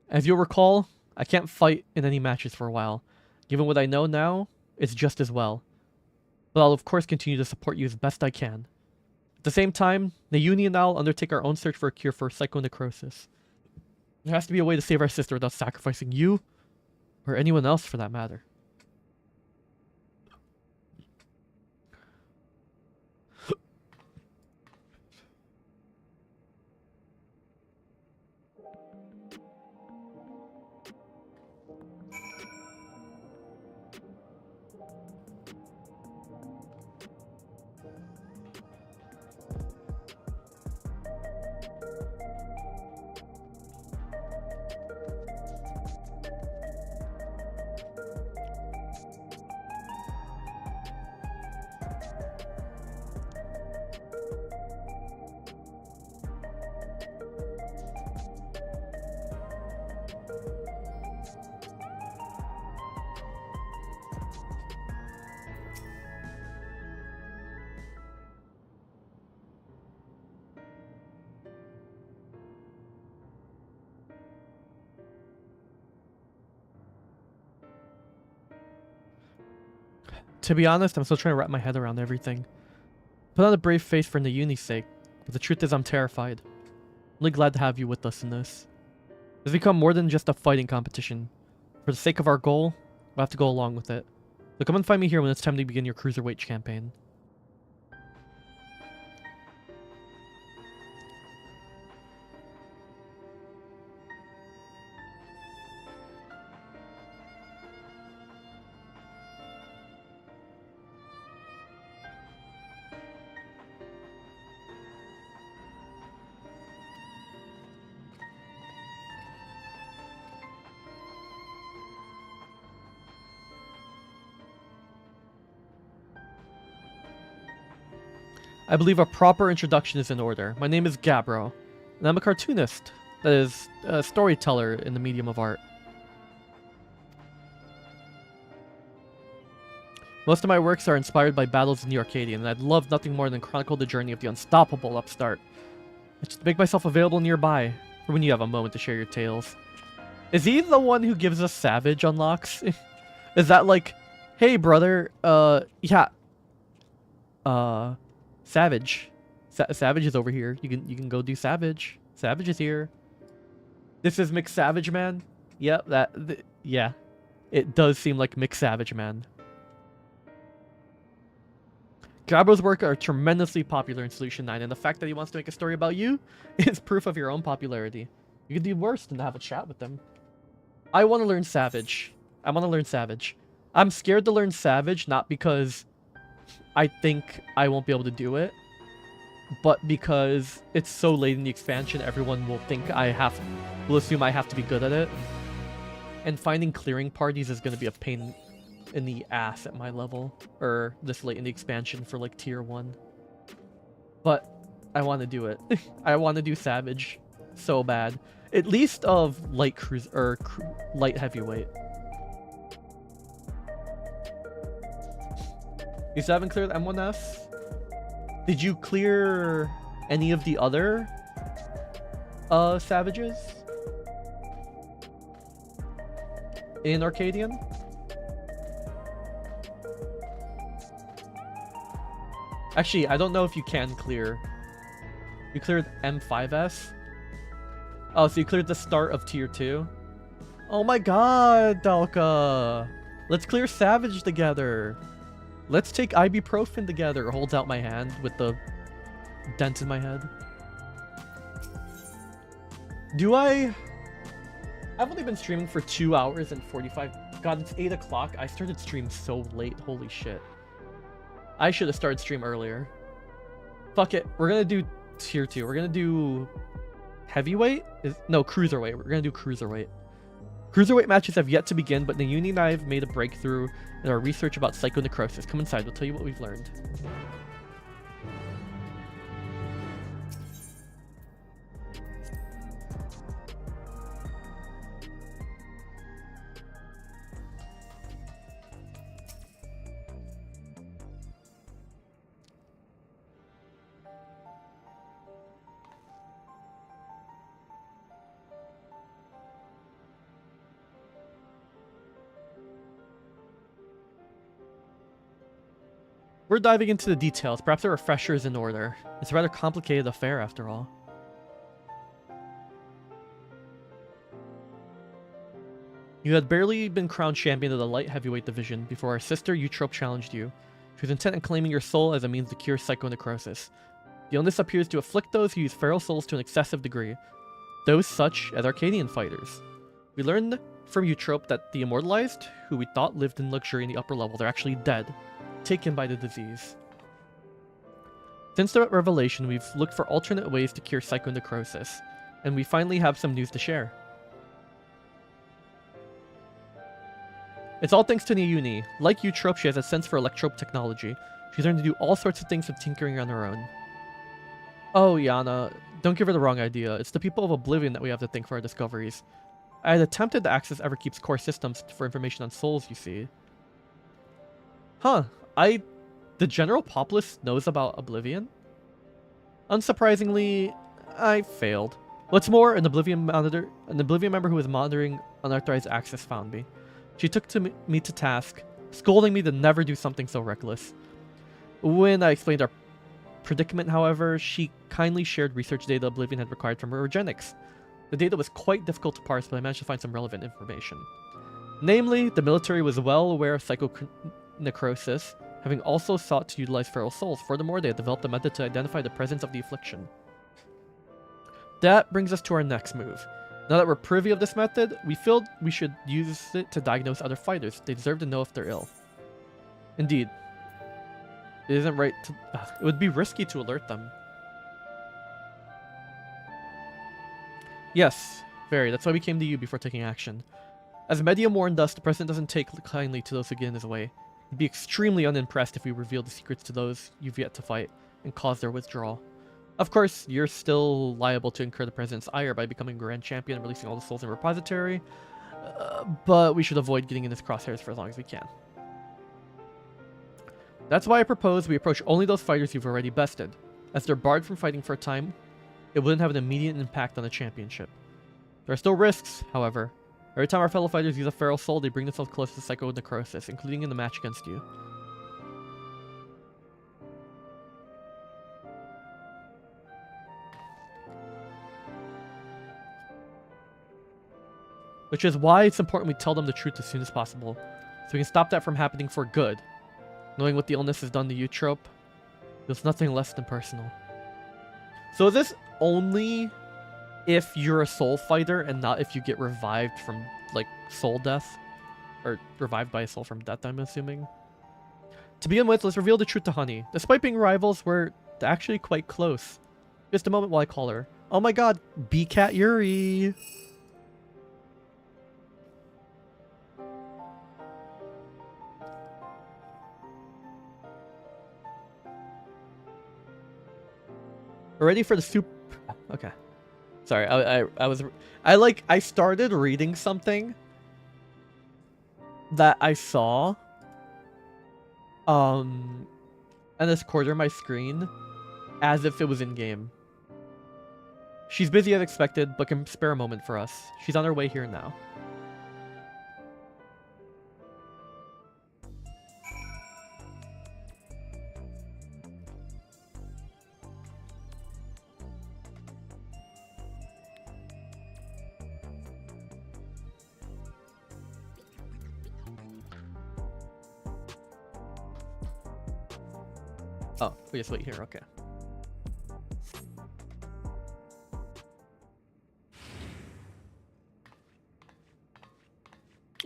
Speaker 1: As you'll recall, I can't fight in any matches for a while. Given what I know now, it's just as well. But I'll of course continue to support you as best I can. At the same time, Nayuni and I'll undertake our own search for a cure for psychonecrosis. There has to be a way to save our sister without sacrificing you, or anyone else for that matter. To be honest, I'm still trying to wrap my head around everything. Put on a brave face for Nayuni's sake, but the truth is I'm terrified. I'm really glad to have you with us in this. It's become more than just a fighting competition. For the sake of our goal, we'll have to go along with it. So come and find me here when it's time to begin your cruiserweight campaign. I believe a proper introduction is in order. My name is Gabbro, and I'm a cartoonist, that is, a storyteller in the medium of art. Most of my works are inspired by battles in the Arcadion, and I'd love nothing more than chronicle the journey of the unstoppable upstart. I just make myself available nearby, for when you have a moment to share your tales. Is he the one who gives us Savage unlocks? Is that like, hey brother, yeah. Savage. Savage is over here. You can go do Savage. Savage is here. This is McSavage Man. Yep, yeah. It does seem like McSavage Man. Gabbro's work are tremendously popular in Solution 9, and the fact that he wants to make a story about you is proof of your own popularity. You could do worse than to have a chat with them. I want to learn Savage. I want to learn Savage. I'm scared to learn Savage, not because I think I won't be able to do it, but because it's so late in the expansion, everyone will will assume I have to be good at it. And finding clearing parties is going to be a pain in the ass at my level, or this late in the expansion for like tier 1. But I want to do it. I want to do Savage so bad. At least of light cruise or light heavyweight. You still haven't cleared M1S? Did you clear any of the other Savages in Arcadion? Actually, I don't know if you can clear. You cleared M5S? Oh, so you cleared the start of tier 2? Oh my god, Dalka! Let's clear Savage together. Let's take ibuprofen together. Holds out my hand with the dent in my head. I've only been streaming for 2 hours and 45. God, it's 8 o'clock. I started stream so late. Holy shit. I should have started stream earlier. Fuck it. We're gonna do tier 2. We're gonna do heavyweight? No, cruiserweight. We're gonna do cruiserweight. Cruiserweight matches have yet to begin, but Nayuni and I have made a breakthrough in our research about psychonecrosis. Come inside, we'll tell you what we've learned. We're diving into the details. Perhaps a refresher is in order. It's a rather complicated affair, after all. You had barely been crowned champion of the light heavyweight division before our sister Eutrope challenged you. She was intent on claiming your soul as a means to cure psychonecrosis. The illness appears to afflict those who use feral souls to an excessive degree, those such as Arcadian fighters. We learned from Eutrope that the immortalized, who we thought lived in luxury in the upper level, they're actually dead, taken by the disease. Since the revelation, we've looked for alternate ways to cure psychonecrosis, and we finally have some news to share. It's all thanks to Nayuni. Like Eutrope, she has a sense for electrope technology. She's learned to do all sorts of things with tinkering on her own. Oh, Yana, don't give her the wrong idea. It's the people of Oblivion that we have to thank for our discoveries. I had attempted to access Everkeep's core systems for information on souls, you see. Huh. The general populace knows about Oblivion? Unsurprisingly, I failed. What's more, an Oblivion member who was monitoring unauthorized access found me. She took me to task, scolding me to never do something so reckless. When I explained our predicament, however, she kindly shared research data Oblivion had required from her eugenics. The data was quite difficult to parse, but I managed to find some relevant information. Namely, the military was well aware of psychonecrosis, having also sought to utilize feral souls. Furthermore, they had developed a method to identify the presence of the affliction. That brings us to our next move. Now that we're privy of this method, we feel we should use it to diagnose other fighters. They deserve to know if they're ill. Indeed. It isn't right to... it would be risky to alert them. Yes, very. That's why we came to you before taking action. As Medium warned us, the President doesn't take kindly to those who get in his way. He'd be extremely unimpressed if we revealed the secrets to those you've yet to fight and cause their withdrawal. Of course, you're still liable to incur the President's ire by becoming Grand Champion and releasing all the souls in repository, but we should avoid getting in his crosshairs for as long as we can. That's why I propose we approach only those fighters you've already bested. As they're barred from fighting for a time, it wouldn't have an immediate impact on the championship. There are still risks, however. Every time our fellow fighters use a feral soul, they bring themselves close to psychonecrosis, including in the match against you. Which is why it's important we tell them the truth as soon as possible, so we can stop that from happening for good. Knowing what the illness has done to Eutrope, it's nothing less than personal. So is this only if you're a soul fighter and not if you get revived from, like, soul death? Or revived by a soul from death, I'm assuming? To begin with, let's reveal the truth to Honey. Despite being rivals, we're They're actually quite close. Just a moment while I call her. Oh my god, B-Cat Yuri! We're ready for the soup. Okay. Sorry, I started reading something that I saw in this corner of my screen as if it was in game. She's busy as expected, but can spare a moment for us. She's on her way here now. Oh, we just wait here, okay.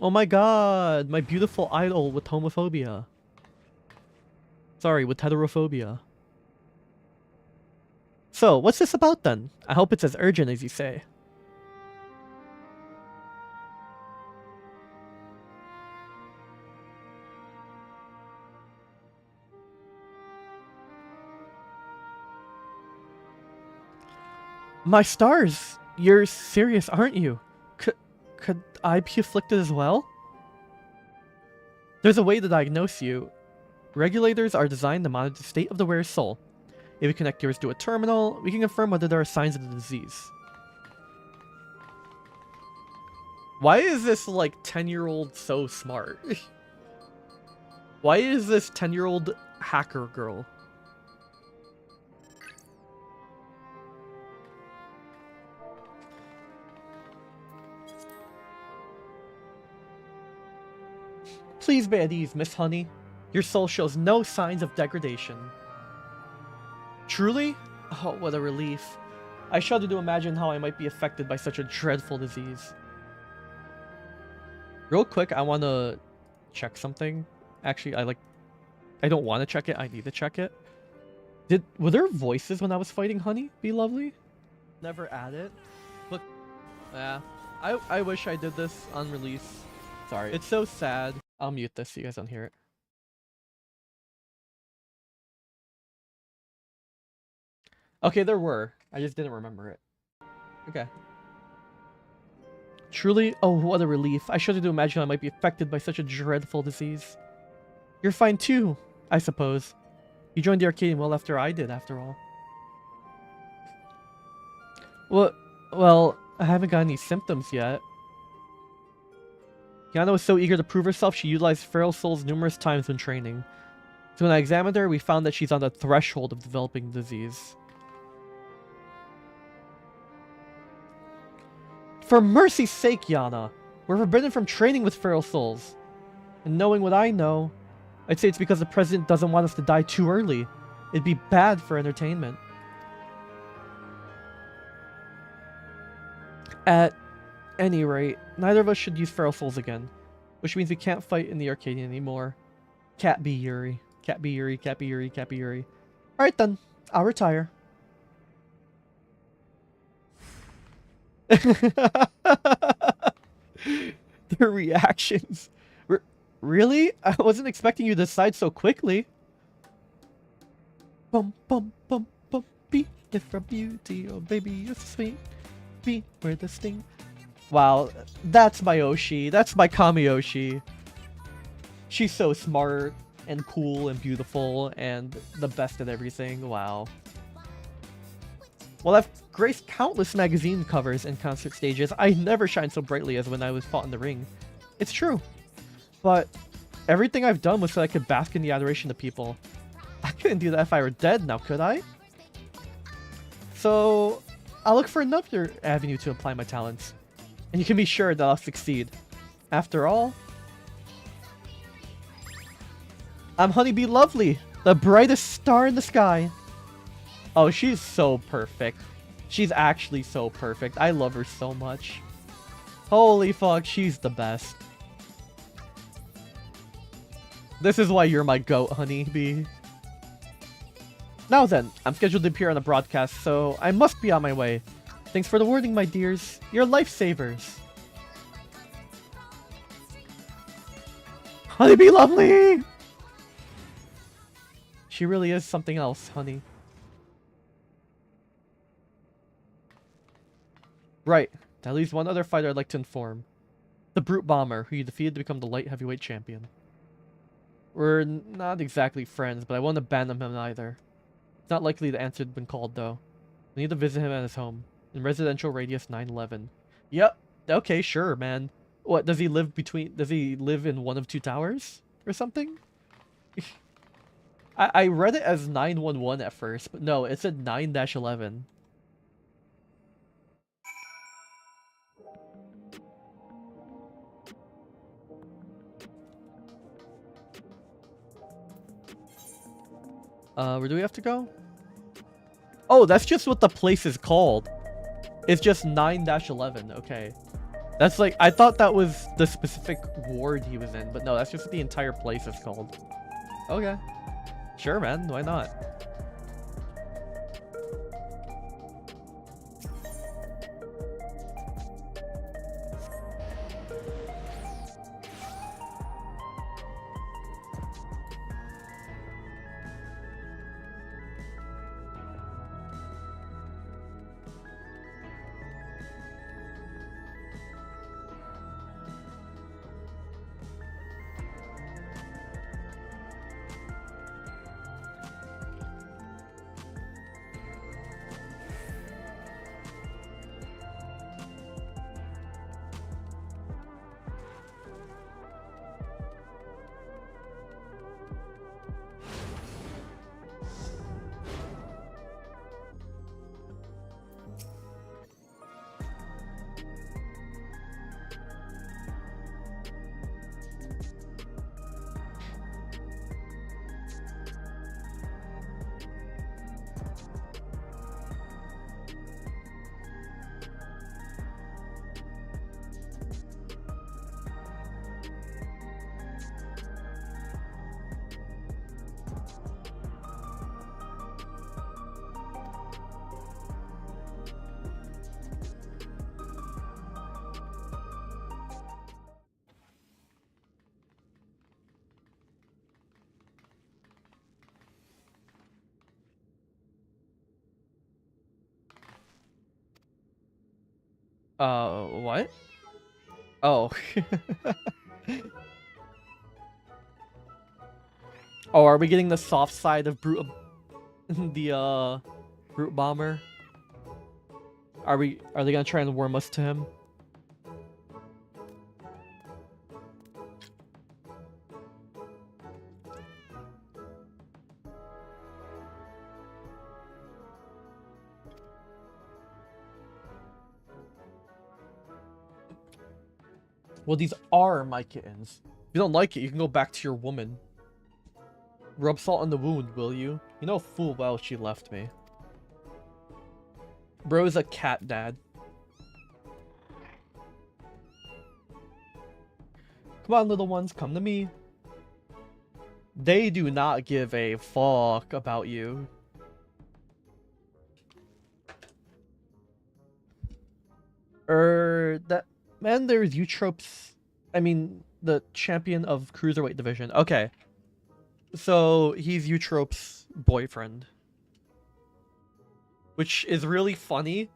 Speaker 1: Oh my god, my beautiful idol with homophobia. Sorry, with heterophobia. So, what's this about then? I hope it's as urgent as you say. My stars! You're serious, aren't you? Could I be afflicted as well? There's a way to diagnose you. Regulators are designed to monitor the state of the wearer's soul. If we connect yours to a terminal, we can confirm whether there are signs of the disease. Why is this, like, 10-year-old so smart? Why is this 10-year-old hacker girl? Please be at ease, Miss Honey. Your soul shows no signs of degradation. Truly? Oh, what a relief. I shudder to imagine how I might be affected by such a dreadful disease. Real quick, I want to check something. Actually, I don't want to check it. I need to check it. Were there voices when I was fighting Honey? Be lovely? Never add it. But, yeah. I wish I did this on release. Sorry. It's so sad. I'll mute this so you guys don't hear it. Okay, there were. I just didn't remember it. Okay. Truly, oh, what a relief. I shudder to imagine I might be affected by such a dreadful disease. You're fine too, I suppose. You joined the Arcadion well after I did, after all. Well, I haven't got any symptoms yet. Yana was so eager to prove herself, she utilized feral souls numerous times when training. So when I examined her, we found that she's on the threshold of developing the disease. For mercy's sake, Yana! We're forbidden from training with feral souls. And knowing what I know, I'd say it's because the president doesn't want us to die too early. It'd be bad for entertainment. At any rate, neither of us should use feral souls again. Which means we can't fight in the Arcadion anymore. Cat be Yuri. Cat be Yuri, cat be Yuri, cat be Yuri. Alright then, I'll retire. Their reactions. Really? I wasn't expecting you to decide so quickly. Bum bum bum bum. Be different beauty, oh baby, you're so sweet. Be where the sting. Wow, that's my Oshi. That's my Kami-Oshi. She's so smart and cool and beautiful and the best at everything. Wow. While I've graced countless magazine covers and concert stages, I never shined so brightly as when I was fought in the ring. It's true. But everything I've done was so I could bask in the adoration of people. I couldn't do that if I were dead now, could I? So I'll look for another avenue to apply my talents. And you can be sure that I'll succeed. After all, I'm Honeybee Lovely, the brightest star in the sky. Oh, she's so perfect. She's actually so perfect. I love her so much. Holy fuck, she's the best. This is why you're my goat, Honeybee. Now then, I'm scheduled to appear on a broadcast, so I must be on my way. Thanks for the warning, my dears. You're lifesavers. Honeybee lovely! She really is something else, honey. Right. That leaves one other fighter I'd like to inform. The Brute Bomber, who you defeated to become the light heavyweight champion. We're not exactly friends, but I won't abandon him either. It's not likely the answer had been called, though. We need to visit him at his home, in residential radius 911. Yep. Okay, sure, man. What, does he live in one of two towers? Or something? I read it as 911 at first, but no, it said 9-11. Where do we have to go? Oh, that's just what the place is called. It's just 9-11, okay. That's like, I thought that was the specific ward he was in, but no, that's just what the entire place is called. Okay. Sure, man, why not? What? Oh. Oh, are we getting the soft side of Brute... the, Brute Bomber? Are they gonna try and warm us to him? Well, these are my kittens. If you don't like it, you can go back to your woman. Rub salt on the wound, will you? You know full well she left me. Bro's a cat dad. Come on, little ones, come to me. They do not give a fuck about you. That... Man, there's Eutrope's... I mean, the champion of Cruiserweight division. Okay. So, he's Eutrope's boyfriend. Which is really funny.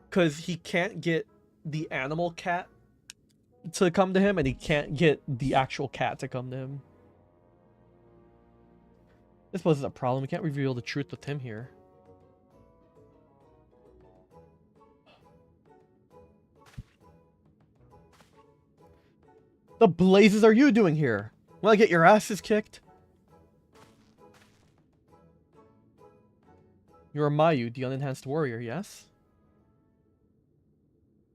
Speaker 1: Because he can't get the animal cat to come to him, and he can't get the actual cat to come to him. This poses a problem. We can't reveal the truth with him here. The blazes are you doing here? Wanna get your asses kicked? You're Mayu, the unenhanced warrior, yes?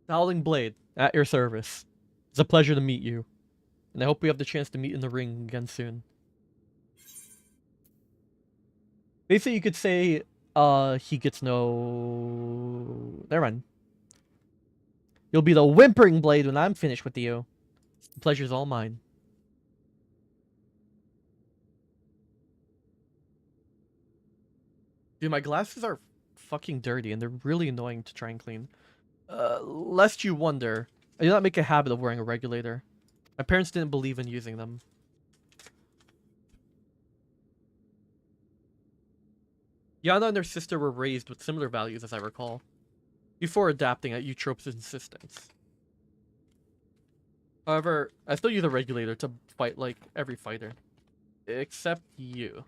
Speaker 1: Howling Blade, at your service. It's a pleasure to meet you. And I hope we have the chance to meet in the ring again soon. Basically, you could say, he gets no... Never mind. You'll be the Whimpering Blade when I'm finished with you. The pleasure's all mine. Dude, my glasses are fucking dirty and they're really annoying to try and clean. Lest you wonder, I do not make a habit of wearing a regulator. My parents didn't believe in using them. Yana and her sister were raised with similar values, as I recall, before adapting at Eutrope's insistence. However, I still use a regulator to fight like every fighter. Except you.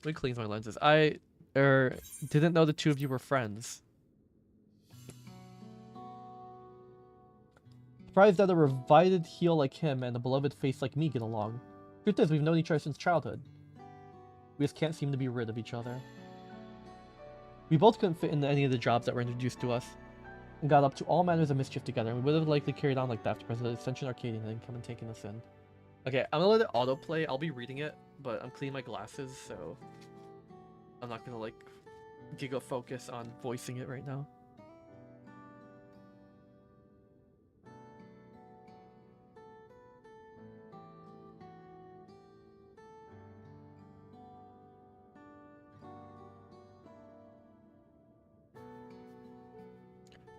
Speaker 1: Let me clean my lenses. I didn't know the two of you were friends. Surprised that a revided heel like him and a beloved face like me get along. Truth is, we've known each other since childhood. We just can't seem to be rid of each other. We both couldn't fit into any of the jobs that were introduced to us, and got up to all manners of mischief together, and we would have likely carried on like that if President Ascension Arcadion hadn't come and taken us in. Okay, I'm gonna let it autoplay. I'll be reading it, but I'm cleaning my glasses, so I'm not gonna like giga focus on voicing it right now.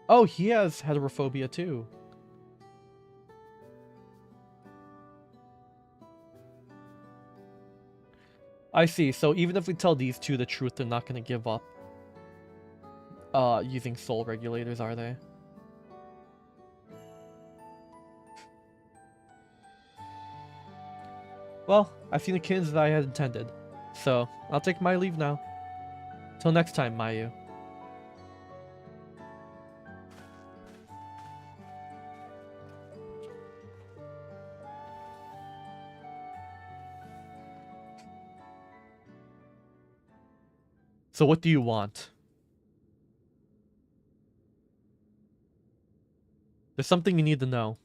Speaker 1: Oh, he has heterophobia too. I see. So even if we tell these two the truth, they're not going to give up using soul regulators, are they? Well, I've seen the kids that I had intended, so I'll take my leave now. Till next time, Mayu. So what do you want? There's something you need to know.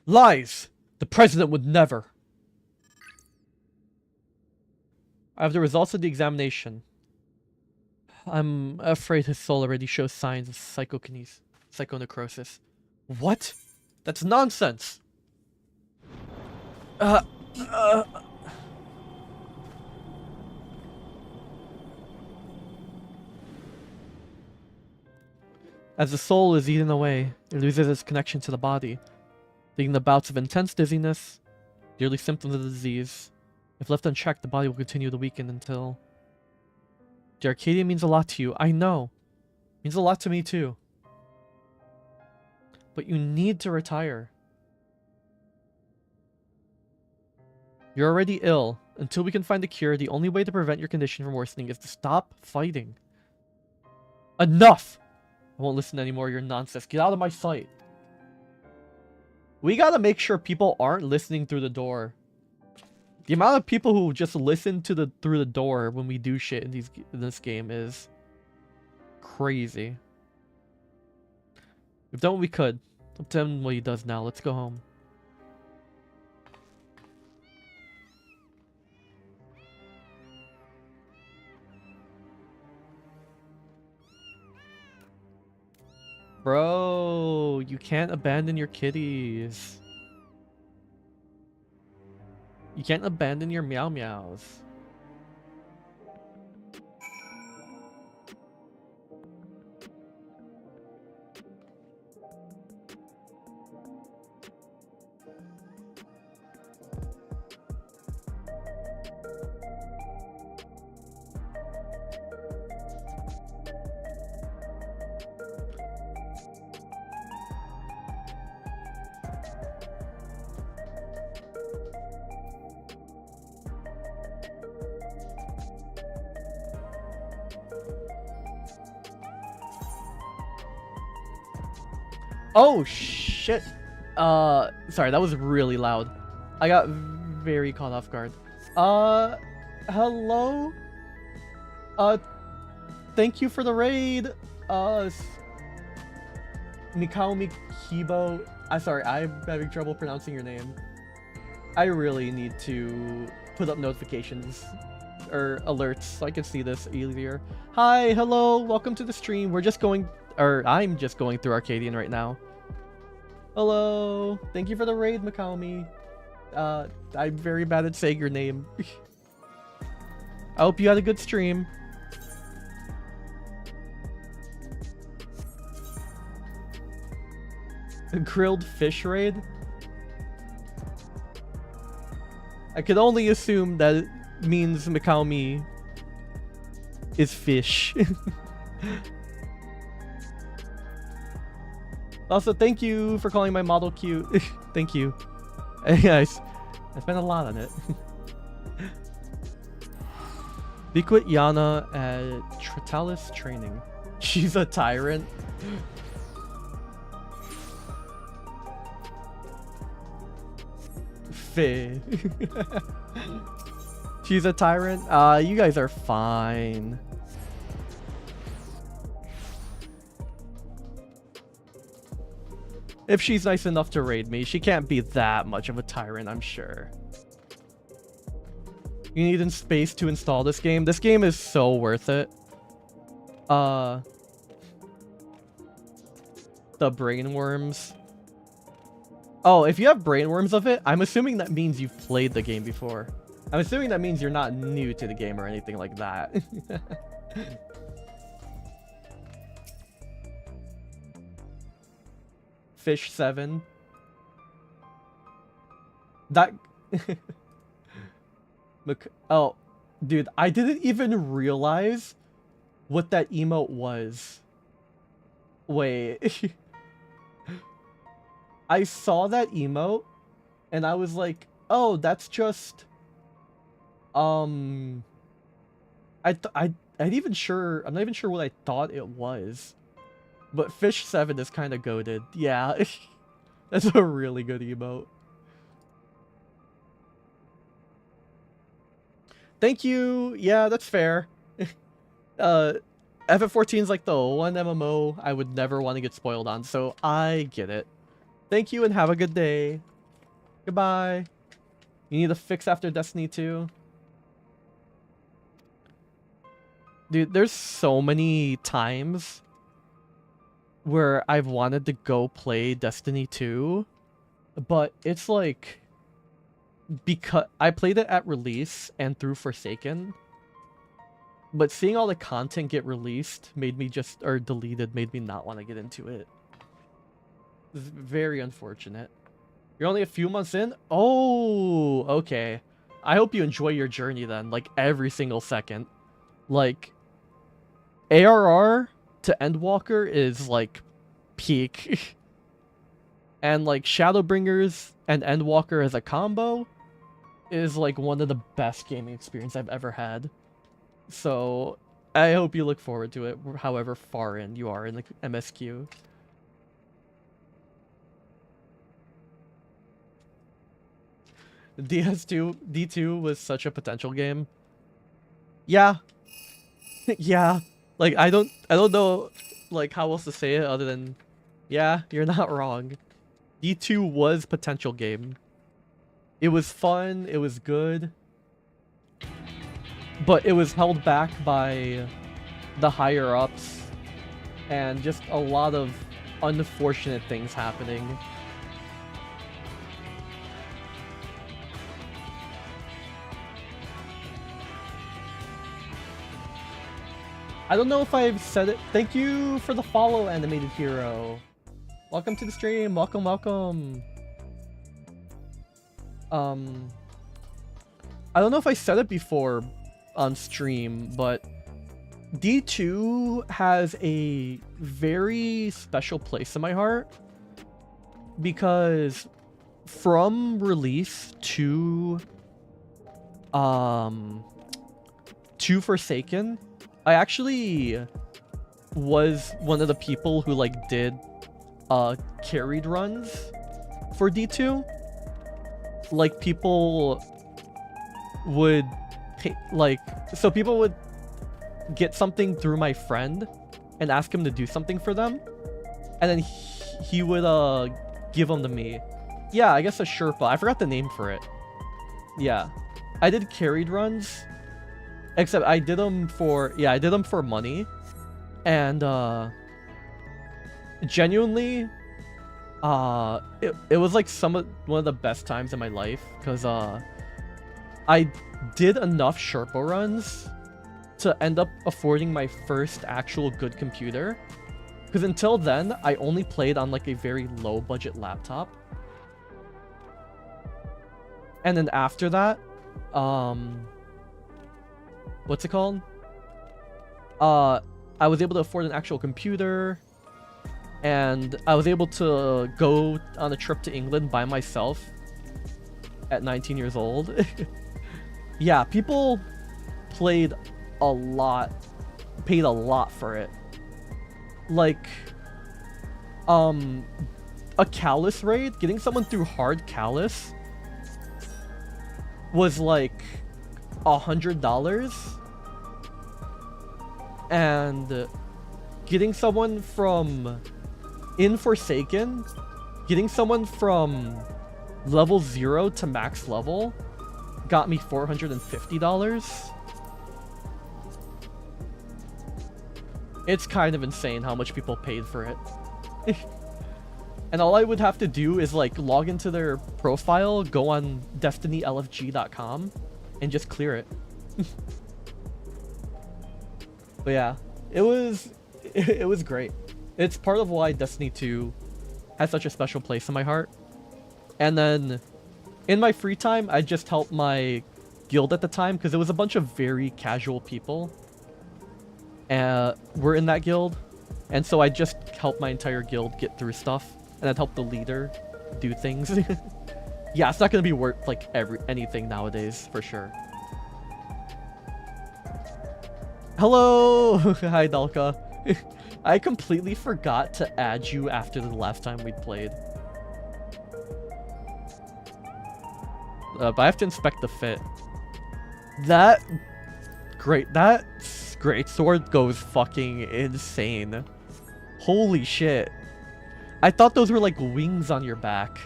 Speaker 1: Lies! The president would never. I have the results of the examination. I'm afraid his soul already shows signs of psychonecrosis. What? That's nonsense! As the soul is eaten away, it loses its connection to the body, leading to bouts of intense dizziness, the early symptoms of the disease. If left unchecked, the body will continue to weaken until... The Arcadion means a lot to you, I know. It means a lot to me too. But you need to retire. You're already ill. Until we can find a cure, the only way to prevent your condition from worsening is to stop fighting. Enough! I won't listen anymore to your nonsense. Get out of my sight. We gotta make sure people aren't listening through the door. The amount of people who just listen to through the door when we do shit in this game is crazy. We've done what we could. Up to him what he does now. Let's go home. Bro, you can't abandon your kitties. You can't abandon your meow meows. Oh shit. Sorry, that was really loud. I got very caught off guard. Hello? Thank you for the raid. Mikaomi Kibo. Sorry, I'm having trouble pronouncing your name. I really need to put up notifications or alerts so I can see this easier. Hi, hello, welcome to the stream. We're just going, or I'm just going through Arcadion right now. Hello, thank you for the raid, Makaomi. I'm very bad at saying your name. I hope you had a good stream. A grilled fish raid? I could only assume that it means Makaomi is fish. Also, thank you for calling my model cute. Thank you. Guys, I spent a lot on it. Be quit Yana at Tritalis training. She's a tyrant. Faye. She's a tyrant. You guys are fine. If she's nice enough to raid me, she can't be that much of a tyrant, I'm sure. You need space to install this game. This game is so worth it. The brainworms. Oh, if you have brainworms of it, I'm assuming that means you've played the game before. I'm assuming that means you're not new to the game or anything like that. Fish 7. That... Oh, dude, I didn't even realize what that emote was. Wait. I saw that emote and I was like, oh, that's just I'm not even sure what I thought it was. But Fish 7 is kind of goated. Yeah. That's a really good emote. Thank you. Yeah, that's fair. FF14 is like the one MMO I would never want to get spoiled on, so I get it. Thank you and have a good day. Goodbye. You need a fix after Destiny 2? Dude, there's so many times where I've wanted to go play Destiny 2, but it's like... because I played it at release and through Forsaken, but seeing all the content get released made me just, or deleted, made me not want to get into it. It's very unfortunate. You're only a few months in? Oh, okay. I hope you enjoy your journey then, like every single second. Like, ARR to Endwalker is like peak. And like Shadowbringers and Endwalker as a combo is like one of the best gaming experience I've ever had. So I hope you look forward to it, however far in you are in the MSQ. D2 was such a potential game. Yeah. Yeah. Like I don't know like how else to say it other than yeah, you're not wrong. D2 was potential game. It was fun, it was good, but it was held back by the higher ups and just a lot of unfortunate things happening. I don't know if I've said it. Thank you for the follow, Animated Hero. Welcome to the stream. Welcome, welcome. I don't know if I said it before on stream, but D2 has a very special place in my heart because from release to Forsaken, I actually was one of the people who like did carried runs for D2. Like people would pay, like, so people would get something through my friend and ask him to do something for them, and then he would give them to me. Yeah, I guess a Sherpa. I forgot the name for it. Yeah, I did carried runs Except I did them for, yeah, I did them for money. And, genuinely, it was like one of the best times in my life. Because, I did enough Sherpa runs to end up affording my first actual good computer. Because until then, I only played on like a very low budget laptop. And then after that, what's it called? I was able to afford an actual computer, and I was able to go on a trip to England by myself at 19 years old. Yeah, people paid a lot for it. Like, a Callus raid, getting someone through hard Callus was like $100, and getting someone from in Forsaken, getting someone from level 0 to max level got me $450. It's kind of insane how much people paid for it. And all I would have to do is like log into their profile, go on destinylfg.com, and just clear it. But yeah, it was great. It's part of why Destiny 2 has such a special place in my heart. And then in my free time, I just helped my guild at the time because it was a bunch of very casual people. Were in that guild, and so I just helped my entire guild get through stuff, and I'd help the leader do things. Yeah, it's not gonna be worth like anything nowadays for sure. Hello! Hi, Dalka. I completely forgot to add you after the last time we played. But I have to inspect the fit. That great sword goes fucking insane. Holy shit. I thought those were like wings on your back.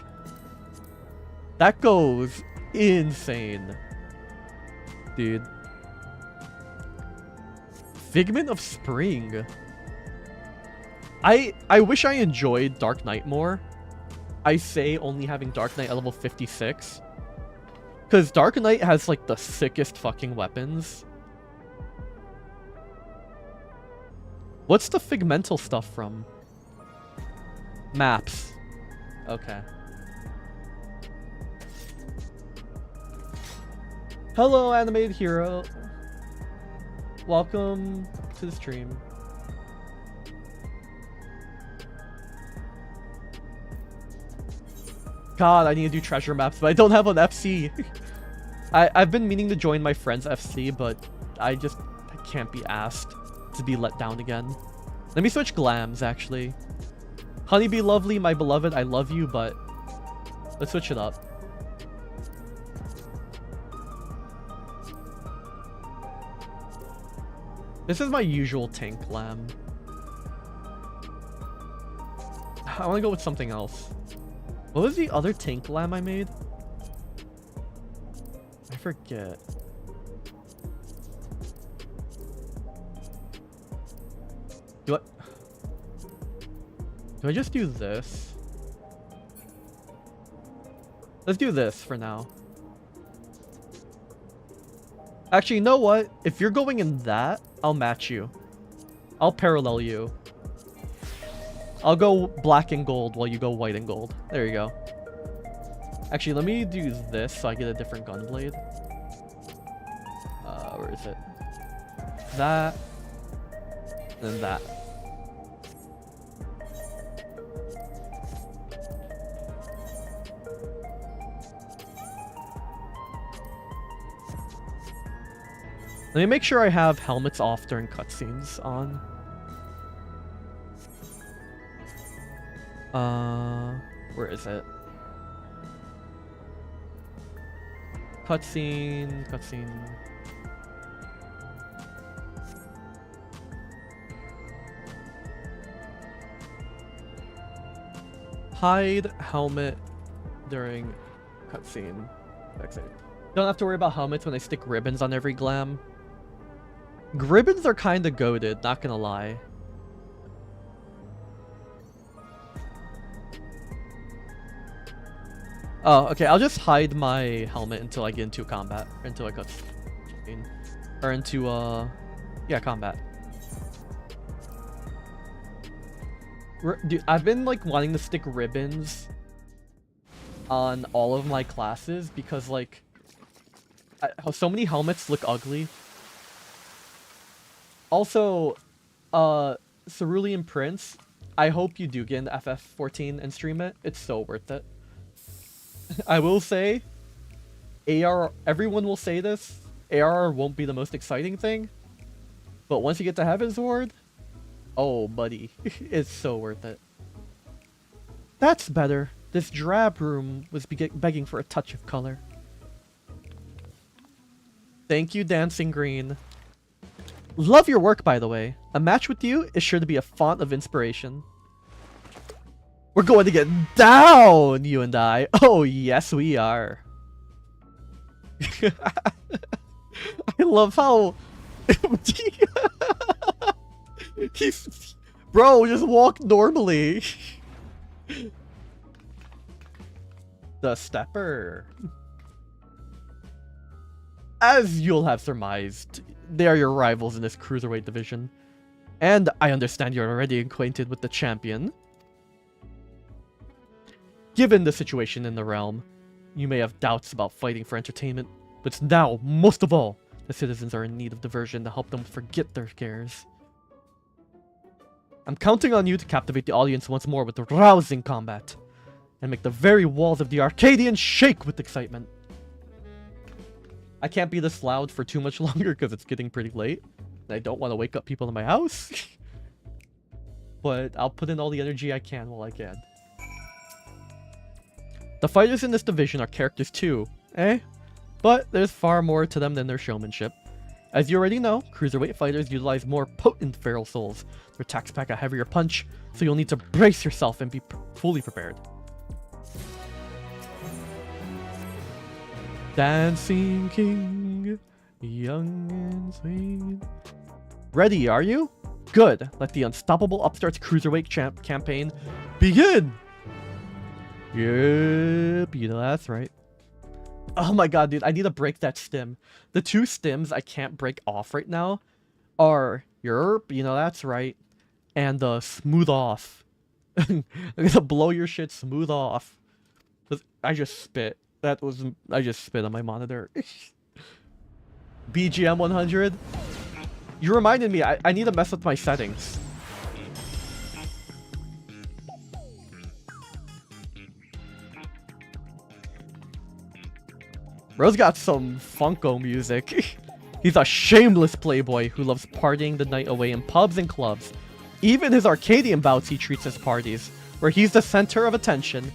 Speaker 1: That goes insane. Dude. Figment of Spring. I wish I enjoyed Dark Knight more. I say only having Dark Knight at level 56. Because Dark Knight has like the sickest fucking weapons. What's the Figmental stuff from? Maps. Okay. Hello, Animated Hero. Welcome to the stream. God, I need to do treasure maps, but I don't have an FC. I've been meaning to join my friend's FC, but I can't be asked to be let down again. Let me switch glams, actually. Honeybee Lovely, my beloved, I love you, but let's switch it up. This is my usual tank glam. I want to go with something else. What was the other tank glam I made? I forget. Do I just do this? Let's do this for now. Actually, you know what? If you're going in that, I'll match you. I'll parallel you. I'll go black and gold while you go white and gold. There you go. Actually, let me do this so I get a different gun blade. Where is it? That. And then that. Let me make sure I have helmets off during cutscenes on. Where is it? Cutscene. Hide helmet during cutscene. Exit. Don't have to worry about helmets when I stick ribbons on every glam. Gribbons are kind of goated, not gonna lie. Oh, okay, I'll just hide my helmet until I get into combat. Until I cut... Or into, yeah, combat. Dude, I've been, like, wanting to stick ribbons on all of my classes because, like, so many helmets look ugly. Also, Cerulean Prince, I hope you do get into FF14 and stream it. It's so worth it. I will say, everyone will say this, ARR won't be the most exciting thing, but once you get to Heavensward, oh buddy, it's so worth it. That's better. This drab room was begging for a touch of color. Thank you, Dancing Green. Love your work, by the way. A match with you is sure to be a font of inspiration. We're going to get down, you and I. Oh, yes, we are. I love how... Bro, just walk normally. The Stepper. As you'll have surmised, they are your rivals in this cruiserweight division. And I understand you're already acquainted with the champion. Given the situation in the realm, you may have doubts about fighting for entertainment, but now, most of all, the citizens are in need of diversion to help them forget their cares. I'm counting on you to captivate the audience once more with rousing combat, and make the very walls of the Arcadion shake with excitement. I can't be this loud for too much longer because it's getting pretty late, and I don't want to wake up people in my house. But I'll put in all the energy I can while I can. The fighters in this division are characters too, eh? But there's far more to them than their showmanship. As you already know, cruiserweight fighters utilize more potent feral souls. Their attacks pack a heavier punch, so you'll need to brace yourself and be fully prepared. Dancing King, young and sweet. Ready, are you? Good. Let the unstoppable upstarts cruiserweight campaign begin! Yep, you know that's right. Oh my god, dude, I need to break that stim. The two stims I can't break off right now are yerp, you know that's right, and smooth off. I'm gonna blow your shit smooth off. I just spit. I just spit on my monitor. BGM 100? You reminded me, I need to mess with my settings. Bro's got some Funko music. He's a shameless playboy who loves partying the night away in pubs and clubs. Even his Arcadion bouts he treats as parties, where he's the center of attention.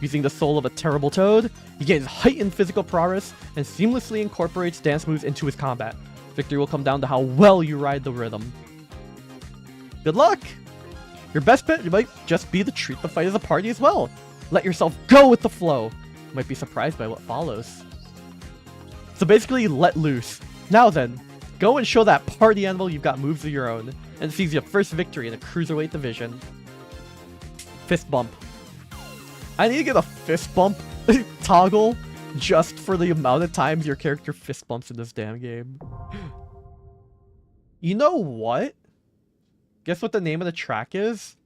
Speaker 1: Using the soul of a terrible toad, he gains heightened physical prowess and seamlessly incorporates dance moves into his combat. Victory will come down to how well you ride the rhythm. Good luck! Your best bet might just be to treat the fight as a party as well. Let yourself go with the flow. You might be surprised by what follows. So basically, let loose. Now then, go and show that party animal you've got moves of your own, and seize your first victory in the cruiserweight division. Fist bump. I need to get a fist bump toggle just for the amount of times your character fist bumps in this damn game. You know what? Guess what the name of the track is?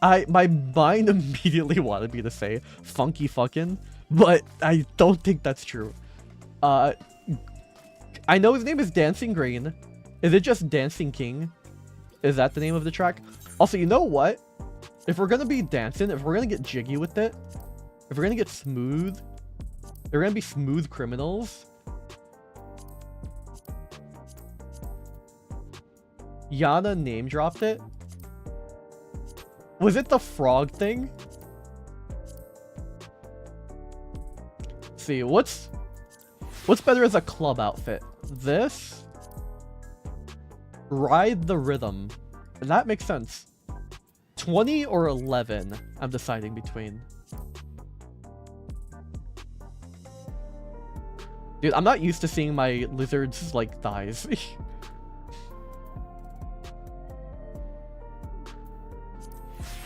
Speaker 1: My mind immediately wanted me to say funky fucking, but I don't think that's true. I know his name is Dancing Green. Is it just Dancing King? Is that the name of the track? Also, you know what? If we're gonna be dancing, if we're gonna get jiggy with it, if we're gonna get smooth, if we're gonna be smooth criminals. Yana name dropped it. Was it the frog thing? Let's see, what's better as a club outfit? This? Ride the rhythm. And that makes sense. 20 or 11, I'm deciding between. Dude, I'm not used to seeing my lizard's, like, thighs.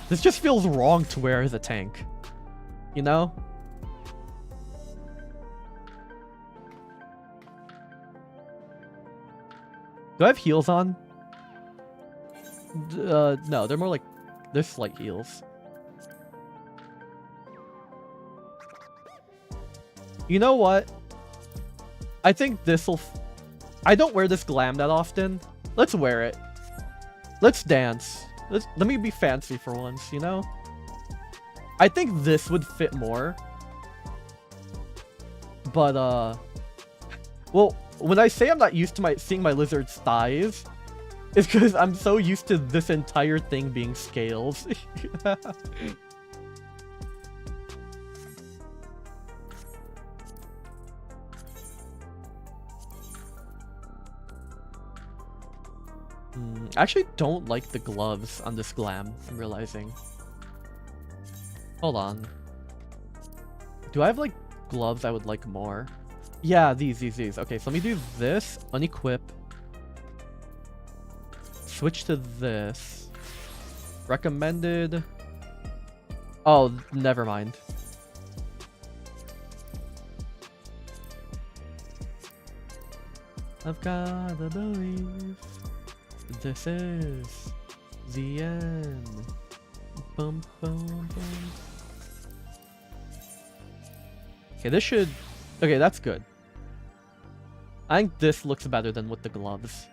Speaker 1: This just feels wrong to wear as a tank. You know? Do I have heels on? No, they're more like... They're slight heels. You know what? I think this'll... I don't wear this glam that often. Let's wear it. Let's dance. Let me be fancy for once, you know? I think this would fit more. But, well, when I say I'm not used to seeing my lizard's thighs, it's because I'm so used to this entire thing being scales. I actually don't like the gloves on this glam, I'm realizing. Hold on. Do I have, like, gloves I would like more? Yeah, these. Okay, so let me do this. Unequip. Switch to this. Recommended. Oh, never mind. I've gotta believe this is the end. Bum, bum, bum. Okay, this should... Okay, that's good. I think this looks better than with the gloves.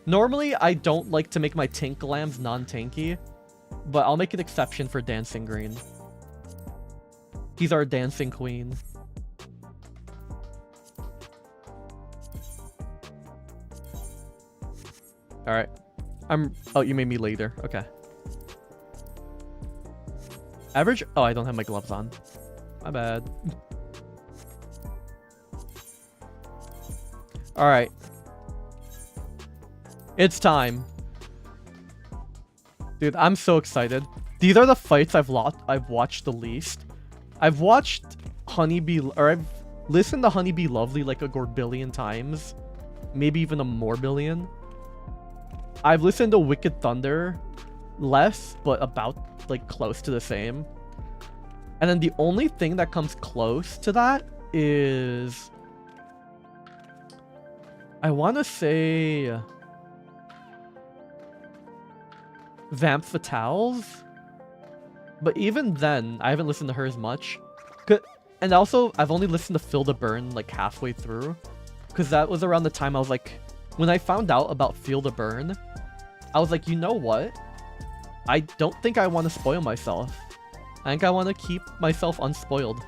Speaker 1: Normally, I don't like to make my tank glams non-tanky, but I'll make an exception for Dancing Green. He's our dancing queen. Alright. Oh, you made me later. Okay. Average? Oh, I don't have my gloves on. My bad. Alright. It's time. Dude, I'm so excited. These are the fights I've watched the least. I've watched Honeybee, or I've listened to Honeybee Lovely like a gorbillion times. Maybe even a more billion. I've listened to Wicked Thunder less, but about, like, close to the same. And then the only thing that comes close to that is... I want to say... Vamp Fatales? But even then, I haven't listened to her as much. And also, I've only listened to Feel the Burn, like, halfway through. Because that was around the time I was like... When I found out about Feel the Burn, I was like, you know what? I don't think I want to spoil myself. I think I want to keep myself unspoiled.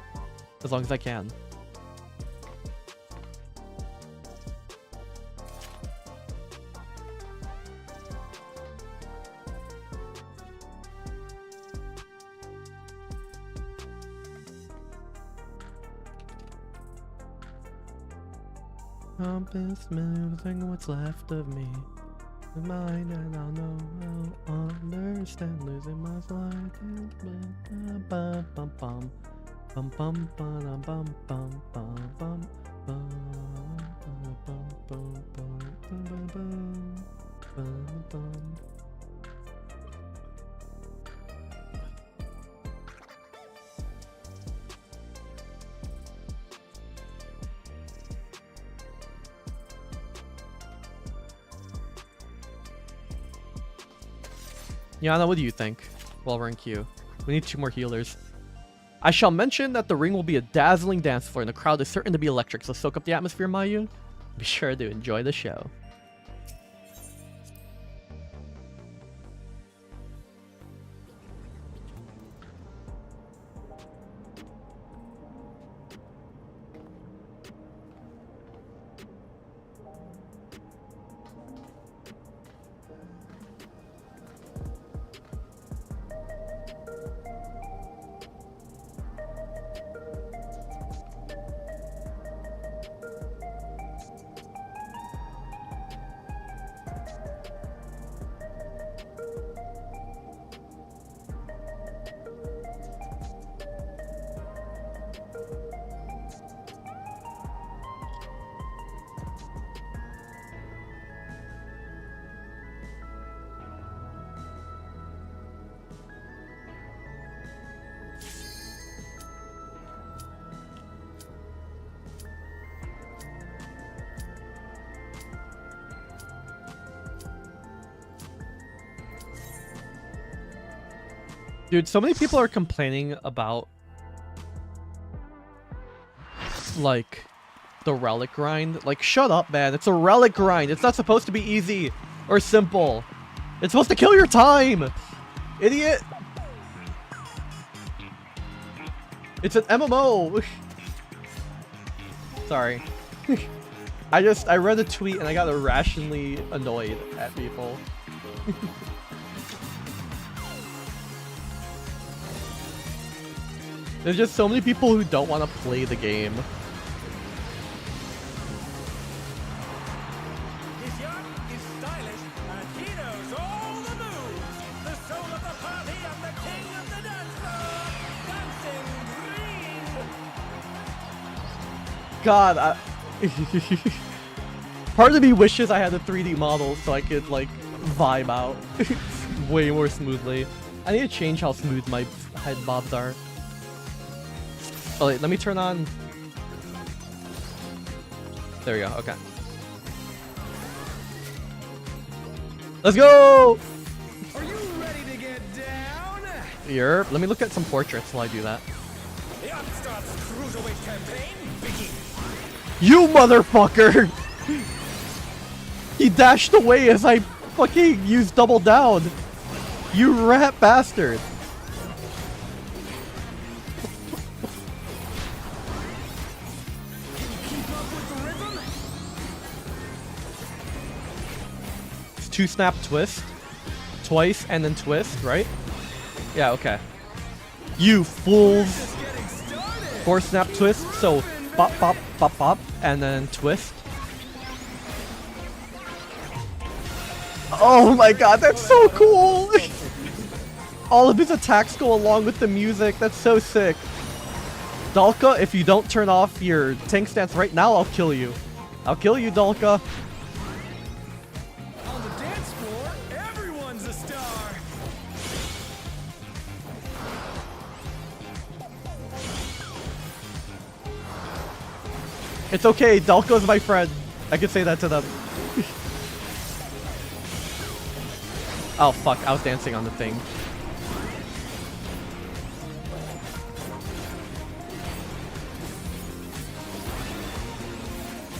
Speaker 1: As long as I can. I'm best moving what's left of me. Mine, and I'll know I'll understand losing my life. Bum bum bum bum bum bum bum bum bum bum bum. Yana, what do you think? While we're in queue. We need 2 more healers. I shall mention that the ring will be a dazzling dance floor and the crowd is certain to be electric, so soak up the atmosphere, Mayu. Be sure to enjoy the show. Dude, so many people are complaining about like the relic grind. Like, shut up, man. It's a relic grind. It's not supposed to be easy or simple. It's supposed to kill your time. Idiot. It's an MMO. Sorry. I read a tweet and I got irrationally annoyed at people. There's just so many people who don't want to play the game.
Speaker 3: He's young, he's stylish, and he knows all the moves. The soul of the party and the king of the dance floor, dancing green.
Speaker 1: God, part of me wishes I had a 3D model so I could like vibe out way more smoothly. I need to change how smooth my head bobs are. Oh wait, let me turn on. There we go. Okay. Let's go.
Speaker 3: Are you ready to get down?
Speaker 1: Here, let me look at some portraits while I do that.
Speaker 3: The Upstart's cruiserweight campaign begins.
Speaker 1: You motherfucker! He dashed away as I fucking used double down. You rat bastard.
Speaker 3: Can you keep up with the rhythm?
Speaker 1: It's 2-snap twist. Twice and then twist, right? Yeah, okay. You fools.
Speaker 3: Just getting started.
Speaker 1: 4-snap twist, so bop, bop, bop, bop, and then twist. Oh my god, that's so cool! All of his attacks go along with the music, that's so sick. Dalka, if you don't turn off your tank stance right now, I'll kill you. I'll kill you, Dalka.
Speaker 3: On the dance floor, everyone's a star.
Speaker 1: It's okay, Dalka's my friend. I can say that to them. Oh fuck, I was dancing on the thing.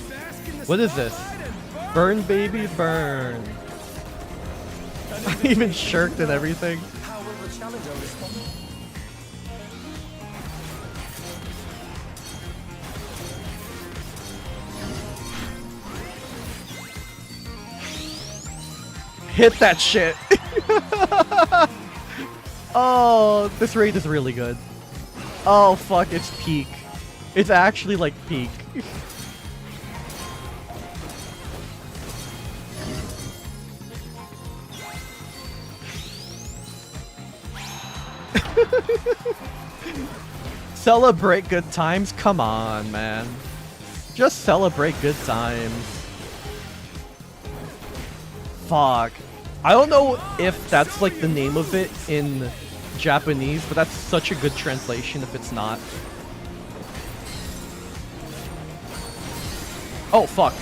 Speaker 3: Bask in the
Speaker 1: What is this?
Speaker 3: spotlight and
Speaker 1: Burn, baby, burn. I even shirked and everything.
Speaker 3: How will the challenger respond?
Speaker 1: Hit that shit. Oh, this raid is really good. Oh fuck, it's peak. It's actually like peak. Celebrate good times? Come on, man. Just celebrate good times. Fuck. I don't know if that's like the name of it in Japanese, but that's such a good translation if it's not. Oh, fuck.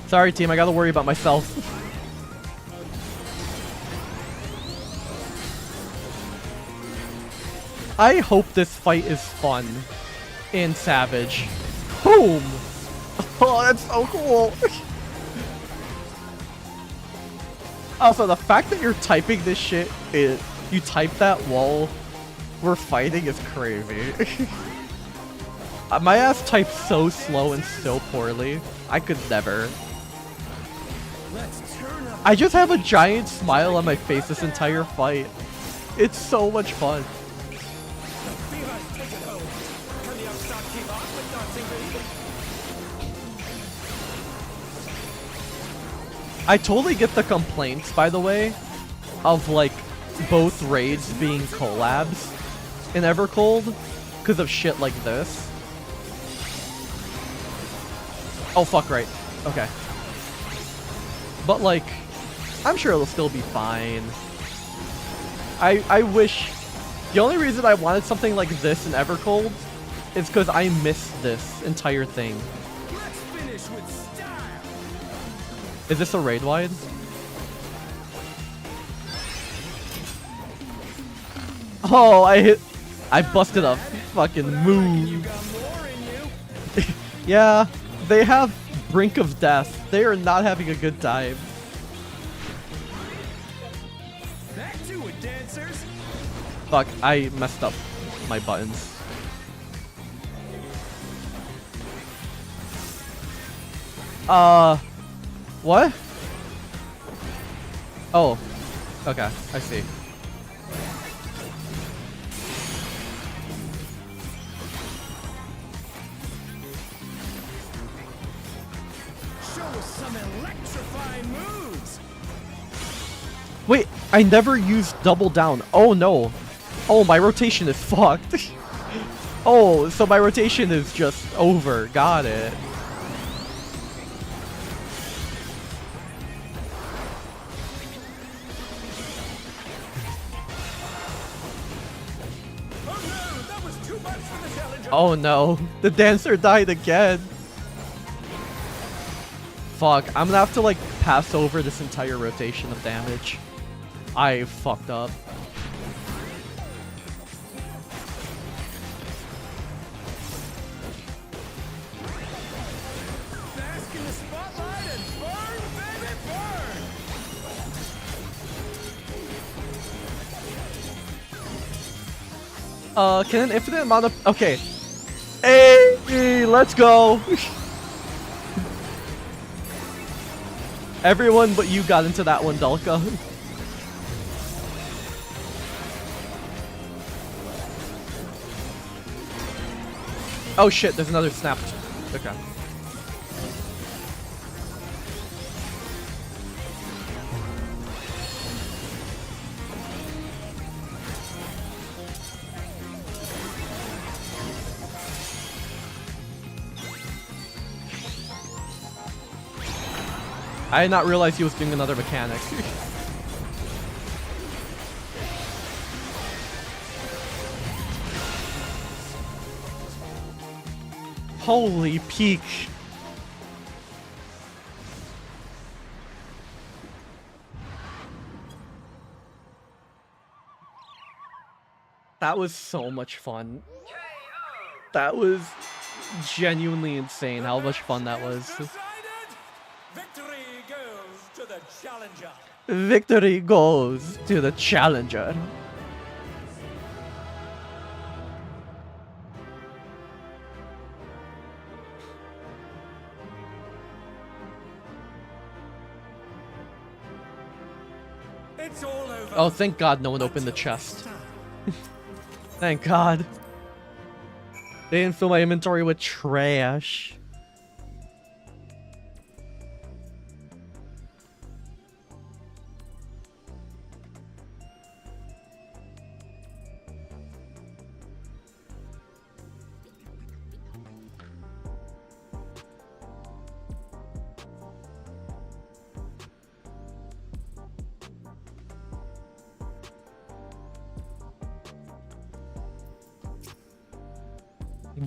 Speaker 1: Sorry, team, I gotta worry about myself. I hope this fight is fun in Savage. Boom! Oh, that's so cool! Also, the fact that you're typing this shit, you type that while we're fighting is crazy. My ass types so slow and so poorly. I could never.
Speaker 3: Let's turn up.
Speaker 1: I just have a giant smile on my face this entire fight. It's so much fun.
Speaker 3: Beavers, take it home. Can the Upstart keep up with dancing
Speaker 1: I totally get the complaints, by the way, of like both raids being collabs in Evercold because of shit like this. Oh, fuck, right. Okay. But like, I'm sure it'll still be fine. I wish... The only reason I wanted something like this in Evercold is because I missed this entire thing.
Speaker 3: Let's finish with style.
Speaker 1: Is this a raid wide? Oh, I busted a fucking
Speaker 3: You
Speaker 1: move.
Speaker 3: got more in you.
Speaker 1: Yeah, they have Brink of Death. They are not having a good time.
Speaker 3: Back to it, dancers.
Speaker 1: Fuck, I messed up my buttons. What? Oh, okay, I see.
Speaker 3: Show us some electrifying moves.
Speaker 1: Wait, I never used double down. Oh no. Oh, my rotation is fucked. Oh, so my rotation is just over. Got it.
Speaker 3: Oh no, that was too much for the challenger.
Speaker 1: Oh no, the dancer died again. Fuck, I'm gonna have to like pass over this entire rotation of damage. I fucked up.
Speaker 3: Bask in the spotlight and burn, baby, burn.
Speaker 1: Can an infinite amount of... Okay. Hey, let's go. Everyone but you got into that one, Delka. Oh shit, there's another snap. Okay. I did not realize he was doing another mechanic. Holy peak. That was so much fun. That was genuinely insane how much fun that was.
Speaker 3: Decided. Victory goes to the challenger.
Speaker 1: Victory goes to the challenger.
Speaker 3: It's all over.
Speaker 1: Oh, thank God no one opened the chest. Thank God. They didn't fill my inventory with trash.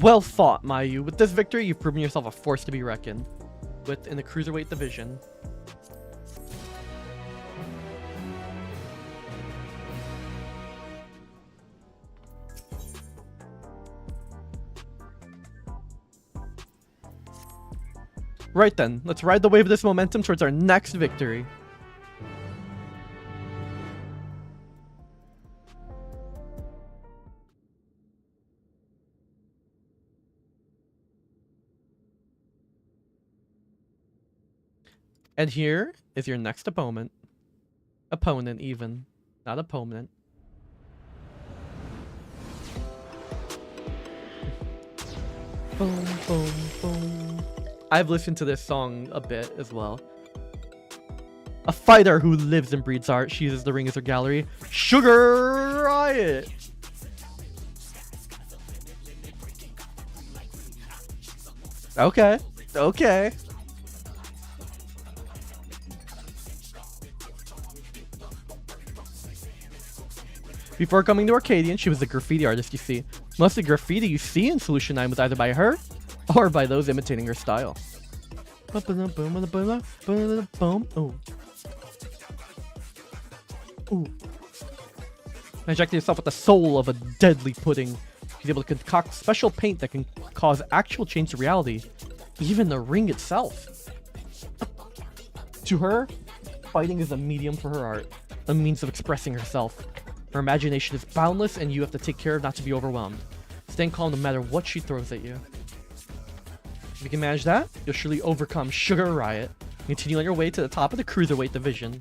Speaker 1: Well fought, Mayu. With this victory, you've proven yourself a force to be reckoned with in the cruiserweight division. Right then, let's ride the wave of this momentum towards our next victory. And here is your next opponent. Opponent, even. Not opponent. Boom, boom, boom. I've listened to this song a bit as well. A fighter who lives and breathes art. She uses the ring as her gallery. Sugar Riot. Okay. Okay. Before coming to Arcadion, she was a graffiti artist, you see. Most of the graffiti you see in Solution 9 was either by her or by those imitating her style. Oh. Ooh. Inject yourself with the soul of a deadly pudding. He's able to concoct special paint that can cause actual change to reality. Even the ring itself. To her, fighting is a medium for her art. A means of expressing herself. Her imagination is boundless and you have to take care of not to be overwhelmed. Staying calm no matter what she throws at you. If you can manage that, you'll surely overcome Sugar Riot. Continue on your way to the top of the Cruiserweight division.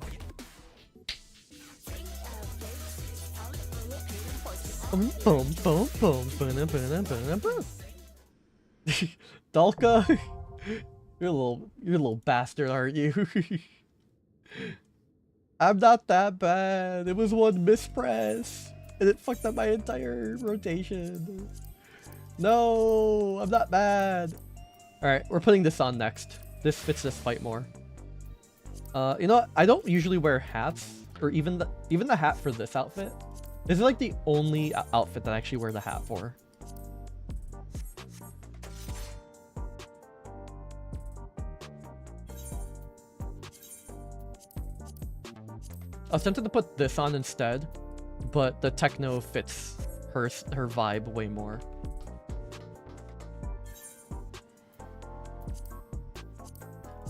Speaker 1: Dalka, you're a little bastard, aren't you? I'm not that bad. It was one mispress, and it fucked up my entire rotation. No, I'm not bad. All right, we're putting this on next. This fits this fight more. You know what? I don't usually wear hats, or even the hat for this outfit. This is like the only outfit that I actually wear the hat for. I was tempted to put this on instead, but the techno fits her vibe way more.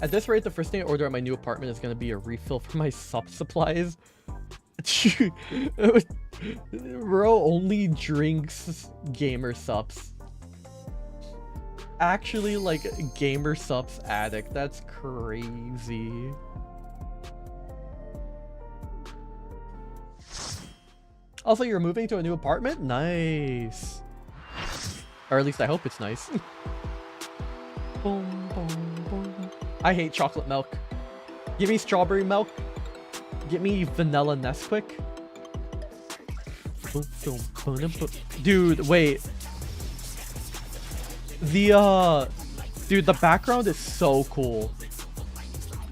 Speaker 1: At this rate, the first thing I order at my new apartment is going to be a refill for my sup supplies. Bro only drinks gamer sups. Actually, like, gamer sups addict. That's crazy. Also, you're moving to a new apartment? Nice. Or at least I hope it's nice. Boom, boom, boom. I hate chocolate milk. Give me strawberry milk. Get me vanilla Nesquik. Dude, wait. Dude, the background is so cool.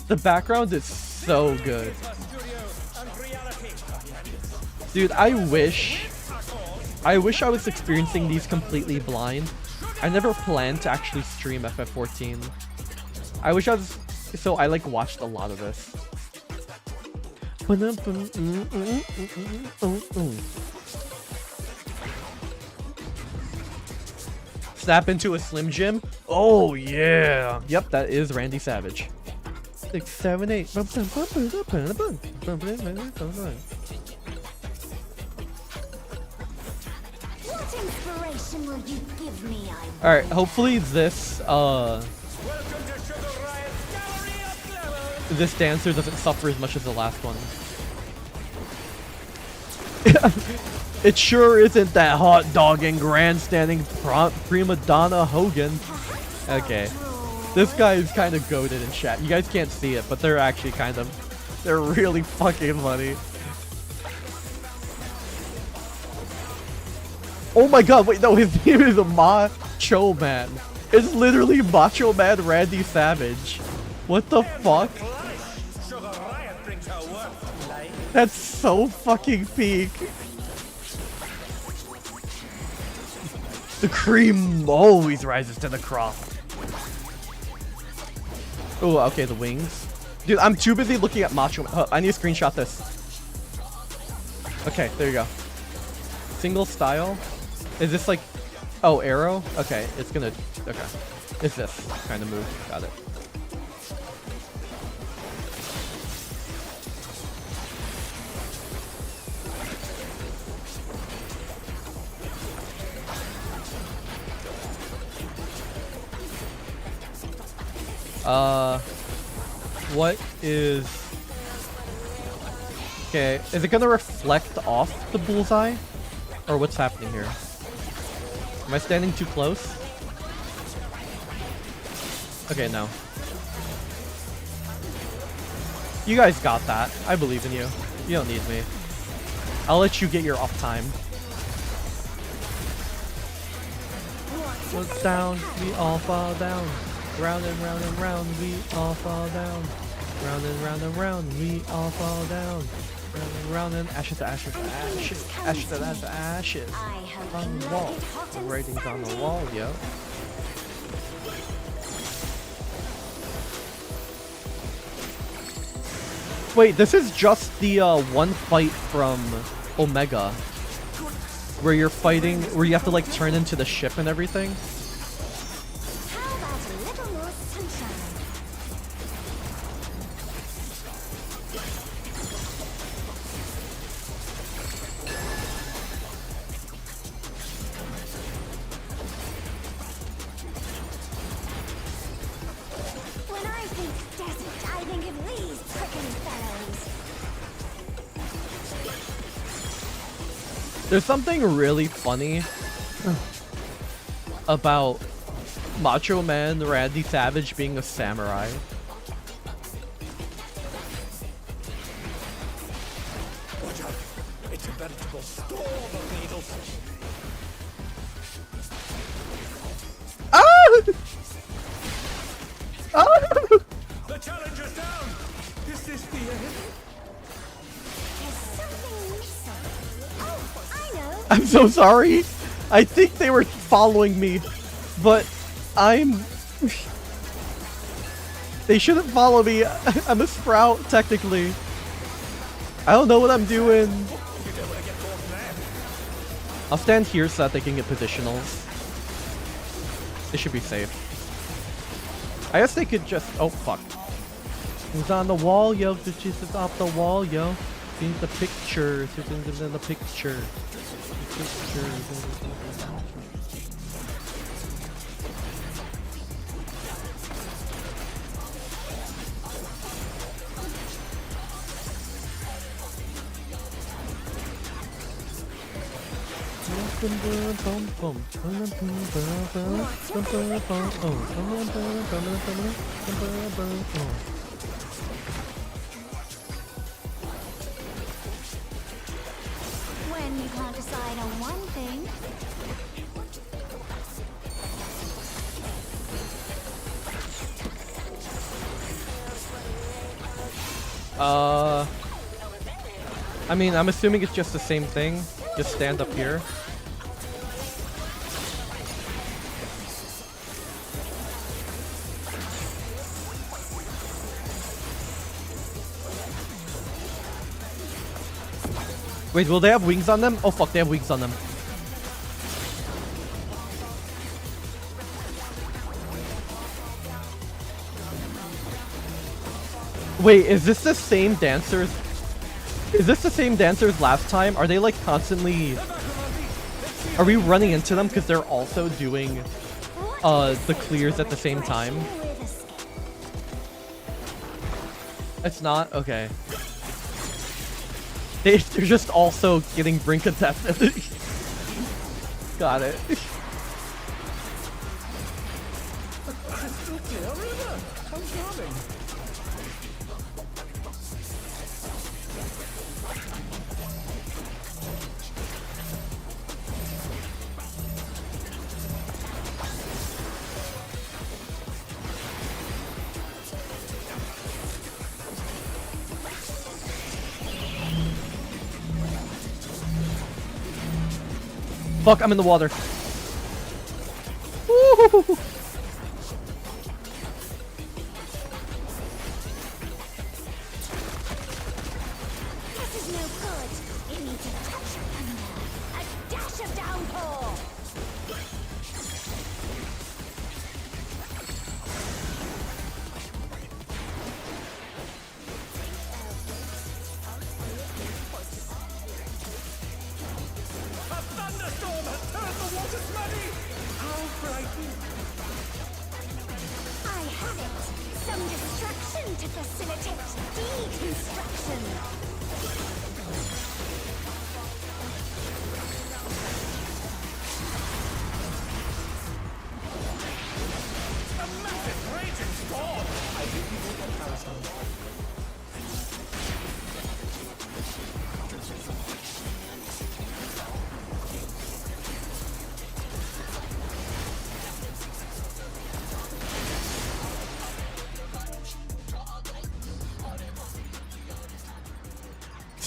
Speaker 1: The background is so good. Dude, I wish I was experiencing these completely blind. I never planned to actually stream FF14. I wish I was, so I like watched a lot of this. Snap into a Slim Jim? Oh yeah. Yep, that is Randy Savage. 6, 7, 8.
Speaker 4: Will you give me?
Speaker 1: Alright, hopefully this this dancer doesn't suffer as much as the last one. It sure isn't that hot dogging grandstanding prima donna Hogan. Okay. This guy is kind of goated in chat. You guys can't see it, but they're actually they're really fucking funny. Oh my god, wait, no, his name is Macho Man. It's literally Macho Man Randy Savage. What the fuck? That's so fucking peak. The cream always rises to the crop. Oh, okay, the wings. Dude, I'm too busy looking at Macho Man. I need to screenshot this. Okay, there you go. Single style. Is this like, oh, arrow? Okay, it's gonna, okay. It's this kind of move. Got it. What is... Okay, is it gonna reflect off the bullseye? Or what's happening here? Am I standing too close? Okay, no. You guys got that. I believe in you. You don't need me. I'll let you get your off time. Look down, we all fall down. Round and round and round, we all fall down. Round and round and round, we all fall down. Round and round and ashes to ashes to ashes. Ashes to ashes to ashes. On the wall. The writing's on the wall, yo. Wait, this is just the one fight from Omega, where you're fighting, where you have to like turn into the ship and everything.
Speaker 4: How about a little more sunshine? When I think desert, I think of these prickly fellows.
Speaker 1: There's something really funny about Macho Man Randy Savage being a samurai.
Speaker 3: Watch out. It's a veritable storm of needles.
Speaker 1: Ah! Ah!
Speaker 3: The challenger's down. Is this the end?
Speaker 4: There's something missing. Oh, I know.
Speaker 1: I'm so sorry. I think they were following me, but I'm... They shouldn't follow me. I'm a sprout, technically. I don't know what I'm doing. I'll stand here so that they can get positionals. They should be safe. I guess they could just... Oh, fuck. Who's on the wall, yo? Just off the wall, yo. See the picture. See the picture.
Speaker 4: When you can't decide on one thing.
Speaker 1: I mean, I'm assuming it's just the same thing. Just stand up here. Wait, will they have wings on them? Oh fuck, they have wings on them. Wait, is this the same dancers? Is this the same dancers last time? Are they like constantly... Are we running into them because they're also doing the clears at the same time? It's not? Okay. They're just also getting brink of death. Got it.
Speaker 3: Crystal clear river. How charming.
Speaker 1: Fuck, I'm in the water. Woo!
Speaker 4: This is no good. It needs a touch of thunder. A dash of downpour.
Speaker 3: A thunderstorm has turned the waters muddy. How frightening.
Speaker 4: I have it. Some destruction to facilitate deconstruction.
Speaker 3: A massive raging storm. I think you will get Harrison.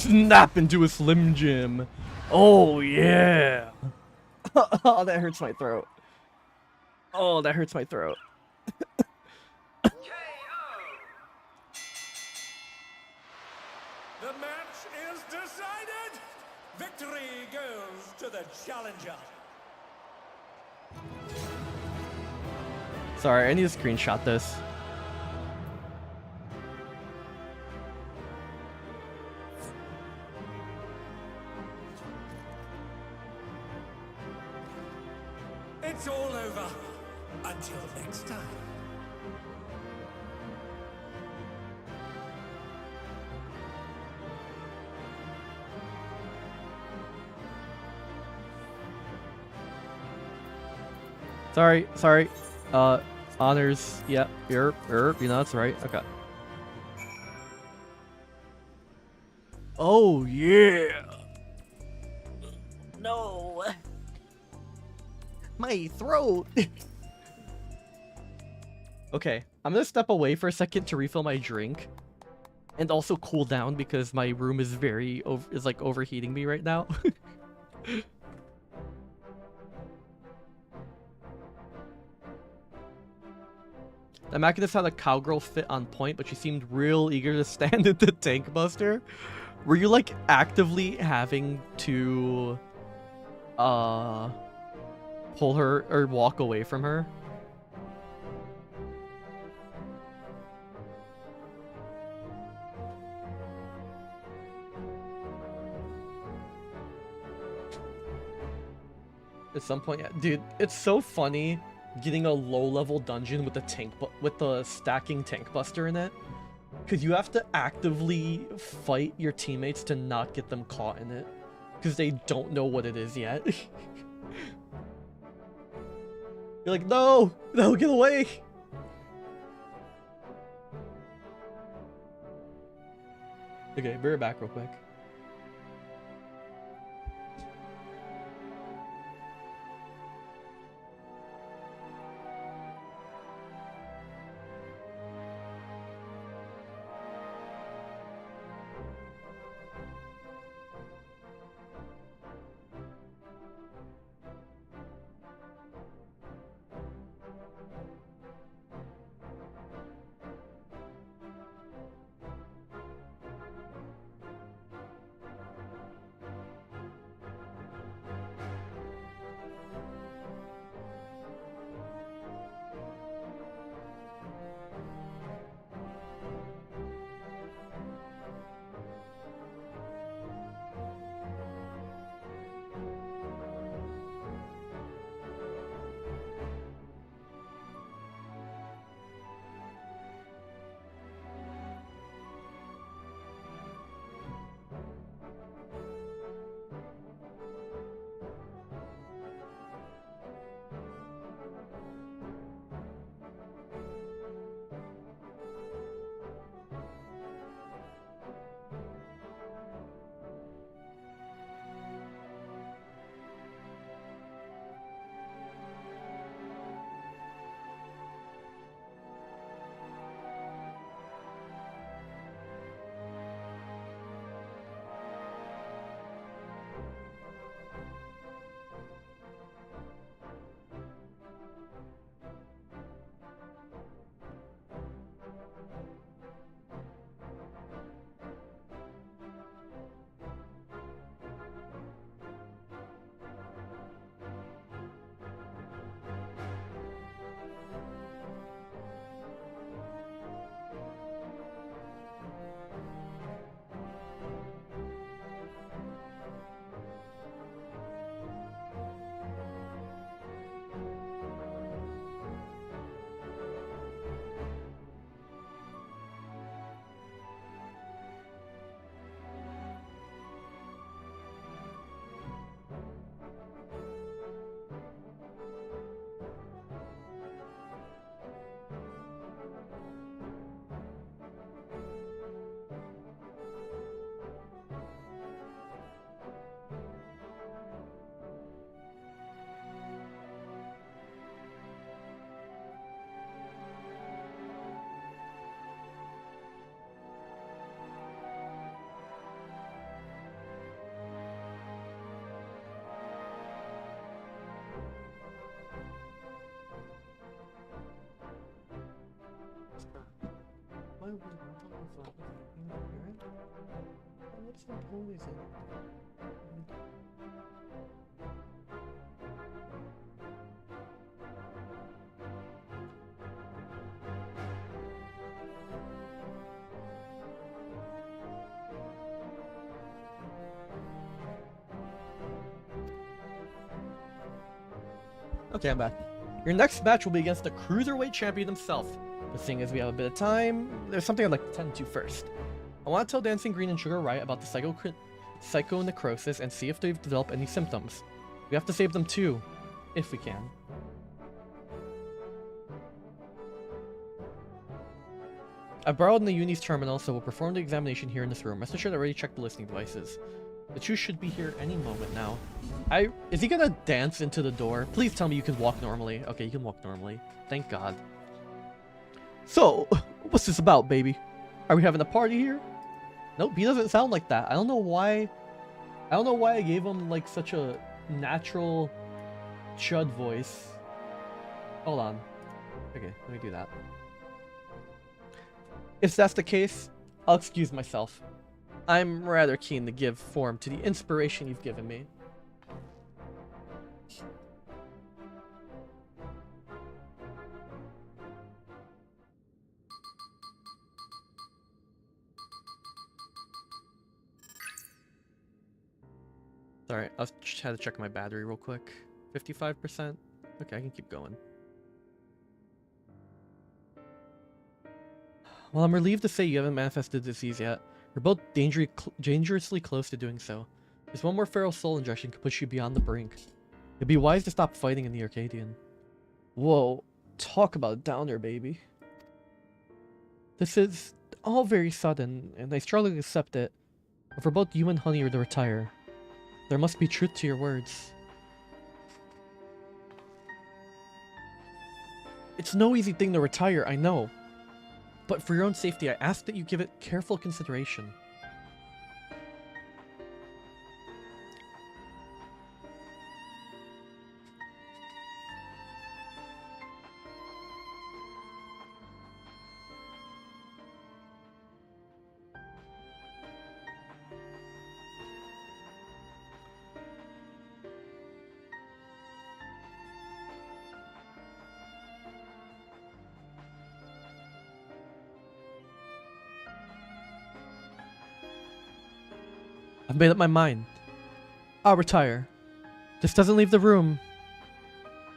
Speaker 1: Snap into a Slim Jim. Oh yeah. Oh, that hurts my throat. Oh, that hurts my throat.
Speaker 3: The match is decided. Victory goes to the challenger.
Speaker 1: Sorry, I need to screenshot this.
Speaker 3: It's all over. Until next time.
Speaker 1: Sorry. Honors. Yep. You know that's right. Okay. Oh yeah. No. My throat. Okay, I'm gonna step away for a second to refill my drink, and also cool down because my room is like overheating me right now. The Machinist had a cowgirl fit on point, but she seemed real eager to stand at the tank buster. Were you like actively having to pull her or walk away from her? At some point, yeah. Dude, it's so funny getting a low-level dungeon with the stacking tank buster in it, because you have to actively fight your teammates to not get them caught in it, because they don't know what it is yet. You're like, no, get away. Okay, be right back real quick. Why would what's the poison? Okay, I'm back. Your next match will be against the Cruiserweight Champion himself. But seeing as we have a bit of time, there's something I'd like to tend to first. I want to tell Dancing Green and Sugar Riot about the psychonecrosis and see if they've developed any symptoms. We have to save them too, if we can. I borrowed Nayuni's terminal, so we'll perform the examination here in this room. Rest assured I already checked the listening devices. The two should be here any moment now. Is he gonna dance into the door? Please tell me you can walk normally. Okay, you can walk normally. Thank God. So, what's this about, baby? Are we having a party here? Nope, he doesn't sound like that. I don't know why I gave him like such a natural chud voice. Hold on. Okay, let me do that. If that's the case, I'll excuse myself. I'm rather keen to give form to the inspiration you've given me. Sorry, I just had to check my battery real quick. 55%? Okay, I can keep going. Well, I'm relieved to say you haven't manifested the disease yet. We're both dangerously close to doing so. Just one more feral soul injection could push you beyond the brink. It'd be wise to stop fighting in the Arcadion. Whoa, talk about a downer, baby. This is all very sudden, and I struggle to accept it. But for both you and Honey are to retire. There must be truth to your words. It's no easy thing to retire, I know. But for your own safety, I ask that you give it careful consideration. I've made up my mind. I'll retire. This doesn't leave the room.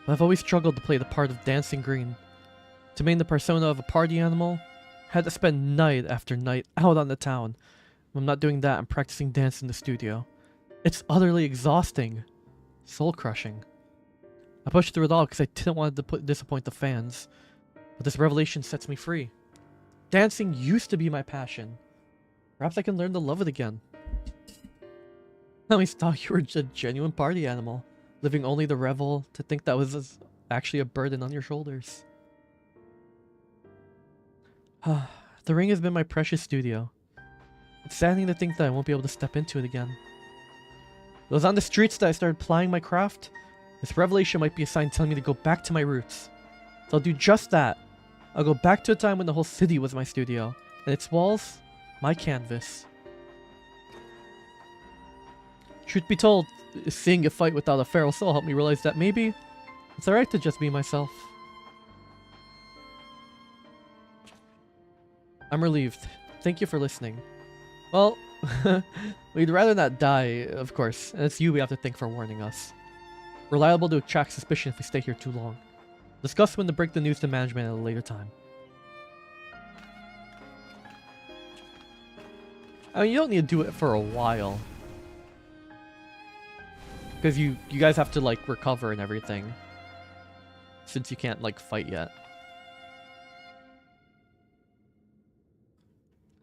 Speaker 1: But I've always struggled to play the part of Dancing Green. To maintain the persona of a party animal, I had to spend night after night out on the town. When I'm not doing that, I'm practicing dance in the studio. It's utterly exhausting. Soul-crushing. I pushed through it all because I didn't want to disappoint the fans. But this revelation sets me free. Dancing used to be my passion. Perhaps I can learn to love it again. I always thought you were a genuine party animal, living only to revel, to think that was actually a burden on your shoulders. The ring has been my precious studio. It's saddening to think that I won't be able to step into it again. It was on the streets that I started plying my craft. This revelation might be a sign telling me to go back to my roots. So I'll do just that. I'll go back to a time when the whole city was my studio, and its walls, my canvas. Truth be told, seeing a fight without a feral soul helped me realize that maybe it's alright to just be myself. I'm relieved. Thank you for listening. Well, we'd rather not die, of course, and it's you we have to thank for warning us. We're liable to attract suspicion if we stay here too long. Discuss when to break the news to management at a later time. I mean, you don't need to do it for a while. Because you guys have to, like, recover and everything. Since you can't, like, fight yet.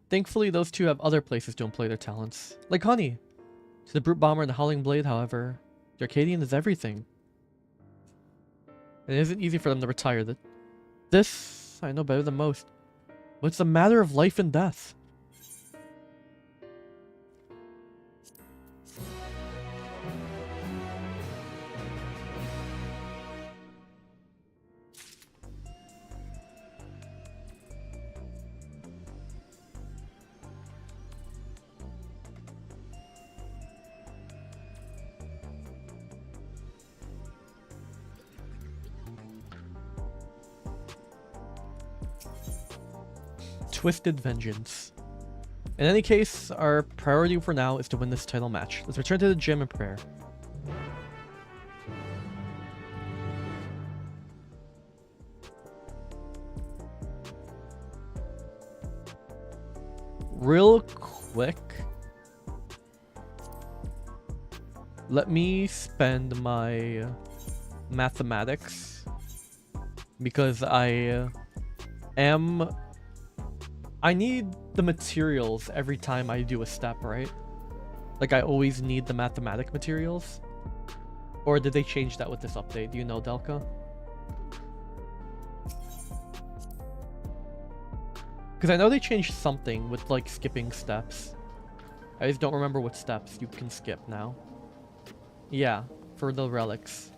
Speaker 1: Thankfully, those two have other places to employ their talents. Like Honey. To the Brute Bomber and the Howling Blade, however, the Arcadion is everything. It isn't easy for them to retire. This, I know better than most. But it's a matter of life and death. Twisted Vengeance. In any case, our priority for now is to win this title match. Let's return to the gym and prepare. Real quick, let me spend my mathematics because I need the materials every time I do a step, right? Like I always need the mathematic materials. Or did they change that with this update? Do you know, Delka? Because I know they changed something with like skipping steps. I just don't remember what steps you can skip now. Yeah, for the relics.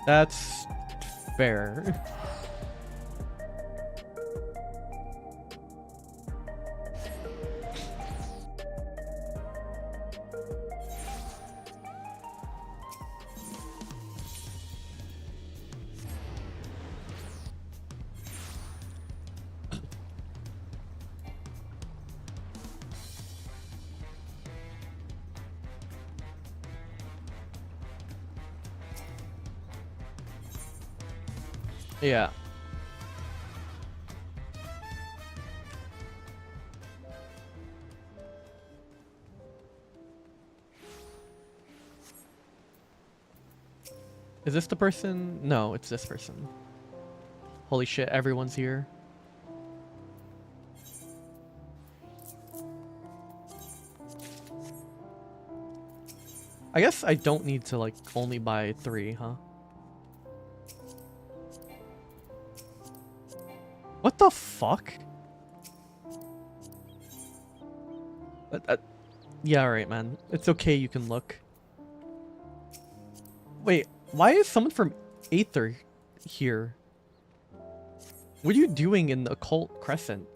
Speaker 1: That's fair. Yeah. Is this the person? No, it's this person. Holy shit, everyone's here. I guess I don't need to like only buy 3, huh? What the fuck? Yeah, alright, man. It's okay, you can look. Wait, why is someone from Aether here? What are you doing in the Occult Crescent?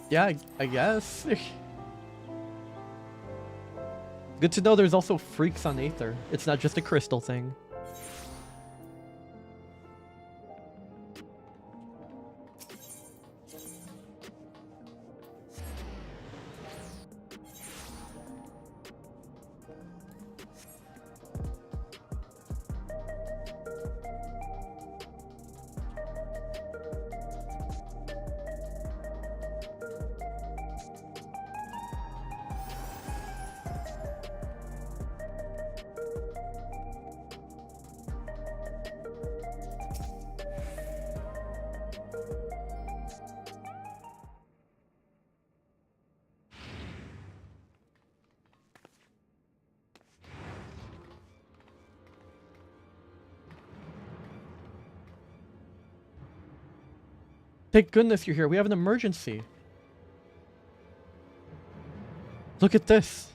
Speaker 1: Yeah, I guess. Good to know there's also freaks on Aether. It's not just a crystal thing. Thank goodness you're here. We have an emergency. Look at this.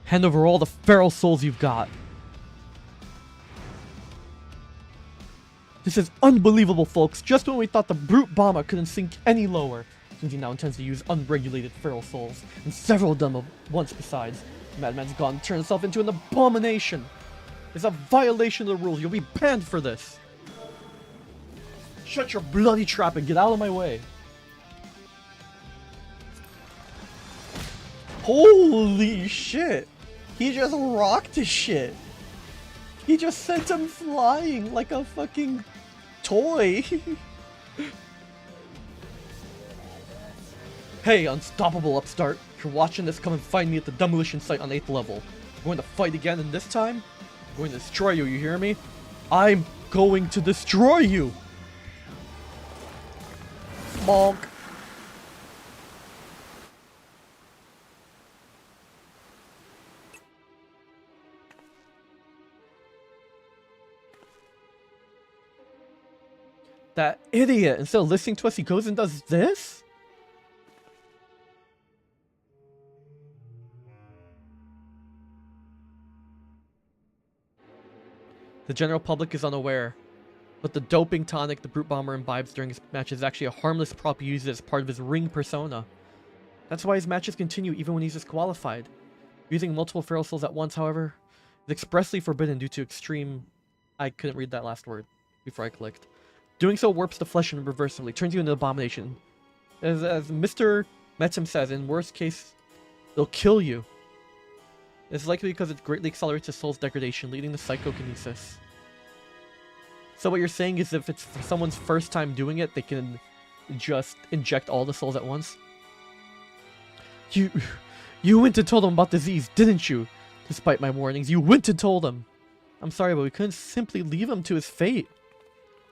Speaker 1: Hand over all the feral souls you've got. This is unbelievable, folks. Just when we thought the brute bomber couldn't sink any lower. Since he now intends to use unregulated feral souls, and several of them at once besides. Madman's gone and turned himself into an abomination. It's a violation of the rules. You'll be banned for this. Shut your bloody trap and get out of my way. Holy shit. He just rocked his shit. He just sent him flying like a fucking toy. Hey, unstoppable upstart. If you're watching this, come and find me at the demolition site on 8th level. I'm going to fight again, and this time, I'm going to destroy you, you hear me? I'm going to destroy you! Bonk. That idiot! Instead of listening to us, he goes and does this? The general public is unaware, but the doping tonic the Brute Bomber imbibes during his matches is actually a harmless prop he uses as part of his ring persona. That's why his matches continue even when he's disqualified. Using multiple feral souls at once, however, is expressly forbidden due to extreme... I couldn't read that last word before I clicked. Doing so warps the flesh irreversibly, turns you into an abomination. As Mr. Metzum says, in worst case, it'll kill you. It's likely because it greatly accelerates the soul's degradation, leading to psychokinesis. So what you're saying is if it's someone's first time doing it, they can just inject all the souls at once? You went and told him about disease, didn't you? Despite my warnings, you went and told him. I'm sorry, but we couldn't simply leave him to his fate.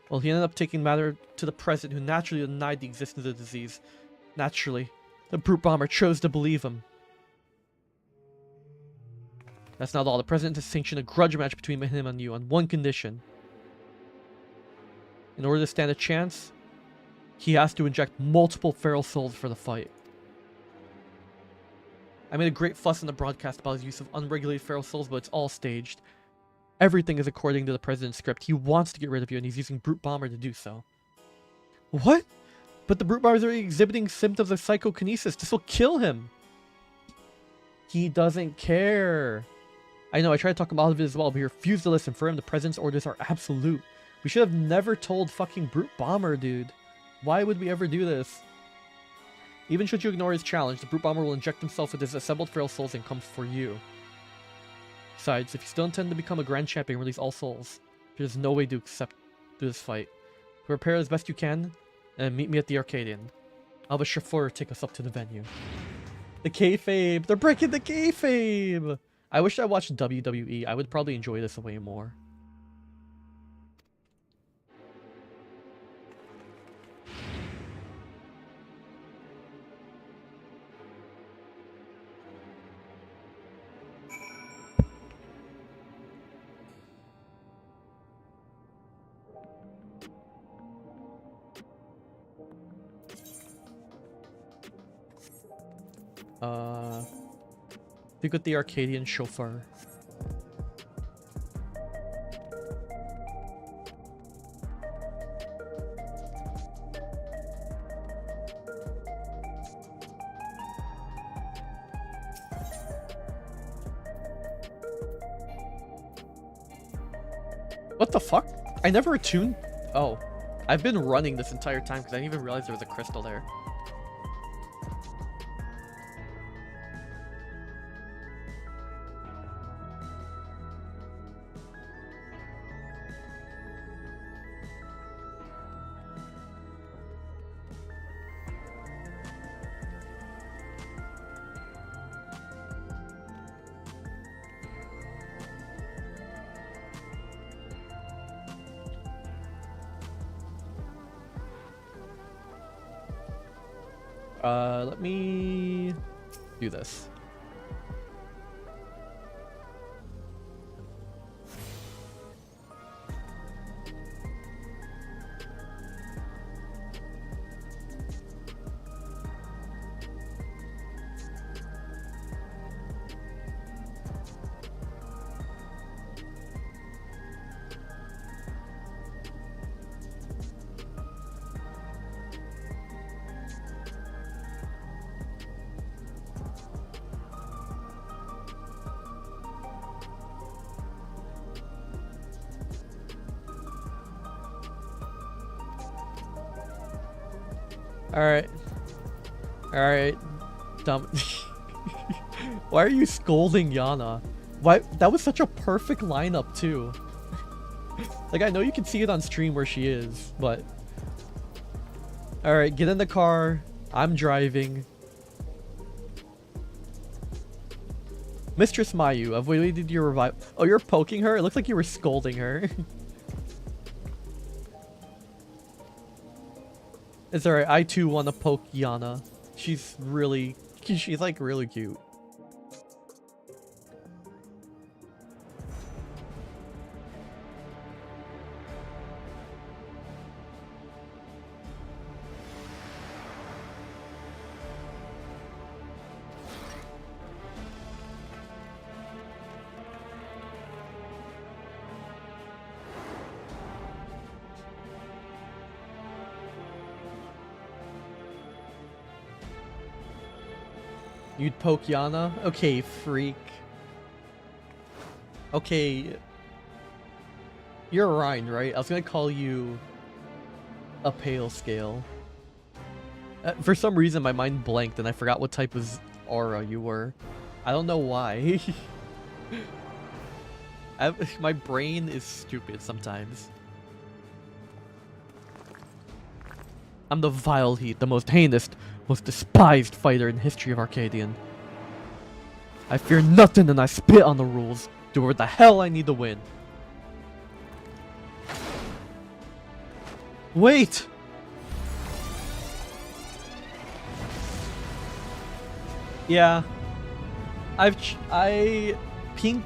Speaker 1: Well, he ended up taking matter to the president, who naturally denied the existence of the disease. Naturally, the Brute Bomber chose to believe him. That's not all. The president has sanctioned a grudge match between him and you on one condition. In order to stand a chance, he has to inject multiple feral souls for the fight. I made a great fuss in the broadcast about his use of unregulated feral souls, but it's all staged. Everything is according to the president's script. He wants to get rid of you, and he's using Brute Bomber to do so. What? But the Brute Bomber is already exhibiting symptoms of psychokinesis. This will kill him. He doesn't care. I know, I tried to talk him out of it as well, but he refused to listen. For him, the president's orders are absolute. We should have never told fucking Brute Bomber, dude. Why would we ever do this? Even should you ignore his challenge, the Brute Bomber will inject himself with his assembled feral souls and come for you. Besides, if you still intend to become a grand champion and release all souls, there's no way to do this fight. Prepare as best you can, and meet me at the Arcadion. I'll have a chauffeur take us up to the venue. The kayfabe! They're breaking the kayfabe! I wish I watched WWE. I would probably enjoy this way more. Speak with the Arcadion chauffeur. What the fuck? I never attuned. Oh, I've been running this entire time because I didn't even realize there was a crystal there. Let me do this. Alright, dumb. Why are you scolding Yana? Why? That was such a perfect lineup too. Like, I know you can see it on stream where she is, but... Alright, get in the car. I'm driving. Mistress Mayu, I've waited your revival. Oh, you're poking her? It looks like you were scolding her. It's alright, I too want to poke Yana. She's like really cute. You'd poke Yana? Okay, freak. Okay. You're Rhine, right? I was gonna call you a pale scale. For some reason, my mind blanked and I forgot what type of aura you were. I don't know why. My brain is stupid sometimes. I'm the Vile Heat, the most heinous, most despised fighter in the history of Arcadion. I fear nothing and I spit on the rules. Do what the hell I need to win. Wait! Yeah. Pink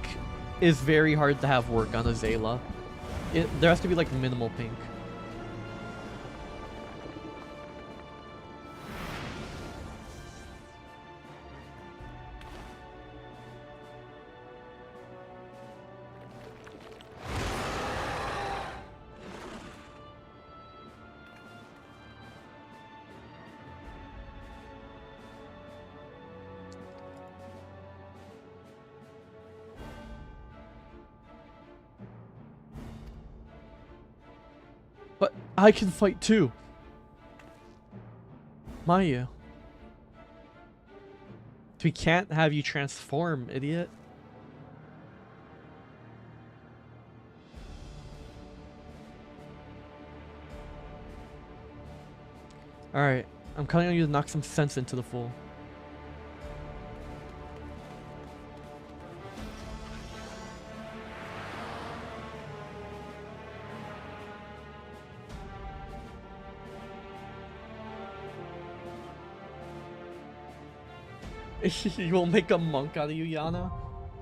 Speaker 1: is very hard to have work on Azela. There has to be like minimal pink. But I can fight too. Maya. We can't have you transform, idiot. Alright, I'm counting on you to knock some sense into the fool. You will make a monk out of you, Yana?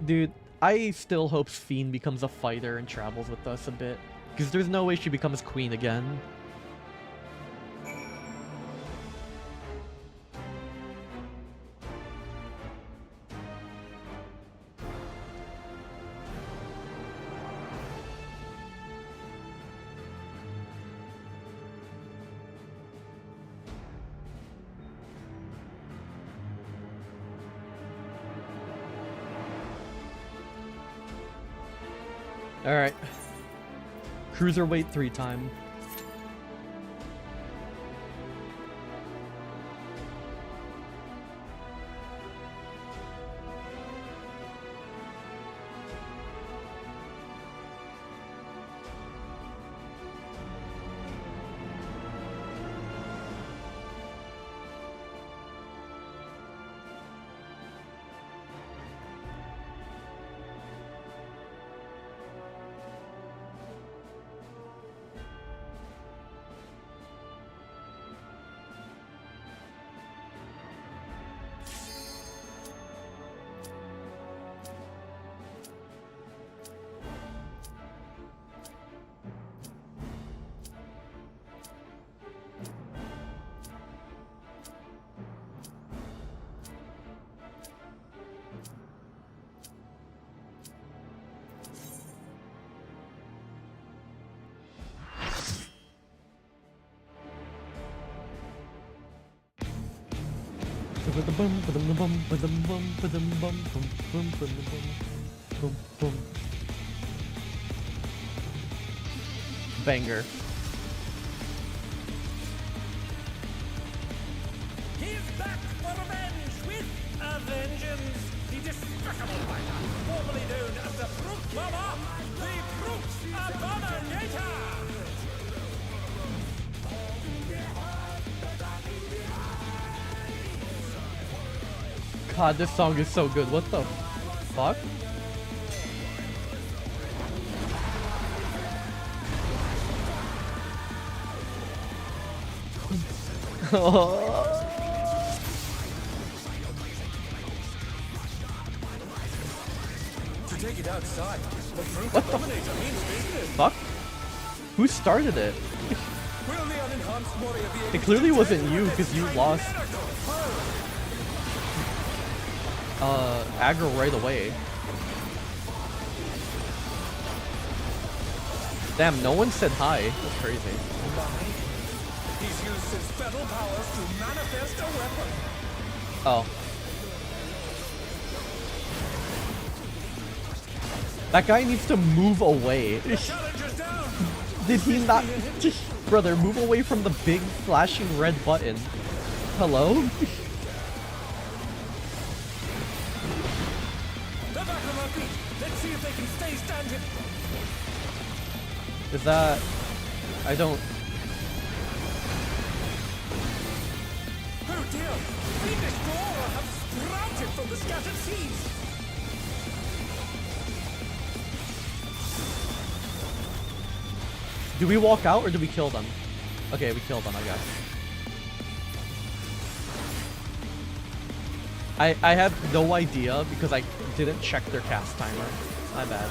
Speaker 1: Dude, I still hope Fiend becomes a fighter and travels with us a bit. Because there's no way she becomes queen again. Alright. Cruiserweight 3 time. Banger.
Speaker 3: He's back for revenge with a vengeance. The despicable fighter, formerly known as the Brute Mama, the Brute Abominator.
Speaker 1: God, this song is so good. What the fuck?
Speaker 3: To take it outside, the Brute
Speaker 1: What the
Speaker 3: Abominator means business.
Speaker 1: fuck? Who started it?
Speaker 3: Will the unenhanced warrior be able
Speaker 1: It clearly
Speaker 3: to
Speaker 1: wasn't
Speaker 3: take
Speaker 1: you,
Speaker 3: on
Speaker 1: because
Speaker 3: this
Speaker 1: you lost
Speaker 3: chimerical foe?
Speaker 1: aggro right away. Damn, no one said hi. That's crazy.
Speaker 3: He's used his spell powers to manifest a weapon.
Speaker 1: Oh. That guy needs to move away.
Speaker 3: Challenger's down.
Speaker 1: Did he not? Brother, move away from the big flashing red button. Hello?
Speaker 3: They're back on their feet. Let's see if they can stay standing.
Speaker 1: Is that... I don't...
Speaker 3: Oh dear! Fiendish Dora have sprouted from the scattered seeds!
Speaker 1: Do we walk out or do we kill them? Okay, we killed them, I guess. I have no idea because I didn't check their cast timer. My bad.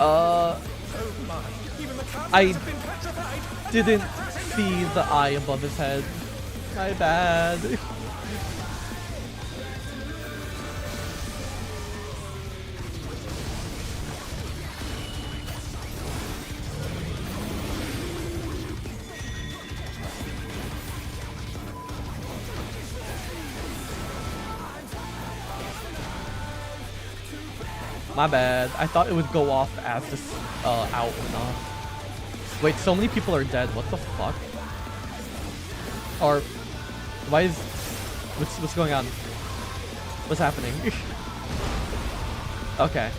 Speaker 3: Oh my! Even the
Speaker 1: I
Speaker 3: have been petrified!
Speaker 1: didn't see the eye above his head. My bad. My bad. I thought it would go off as this out or not. Wait, so many people are dead. What the fuck? Or why is what's going on? What's happening? Okay.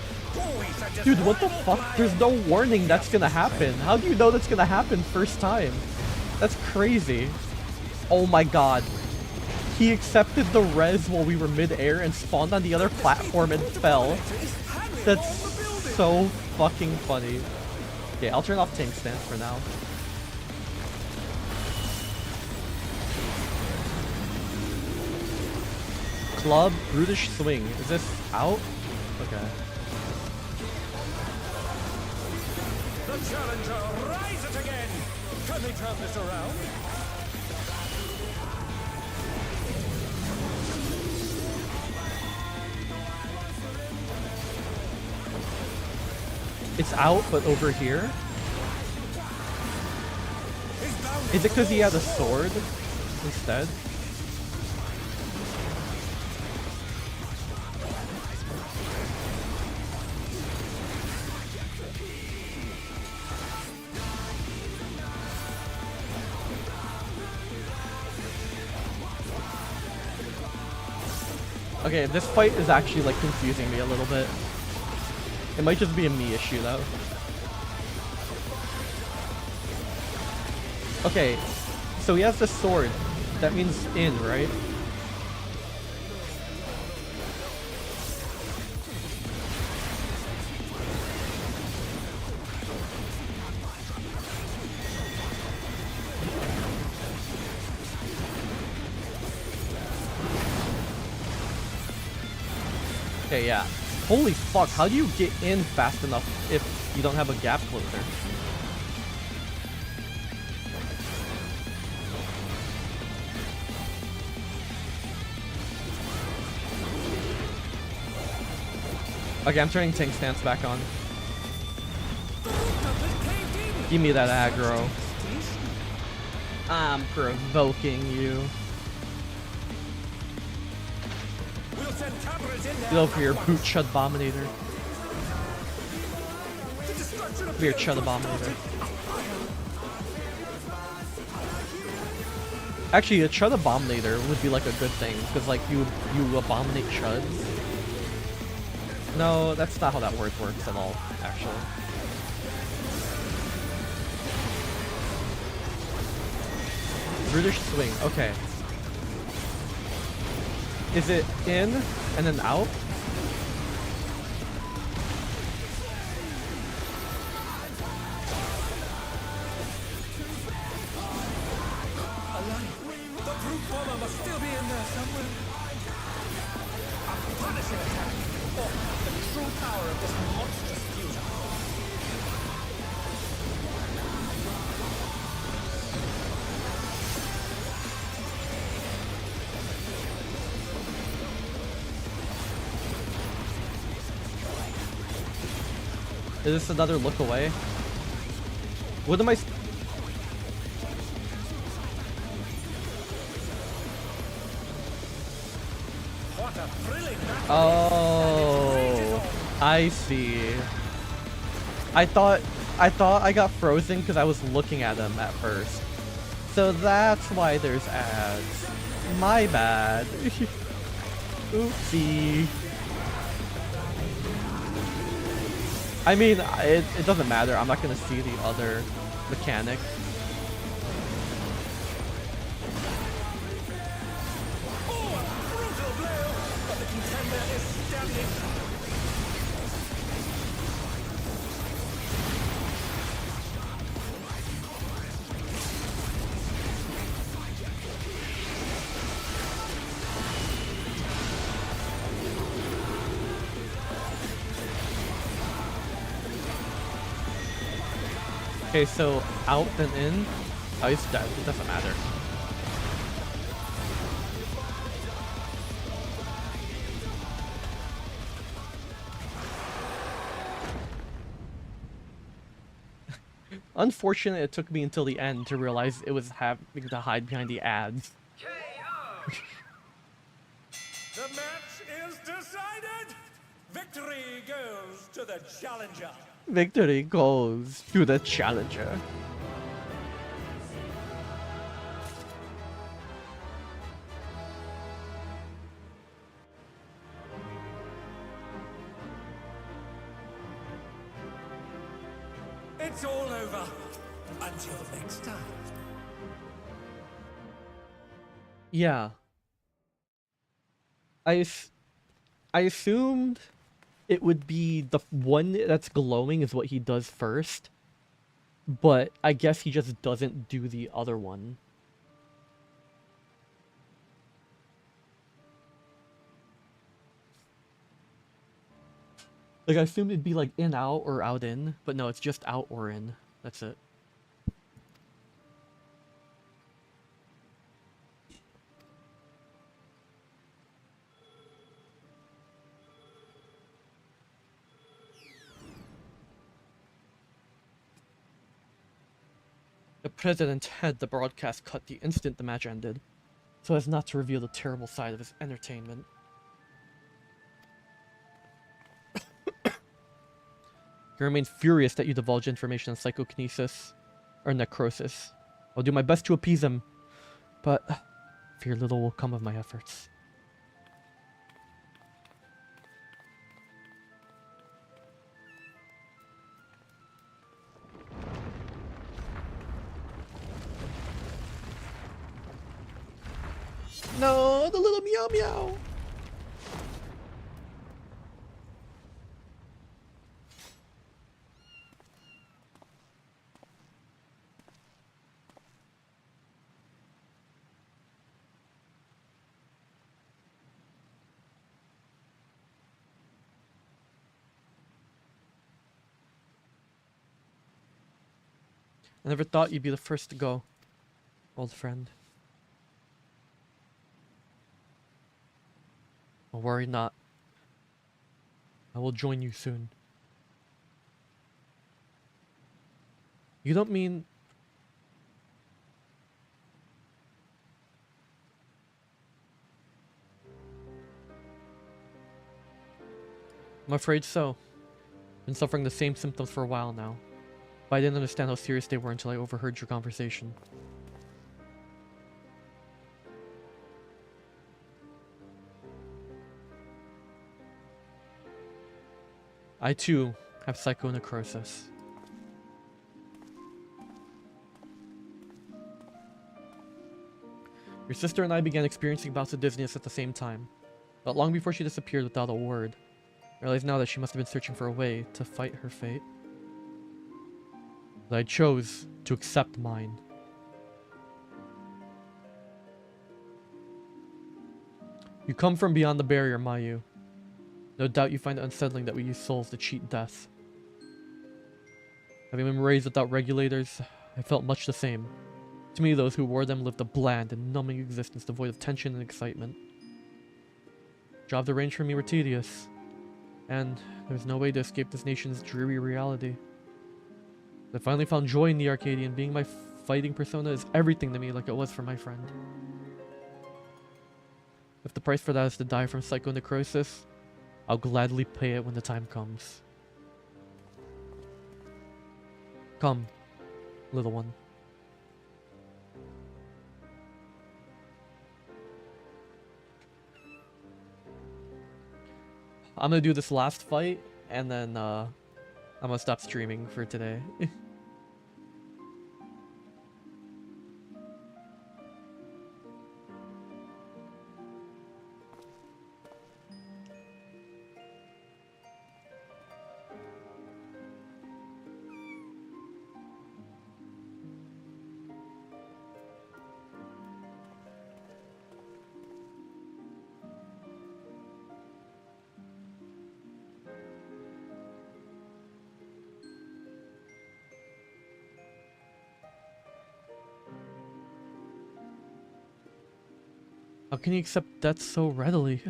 Speaker 1: Dude, what the fuck? There's no warning that's gonna happen. How do you know that's gonna happen first time? That's crazy. Oh my god. He accepted the res while we were mid-air and spawned on the other platform and fell. That's so fucking funny. Okay, I'll turn off tank stance for now. Club, brutish swing. Is this out? Okay.
Speaker 3: The challenger rises again! Can they turn this around?
Speaker 1: It's out, but over here? Is it because he had a sword instead? Okay, this fight is actually like confusing me a little bit. It might just be a me issue though. Okay, so he has the sword. That means in, right? Okay, yeah. Holy fuck, how do you get in fast enough if you don't have a gap closer? Okay, I'm turning tank stance back on. Give me that aggro. I'm provoking you. Get over here, boot chud abominator. Come here, chud abominator. Actually, a chud abominator would be like a good thing, because like you abominate chuds. No, that's not how that word works at all, actually. British swing, okay. Is it in and then out?
Speaker 3: The brute bomber must still be in there somewhere. A punishing attack. Oh, the true power of this monstrous fusion.
Speaker 1: Is this another look away? What am I...
Speaker 3: thrilling battle.
Speaker 1: Oh, I see. I thought I got frozen because I was looking at them at first. So that's why there's ads. My bad. Oopsie. I mean, it doesn't matter. I'm not gonna see the other mechanic.
Speaker 3: Oh, a brutal blow, but the contender is standing.
Speaker 1: Okay, so out and in. Oh, he's dead. It doesn't matter. Unfortunately, it took me until the end to realize it was having to hide behind the ads.
Speaker 3: The match is decided. Victory goes to the challenger.
Speaker 1: Victory goes to the challenger.
Speaker 3: It's all over. Until next time.
Speaker 1: Yeah. I assumed it would be the one that's glowing is what he does first. But I guess he just doesn't do the other one. Like, I assumed it'd be like in out or out in, but no, it's just out or in. That's it. The president had the broadcast cut the instant the match ended, so as not to reveal the terrible side of his entertainment. He remains furious that you divulge information on psychokinesis or necrosis. I'll do my best to appease him, but fear little will come of my efforts. No, the little meow meow. I never thought you'd be the first to go, old friend. Don't worry not. I will join you soon. You don't mean... I'm afraid so. Been suffering the same symptoms for a while now. But I didn't understand how serious they were until I overheard your conversation. I too have psychonecrosis. Your sister and I began experiencing bouts of dizziness at the same time. Not long before she disappeared without a word. I realize now that she must have been searching for a way to fight her fate. But I chose to accept mine. You come from beyond the barrier, Mayu. No doubt you find it unsettling that we use souls to cheat death. Having been raised without regulators, I felt much the same. To me, those who wore them lived a bland and numbing existence devoid of tension and excitement. Jobs arranged for me were tedious, and there was no way to escape this nation's dreary reality. I finally found joy in the Arcadion. Being my fighting persona is everything to me, like it was for my friend. If the price for that is to die from psychonecrosis, I'll gladly pay it when the time comes. Come, little one. I'm gonna do this last fight, and then I'm gonna stop streaming for today. How can you accept death so readily?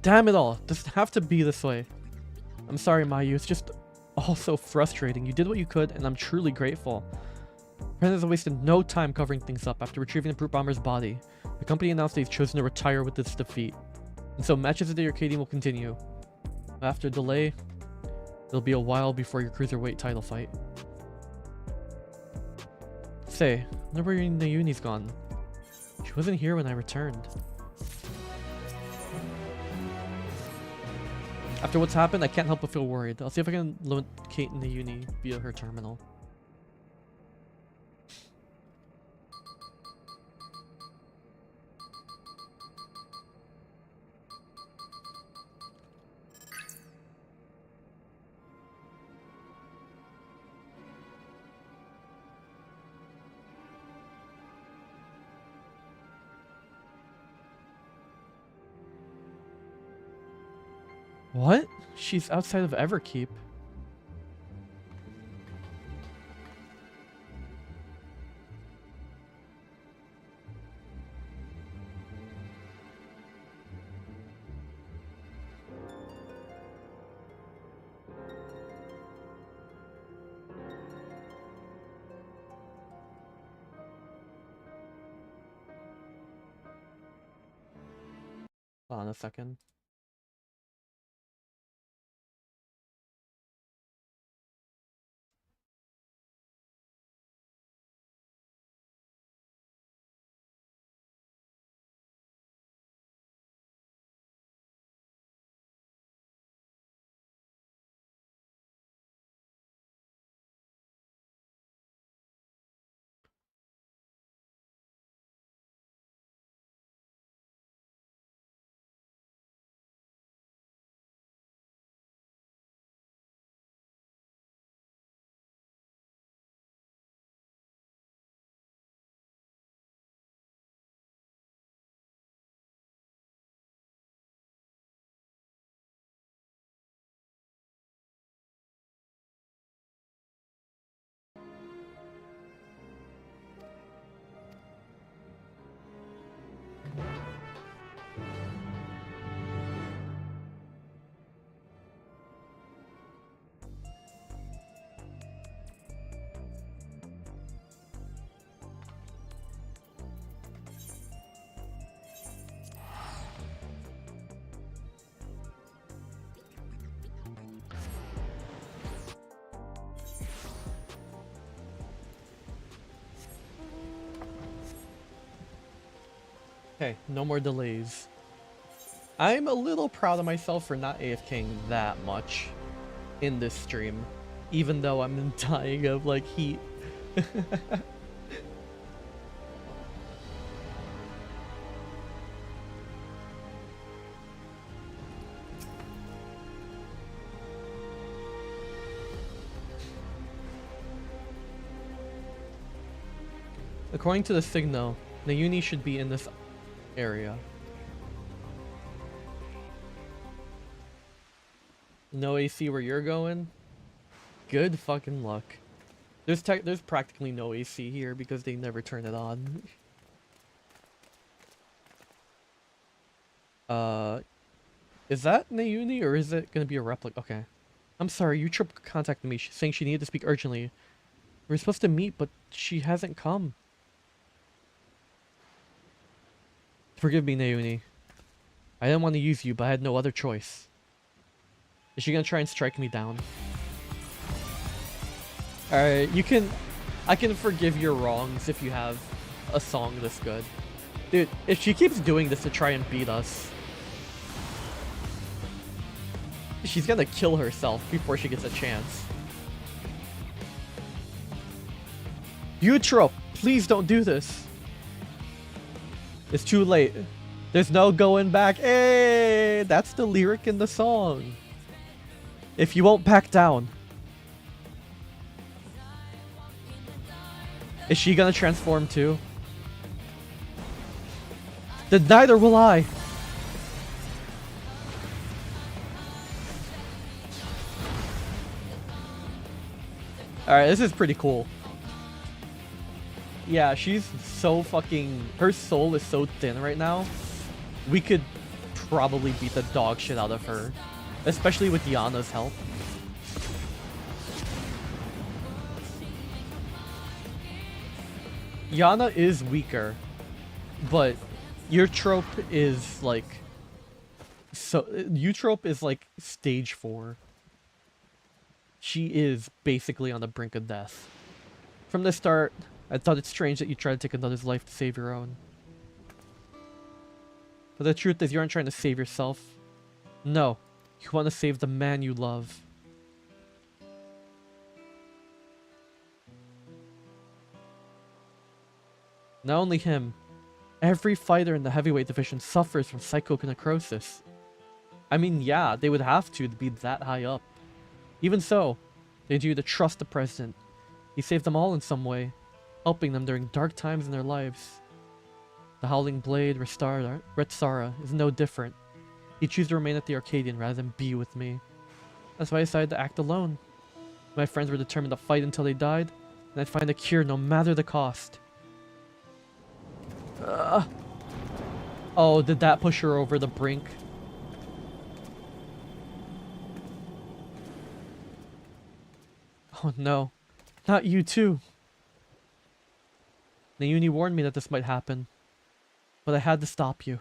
Speaker 1: Damn it all. Does it have to be this way? I'm sorry, Mayu. It's just all so frustrating. You did what you could, and I'm truly grateful. President has wasted no time covering things up. After retrieving the Brute Bomber's body, the company announced that he's chosen to retire with this defeat. And so matches at the Arcadion will continue. After a delay, it'll be a while before your cruiserweight title fight. Say, I wonder where Nayuni's gone. She wasn't here when I returned. After what's happened, I can't help but feel worried. I'll see if I can locate Nayuni via her terminal. What? She's outside of Everkeep. Hold on a second. Okay, no more delays. I'm a little proud of myself for not AFKing that much in this stream, even though I'm dying of like heat. According to the signal, Nayuni should be in this area. No AC where you're going? Good fucking luck. There's practically no AC here because they never turn it on. Uh, is that Nayuni or is it gonna be a replica? Okay. I'm sorry, Utrop contacted me saying she needed to speak urgently. We were supposed to meet, but she hasn't come. Forgive me, Nayuni. I didn't want to use you, but I had no other choice. Is she gonna try and strike me down? Alright, I can forgive your wrongs if you have a song this good. Dude, if she keeps doing this to try and beat us, she's gonna kill herself before she gets a chance. Utrop, please don't do this. It's too late. There's no going back. Hey, that's the lyric in the song. If you won't back down. Is she gonna transform too? Then neither will I. Alright, this is pretty cool. Yeah, she's so fucking... Her soul is so thin right now. We could probably beat the dog shit out of her. Especially with Yana's help. Yana is weaker. But Eutrope is like... So, Eutrope is like stage 4. She is basically on the brink of death. From the start, I thought it strange that you tried to take another's life to save your own. But the truth is you aren't trying to save yourself. No, you want to save the man you love. Not only him, every fighter in the heavyweight division suffers from psychonecrosis. I mean, yeah, they would have to be that high up. Even so, they need you to trust the president. He saved them all in some way, helping them during dark times in their lives. The Howling Blade, Retsara, is no different. He chose to remain at the Arcadion rather than be with me. That's why I decided to act alone. My friends were determined to fight until they died, and I'd find a cure no matter the cost. Oh, did that push her over the brink? Oh no, not you too. Nayuni warned me that this might happen, but I had to stop you.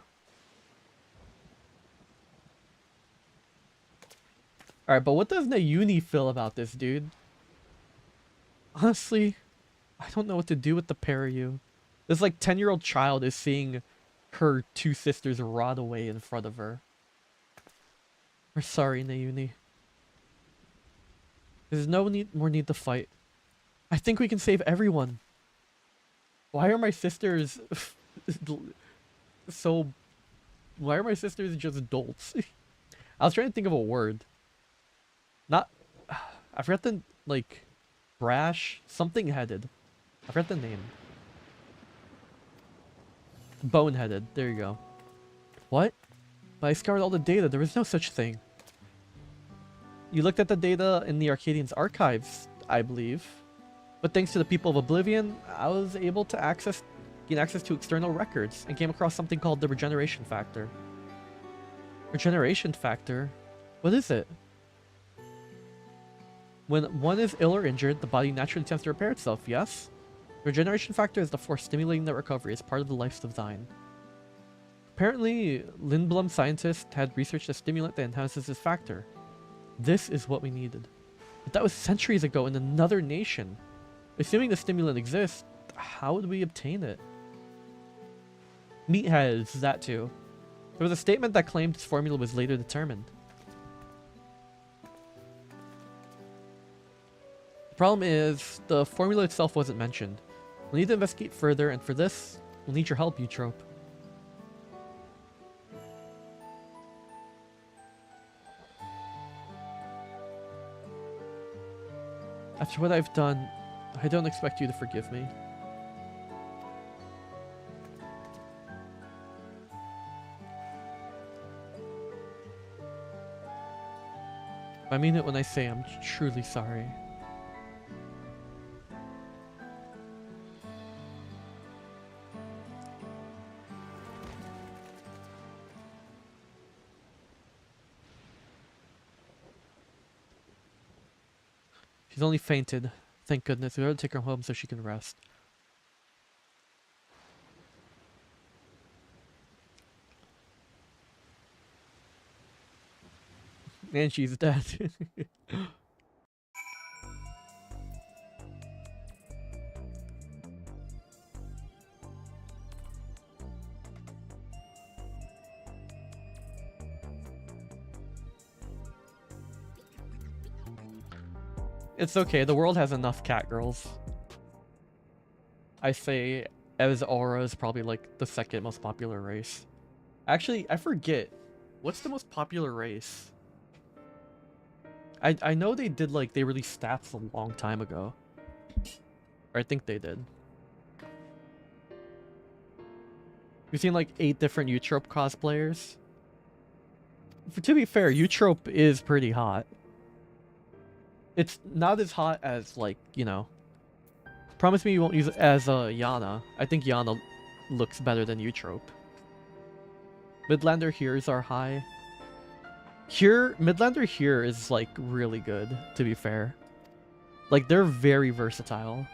Speaker 1: Alright, but what does Nayuni feel about this, dude? Honestly, I don't know what to do with the pair of you. This like 10-year-old child is seeing her two sisters rot away in front of her. We're sorry, Nayuni. There's no more need to fight. I think we can save everyone. Why are my sisters so... Why are my sisters just dolts? I was trying to think of a word. Not... I forgot the, like... Brash? Something headed. I forgot the name. Boneheaded. There you go. What? But I scoured all the data. There was no such thing. You looked at the data in the Arcadion's archives, I believe. But thanks to the people of Oblivion, I was able to gain access to external records and came across something called the regeneration factor. Regeneration factor? What is it? When one is ill or injured, the body naturally tends to repair itself, yes? The regeneration factor is the force stimulating that recovery as part of the life's design. Apparently, Lindblom scientists had researched a stimulant that enhances this factor. This is what we needed. But that was centuries ago in another nation. Assuming the stimulant exists, how would we obtain it? Meatheads, that too. There was a statement that claimed this formula was later determined. The problem is, the formula itself wasn't mentioned. We'll need to investigate further, and for this, we'll need your help, Eutrope. After what I've done, I don't expect you to forgive me. I mean it when I say I'm truly sorry. She's only fainted. Thank goodness. We ought to take her home so she can rest. And she's dead. It's okay, the world has enough cat girls. I say as Aura is probably like the second most popular race. Actually, I forget. What's the most popular race? I know they did like, they released stats a long time ago. Or I think they did. We've seen like 8 different Eutrope cosplayers. To be fair, Eutrope is pretty hot. It's not as hot as, like, you know... Promise me you won't use it as Yana. I think Yana looks better than Eutrope. Midlander Heres are high. Midlander here is, like, really good, to be fair. Like, they're very versatile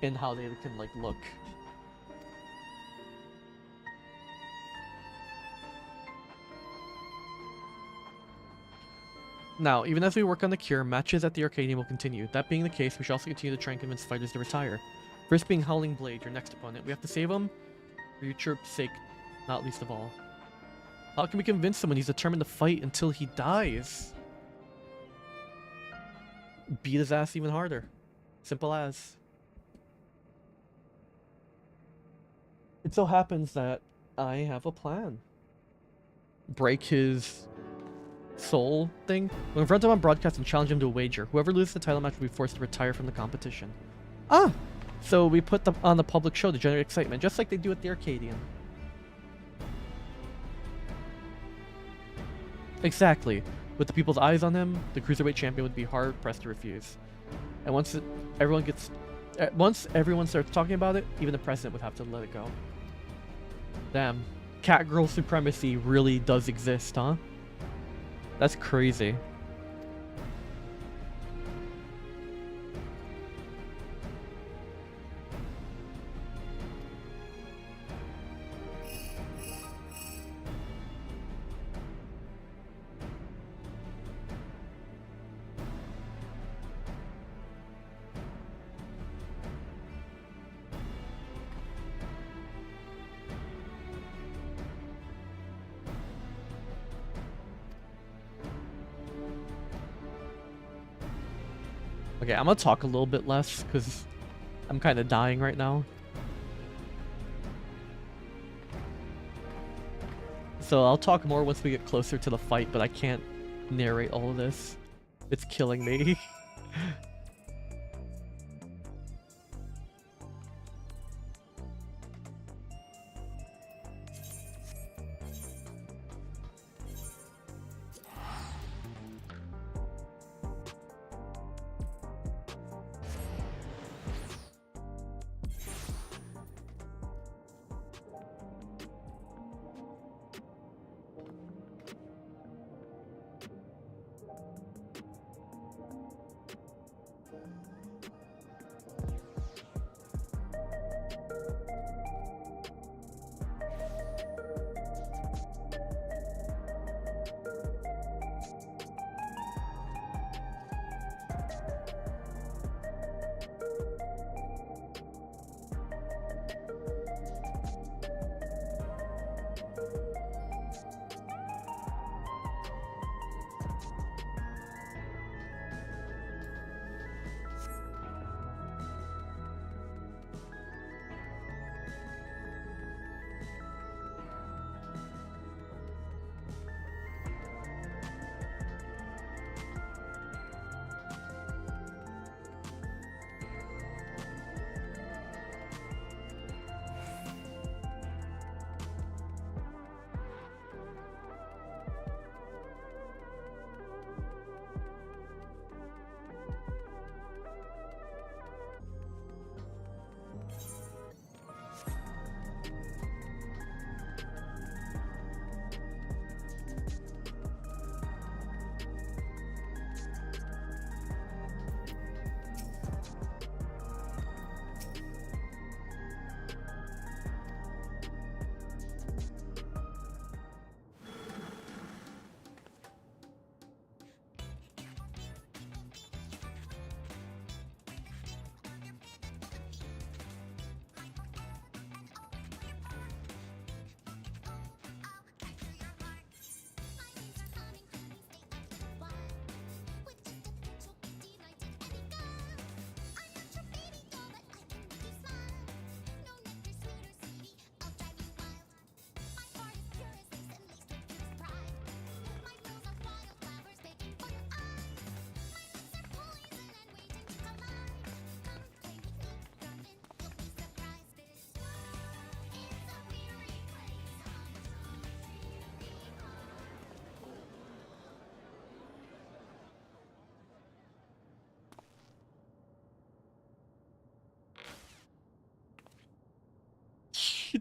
Speaker 1: in how they can, like, look. Now, even as we work on the cure, matches at the Arcadion will continue. That being the case, we should also continue to try and convince fighters to retire. First being Howling Blade, your next opponent. We have to save him for Eutrope's sake, not least of all. How can we convince him when he's determined to fight until he dies? Beat his ass even harder. Simple as. It so happens that I have a plan. Break his soul thing. We'll confront him on broadcast and challenge him to a wager. Whoever loses the title match will be forced to retire from the competition. Ah! So we put them on the public show to generate excitement, just like they do at the Arcadion. Exactly. With the people's eyes on him, the Cruiserweight champion would be hard-pressed to refuse. And once everyone starts talking about it, even the president would have to let it go. Damn. Catgirl supremacy really does exist, huh? That's crazy. Okay, I'm gonna talk a little bit less because I'm kind of dying right now. So I'll talk more once we get closer to the fight, but I can't narrate all of this. It's killing me.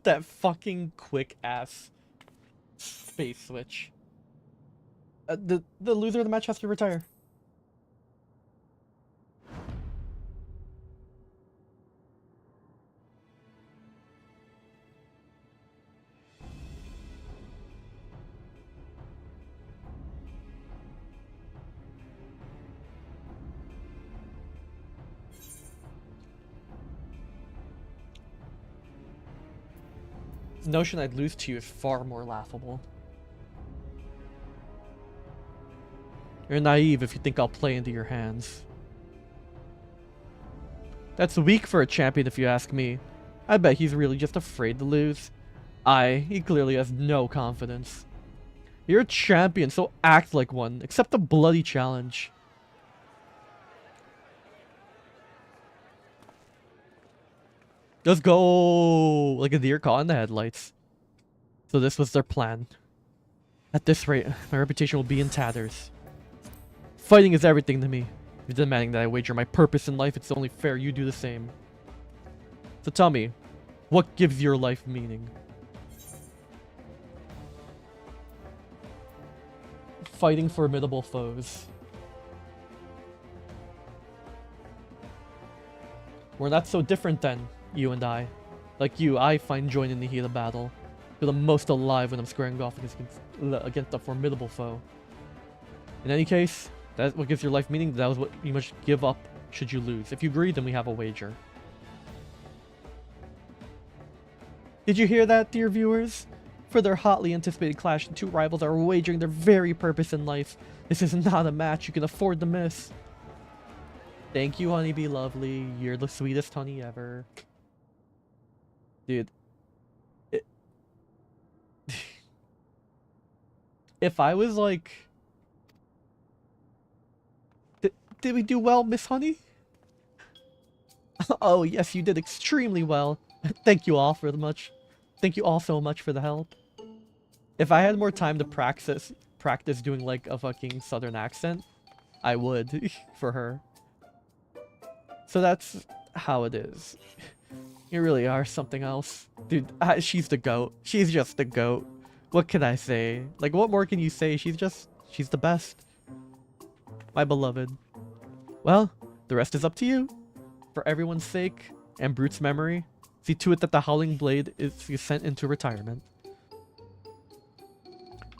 Speaker 1: That fucking quick ass space switch. The loser of the match has to retire. The notion I'd lose to you is far more laughable. You're naive if you think I'll play into your hands. That's weak for a champion if you ask me. I bet he's really just afraid to lose. He clearly has no confidence. You're a champion, so act like one. Accept a bloody challenge. Just go like a deer caught in the headlights. So this was their plan. At this rate, my reputation will be in tatters. Fighting is everything to me. If you're demanding that I wager my purpose in life, it's only fair you do the same. So tell me, what gives your life meaning? Fighting formidable foes. We're not so different then, you and I. Like you, I find joy in the heat of battle. Feel the most alive when I'm squaring off against a formidable foe. In any case, that's what gives your life meaning. That was what you must give up should you lose. If you agree, then we have a wager. Did you hear that, dear viewers? For their hotly anticipated clash, the two rivals are wagering their very purpose in life. This is not a match you can afford to miss. Thank you, honeybee lovely. You're the sweetest honey ever. Dude. If I was like... Did we do well, Miss Honey? Oh, yes, you did extremely well. Thank you all Thank you all so much for the help. If I had more time to practice doing like a fucking southern accent, I would for her. So that's how it is. You really are something else. Dude, she's the GOAT. She's just the GOAT. What can I say? Like, what more can you say? She's the best. My beloved. Well, the rest is up to you. For everyone's sake, and Brute's memory, see to it that the Howling Blade is sent into retirement.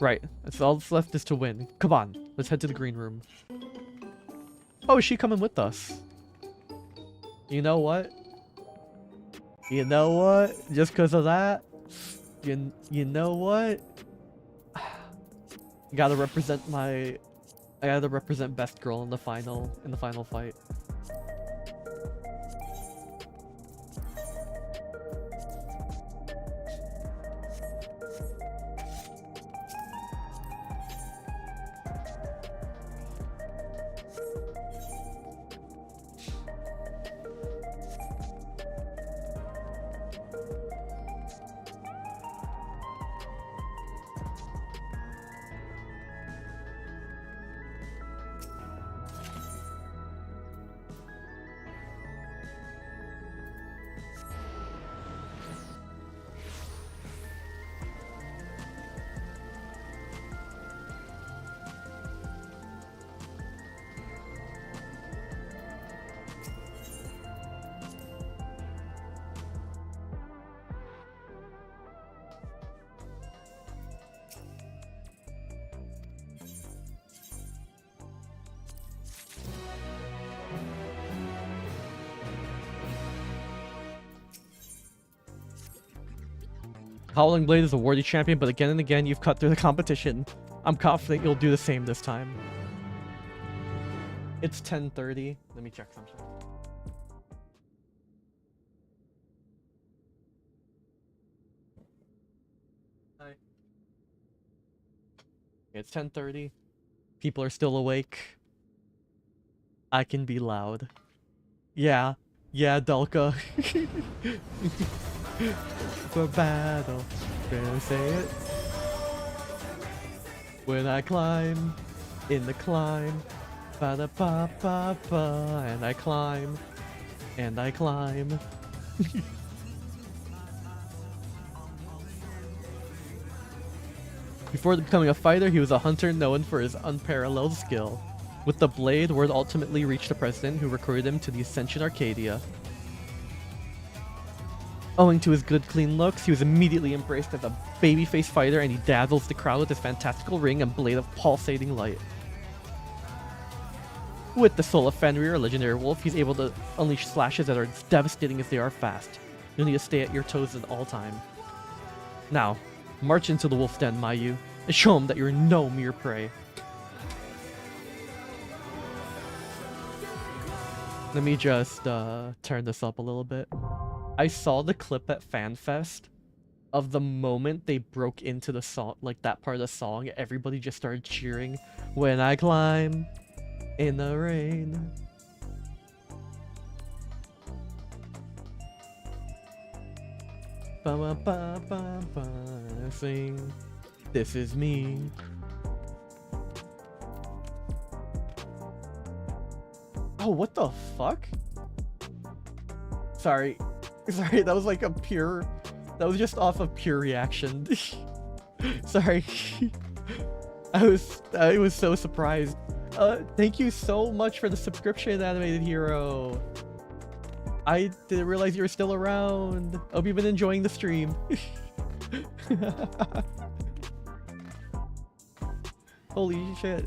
Speaker 1: Right, that's all that's left is to win. Come on, let's head to the green room. Oh, is she coming with us? You know what? You know what? Just because of that, you know what? I gotta represent best girl in the final fight. Howling Blade is a worthy champion, but again and again you've cut through the competition. I'm confident you'll do the same this time. It's 10:30. Let me check something. Hi. It's 10:30. People are still awake. I can be loud. Yeah, Delka. For battle, gonna say it. When I climb, in the climb, ba da pa pa pa, and I climb, Before becoming a fighter, he was a hunter known for his unparalleled skill. With the blade, word ultimately reached the president, who recruited him to the Ascension Arcadia. Owing to his good, clean looks, he was immediately embraced as a babyface fighter, and he dazzles the crowd with his fantastical ring and blade of pulsating light. With the soul of Fenrir, a legendary wolf, he's able to unleash slashes that are as devastating as they are fast. You'll need to stay at your toes at all time. Now, march into the wolf's den, Mayu, and show him that you're no mere prey. Let me just turn this up a little bit. I saw the clip at FanFest of the moment they broke into the song, like that part of the song, everybody just started cheering. When I climb in the rain. Ba ba ba ba ba, sing. This is me. Oh, what the fuck? Sorry, that was like a pure, that was just off of pure reaction. Sorry. I was so surprised. Thank you so much for the subscription, Animated Hero. I didn't realize you were still around. Hope you've been enjoying the stream. Holy shit.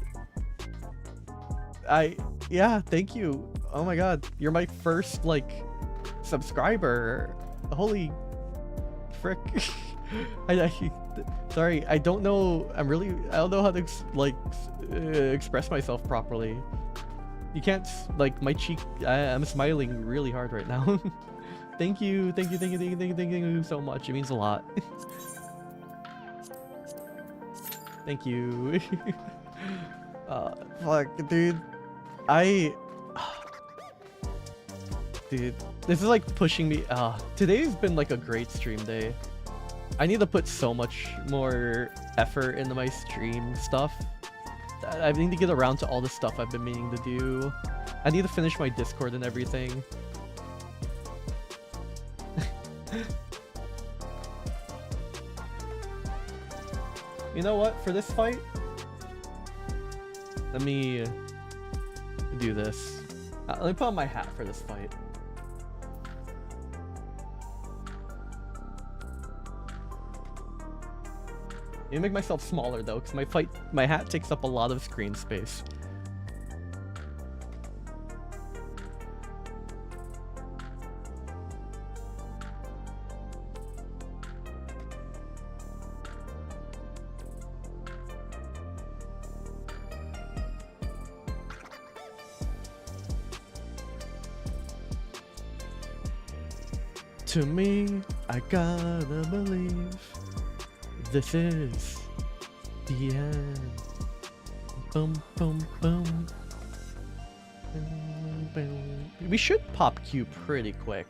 Speaker 1: Yeah, thank you. Oh my god, you're my first, like, subscriber. Holy frick. Sorry, I don't know. I don't know how to express myself properly. You can't, like, my cheek. I'm smiling really hard right now. Thank you so much. It means a lot. Thank you. Fuck, dude. Dude, this is like pushing me. Today's been like a great stream day. I need to put so much more effort into my stream stuff. I need to get around to all the stuff I've been meaning to do. I need to finish my Discord and everything. You know what? For this fight, let me do this. Let me put on my hat for this fight. Let me make myself smaller though, because my hat takes up a lot of screen space. To me, I gotta believe this is the end. Boom, boom, boom. Boom, boom. We should pop Q pretty quick.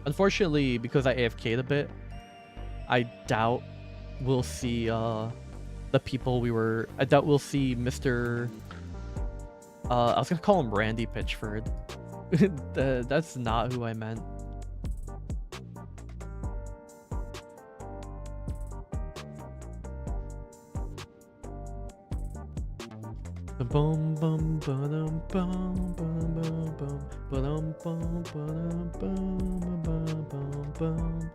Speaker 1: Unfortunately, because I AFK'd a bit, I doubt we'll see the people we were. I doubt we'll see Mr. I was gonna call him Randy Pitchford. That's not who I meant. Boom boom ba-dum bum bum bum bum ba-dum bum ba-dum bum bum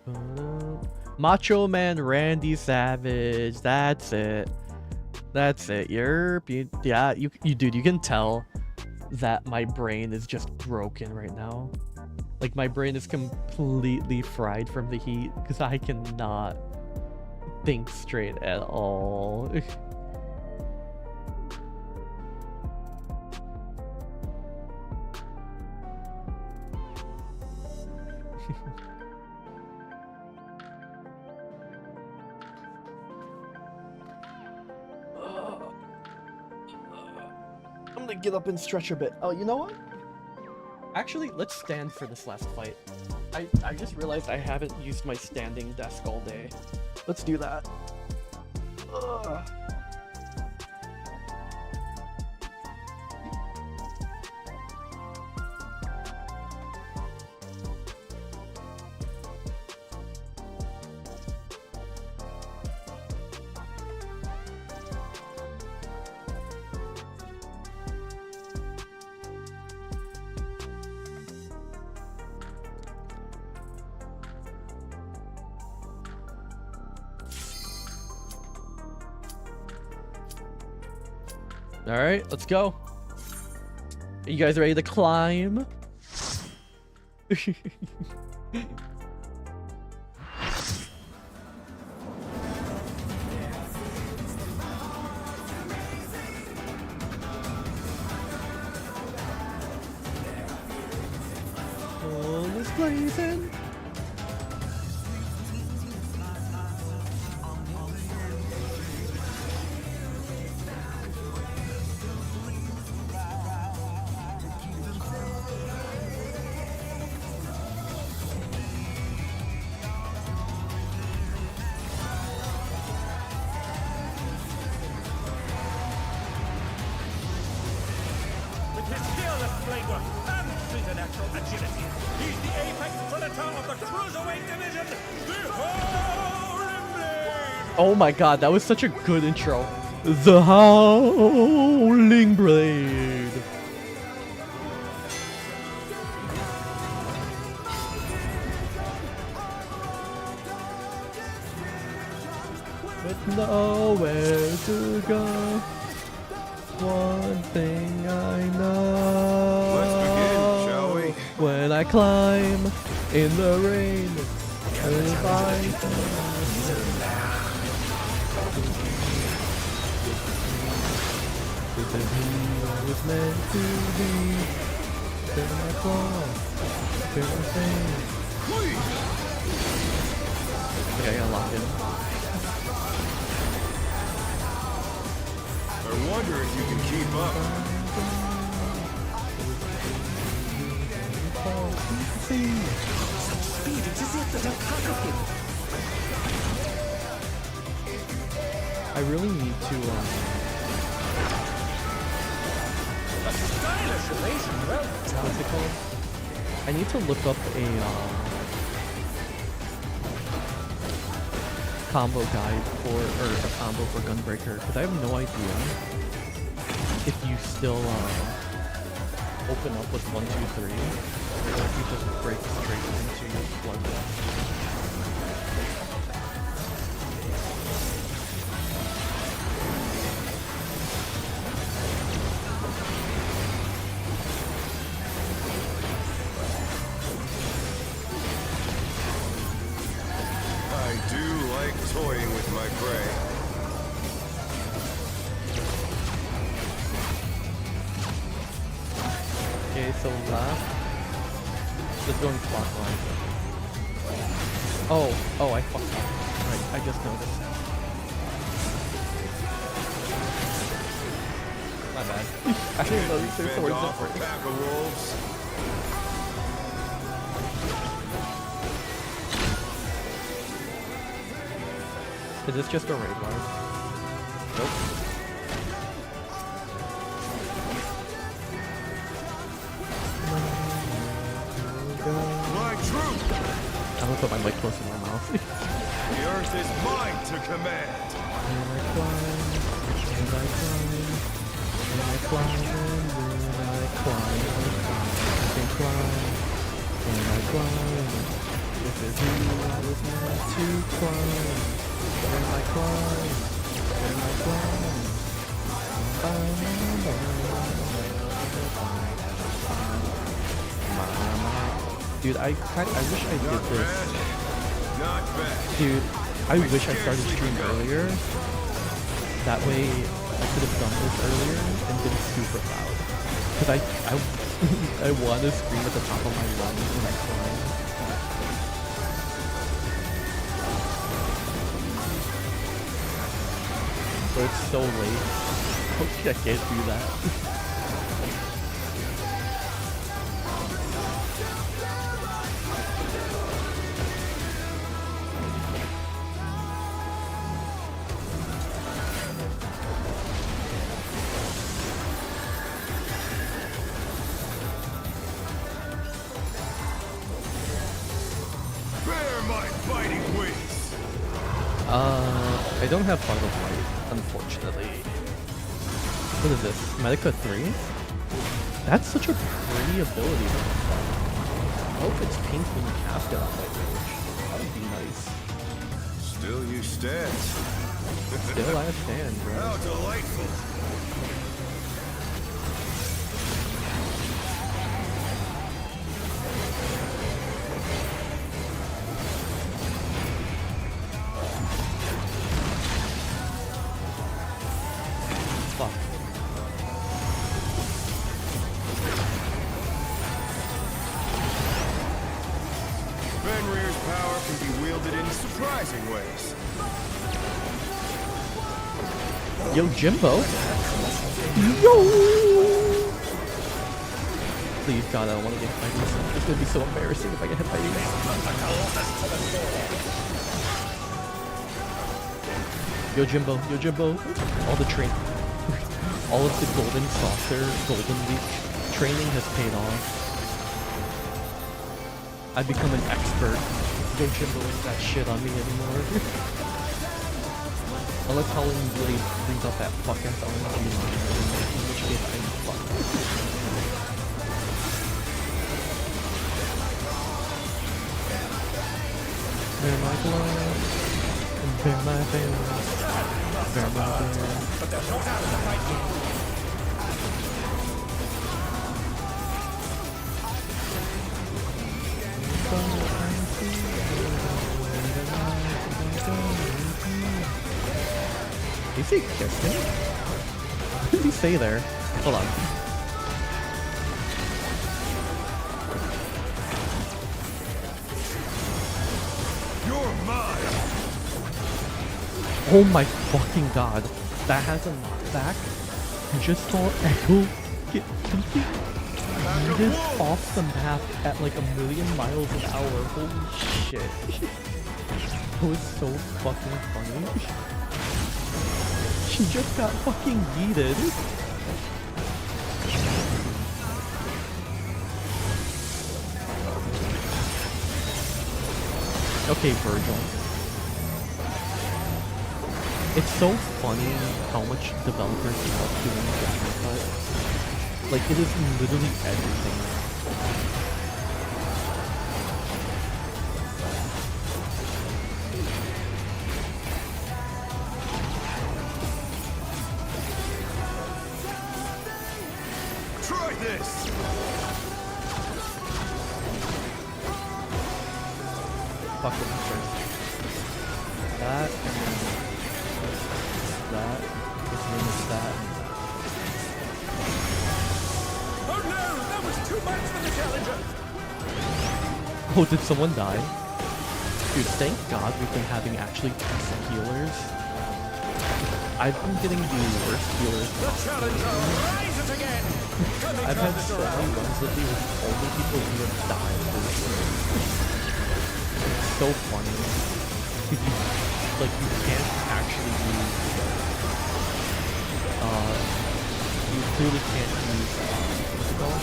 Speaker 1: bum. Macho Man Randy Savage. That's it. That's it. Yeah, you dude, you can tell that my brain is just broken right now. Like my brain is completely fried from the heat because I cannot think straight at all. I'm gonna get up and stretch a bit. Oh, you know what? Actually, let's stand for this last fight. I just realized I haven't used my standing desk all day. Let's do that. Ugh. Alright, let's go. Are you guys ready to climb? All is blazing.
Speaker 3: With his fearless blade work and preternatural agility, he's the apex predator of the cruiserweight division, the Howling Blade!
Speaker 1: Oh my god, that was such a good intro. The Howling Blade. With nowhere to go. One thing I know.
Speaker 5: Let's begin, shall we?
Speaker 1: When I climb in the rain, if I This is who I was meant to be. Feel my claws, feel my pain. Okay, I gotta lock in.
Speaker 5: I wonder if you can keep up.
Speaker 3: Speed, it is it that I cut of him!
Speaker 1: I really need to,
Speaker 3: A stylish elation, well done.
Speaker 1: what's it called? I need to look up a, combo guide for, or a combo for Gunbreaker, because I have no idea if you still, open up with 1, 2, 3, or if you just break straight into your bloodbath.
Speaker 5: I do like toying with my prey.
Speaker 1: Okay, so left. Just going clockwise. Oh, I fucked up. Right, I just noticed. My bad. I didn't know these
Speaker 5: Fend
Speaker 1: swords
Speaker 5: off a
Speaker 1: different.
Speaker 5: pack of wolves.
Speaker 1: Is this just a raid line? Nope.
Speaker 5: My troop!
Speaker 1: I'm gonna put my mic close to my mouth.
Speaker 5: The earth is mine to command.
Speaker 1: And I climb, and I climb, and I climb, and I climb, I can climb, and I climb. This is who I was meant to climb. And I climb, and I climb. Dude, I wish I did this.
Speaker 5: Not bad.
Speaker 1: Dude, I wish I started stream earlier. That way, I could have done this earlier and been super loud. Cause I want to scream at the top of my lungs when I climb. But it's so late. Okay, I can't do that.
Speaker 5: Bear my fighting wings.
Speaker 1: I don't have Fog of Light, unfortunately. What is this? Medica 3? That's such a pretty ability. I hope it's pink when you cast it on that range. That would be nice.
Speaker 5: Still you stand.
Speaker 1: Still I stand, bro.
Speaker 5: How delightful. responded in surprising ways.
Speaker 1: Yo, Jimbo. Yo. Please, God, I don't want to get hit by these. It's gonna be so embarrassing if I get hit by these. Yo, Jimbo. Yo, Jimbo. All the all of the golden saucer, golden week training has paid off. I've become an expert. Yo, Jimbo ain't that shit on me anymore. Unless Howling Blade brings out that fucking LMG line, in which case I'm fucked. Bear my glove, and bear my bear, bear my bear.
Speaker 3: But they're not out to fight you.
Speaker 1: Did he say kiss me? What did he say there? Hold on.
Speaker 5: You're mine.
Speaker 1: Oh my fucking god. That has a knockback. I just saw Echo get yeeted off the map at like 1,000,000 miles an hour. Holy shit. That was so fucking funny. She just got fucking yeeted. Okay, Virgil. It's so funny how much developers love doing Dragon Cut. Like, it is literally everything.
Speaker 5: Try this.
Speaker 1: Fuck it, first. That, and then that, and then that.
Speaker 3: Oh no, that was too much for the challenger.
Speaker 1: Oh, did someone die? Dude, thank God we've been having actually decent healers. I've been getting the worst healers.
Speaker 3: The challenger rises again.
Speaker 1: I've had so many runs lately with only people who have died. It's so funny. Like, you can't actually use, you clearly can't use, what's it called?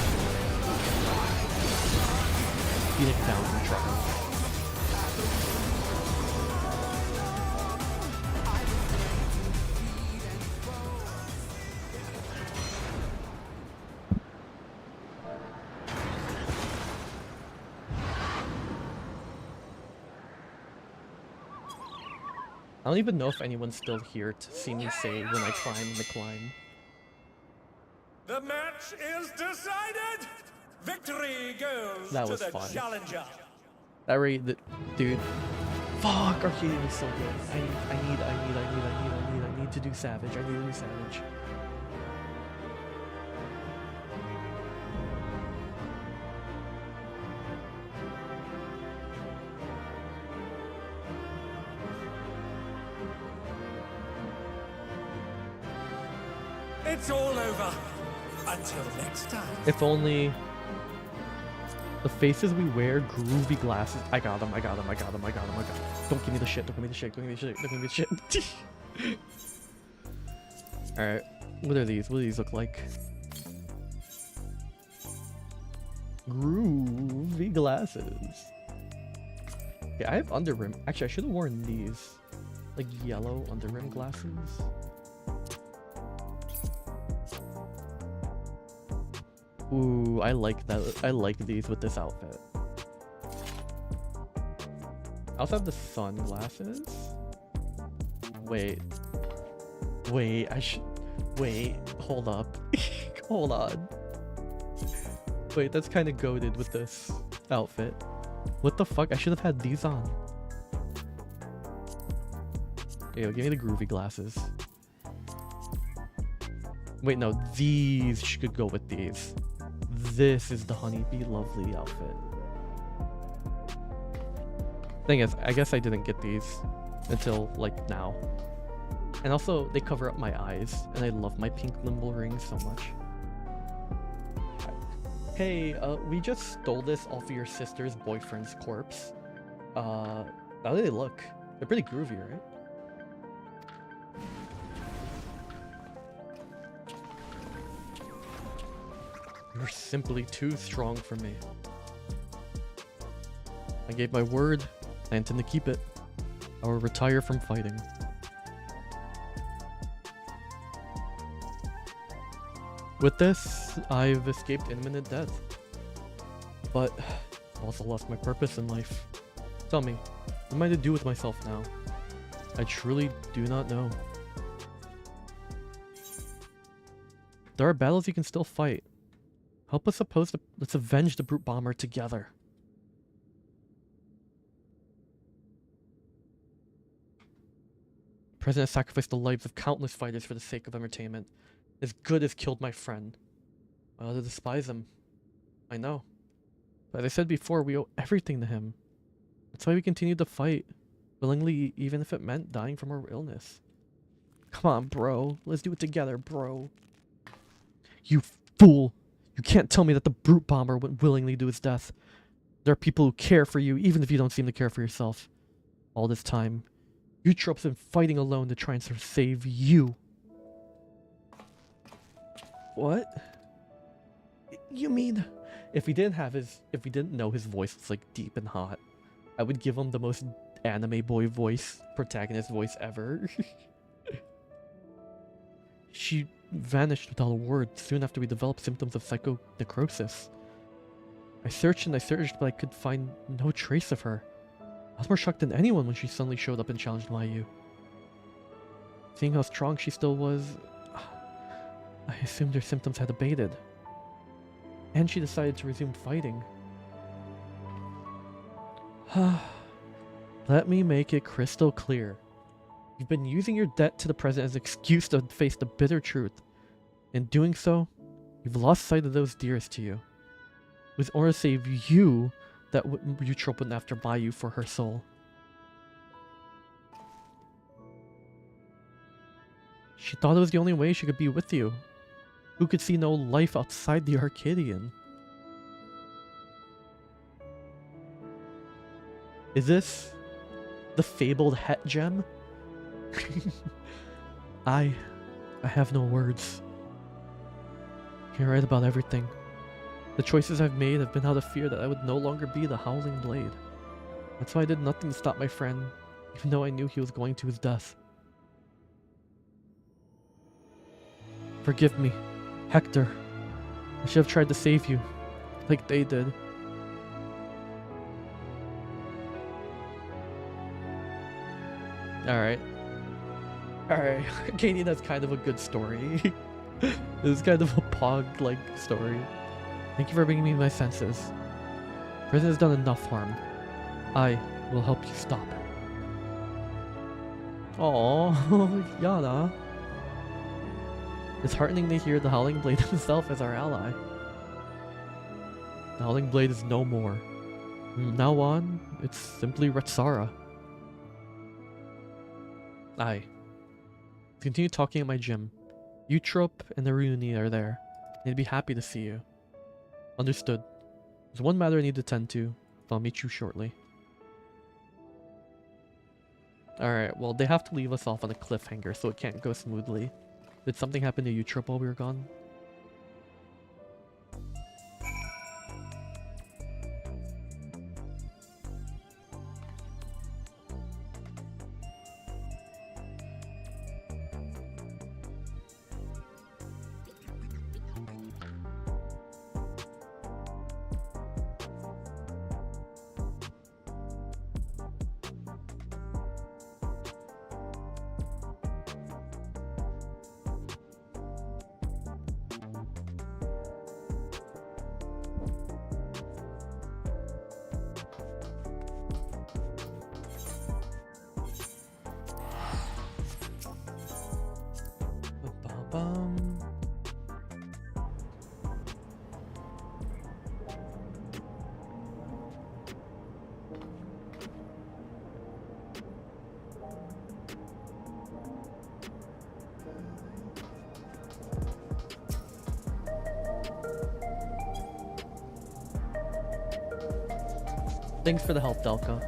Speaker 1: Phoenix Down and Triumph. I don't even know if anyone's still here to see me say when I climb the climb.
Speaker 3: The match is decided. Victory goes
Speaker 1: That
Speaker 3: to
Speaker 1: was
Speaker 3: the
Speaker 1: fun.
Speaker 3: challenger.
Speaker 1: That rate, dude. Fuck, Arcadion is so good. I need to do Savage. I need to do Savage.
Speaker 3: It's all over. Until next time.
Speaker 1: If only the faces we wear, groovy glasses. I got him. Don't give me the shit. Don't give me the shit. Alright. What are these? What do these look like? Groovy glasses. Yeah, I have underrim. Actually, I should have worn these. Like yellow underrim glasses. Ooh, I like that. I like these with this outfit. I also have the sunglasses. Wait, I should. Wait, hold up. Hold on. Wait, that's kind of goated with this outfit. What the fuck? I should have had these on. Yo, give me the groovy glasses. Wait, no, these should go with these. This is the Honeybee Lovely outfit. Thing is, I guess I didn't get these until like now. And also, they cover up my eyes, and I love my pink nimble rings so much. Hey, we just stole this off of your sister's boyfriend's corpse. How do they look? They're pretty groovy, right? You're simply too strong for me. I gave my word. I intend to keep it. I will retire from fighting. With this, I've escaped imminent death. But I've also lost my purpose in life. Tell me, what am I to do with myself now? I truly do not know. There are battles you can still fight. Help us let's avenge the brute bomber together. The President has sacrificed the lives of countless fighters for the sake of entertainment. As good as killed my friend. I ought to despise him. I know. But as I said before, we owe everything to him. That's why we continue to fight. Willingly, even if it meant dying from our illness. Come on, bro. Let's do it together, bro. You fool! You can't tell me that the brute bomber went willingly to his death. There are people who care for you, even if you don't seem to care for yourself. All this time, Eutrope's been fighting alone to try and save you. What? You mean if we didn't know his voice was like deep and hot, I would give him the most anime boy voice, protagonist voice ever. She vanished without a word soon after we developed symptoms of psychonecrosis. I searched and I searched, but I could find no trace of her. I was more shocked than anyone when she suddenly showed up and challenged Mayu. Seeing how strong she still was, I assumed her symptoms had abated. And she decided to resume fighting. Let me make it crystal clear. You've been using your debt to the President as an excuse to face the bitter truth. In doing so, you've lost sight of those dearest to you. It was in order to save you that Eutrope went after Mayu for her soul. She thought it was the only way she could be with you. Who could see no life outside the Arcadion? Is this the fabled Het gem? I have no words. You're right about everything. The choices I've made have been out of fear that I would no longer be the Howling Blade. That's why I did nothing to stop my friend, even though I knew he was going to his death. Forgive me, Hector. I should have tried to save you, like they did. Alright. Arcadion, that's kind of a good story. This is kind of a Pog-like story. Thank you for bringing me my senses. Prison has done enough harm. I will help you stop it. Aww, Yana. It's heartening to hear the Howling Blade himself as our ally. The Howling Blade is no more. From now on, it's simply Retsara. Aye. Continue talking at my gym. Eutrope and the Reuni are there. They'd be happy to see you. Understood. There's one matter I need to tend to, so I'll meet you shortly. Alright, well, they have to leave us off on a cliffhanger, so it can't go smoothly. Did something happen to Eutrope while we were gone? Thanks for the help, Delka.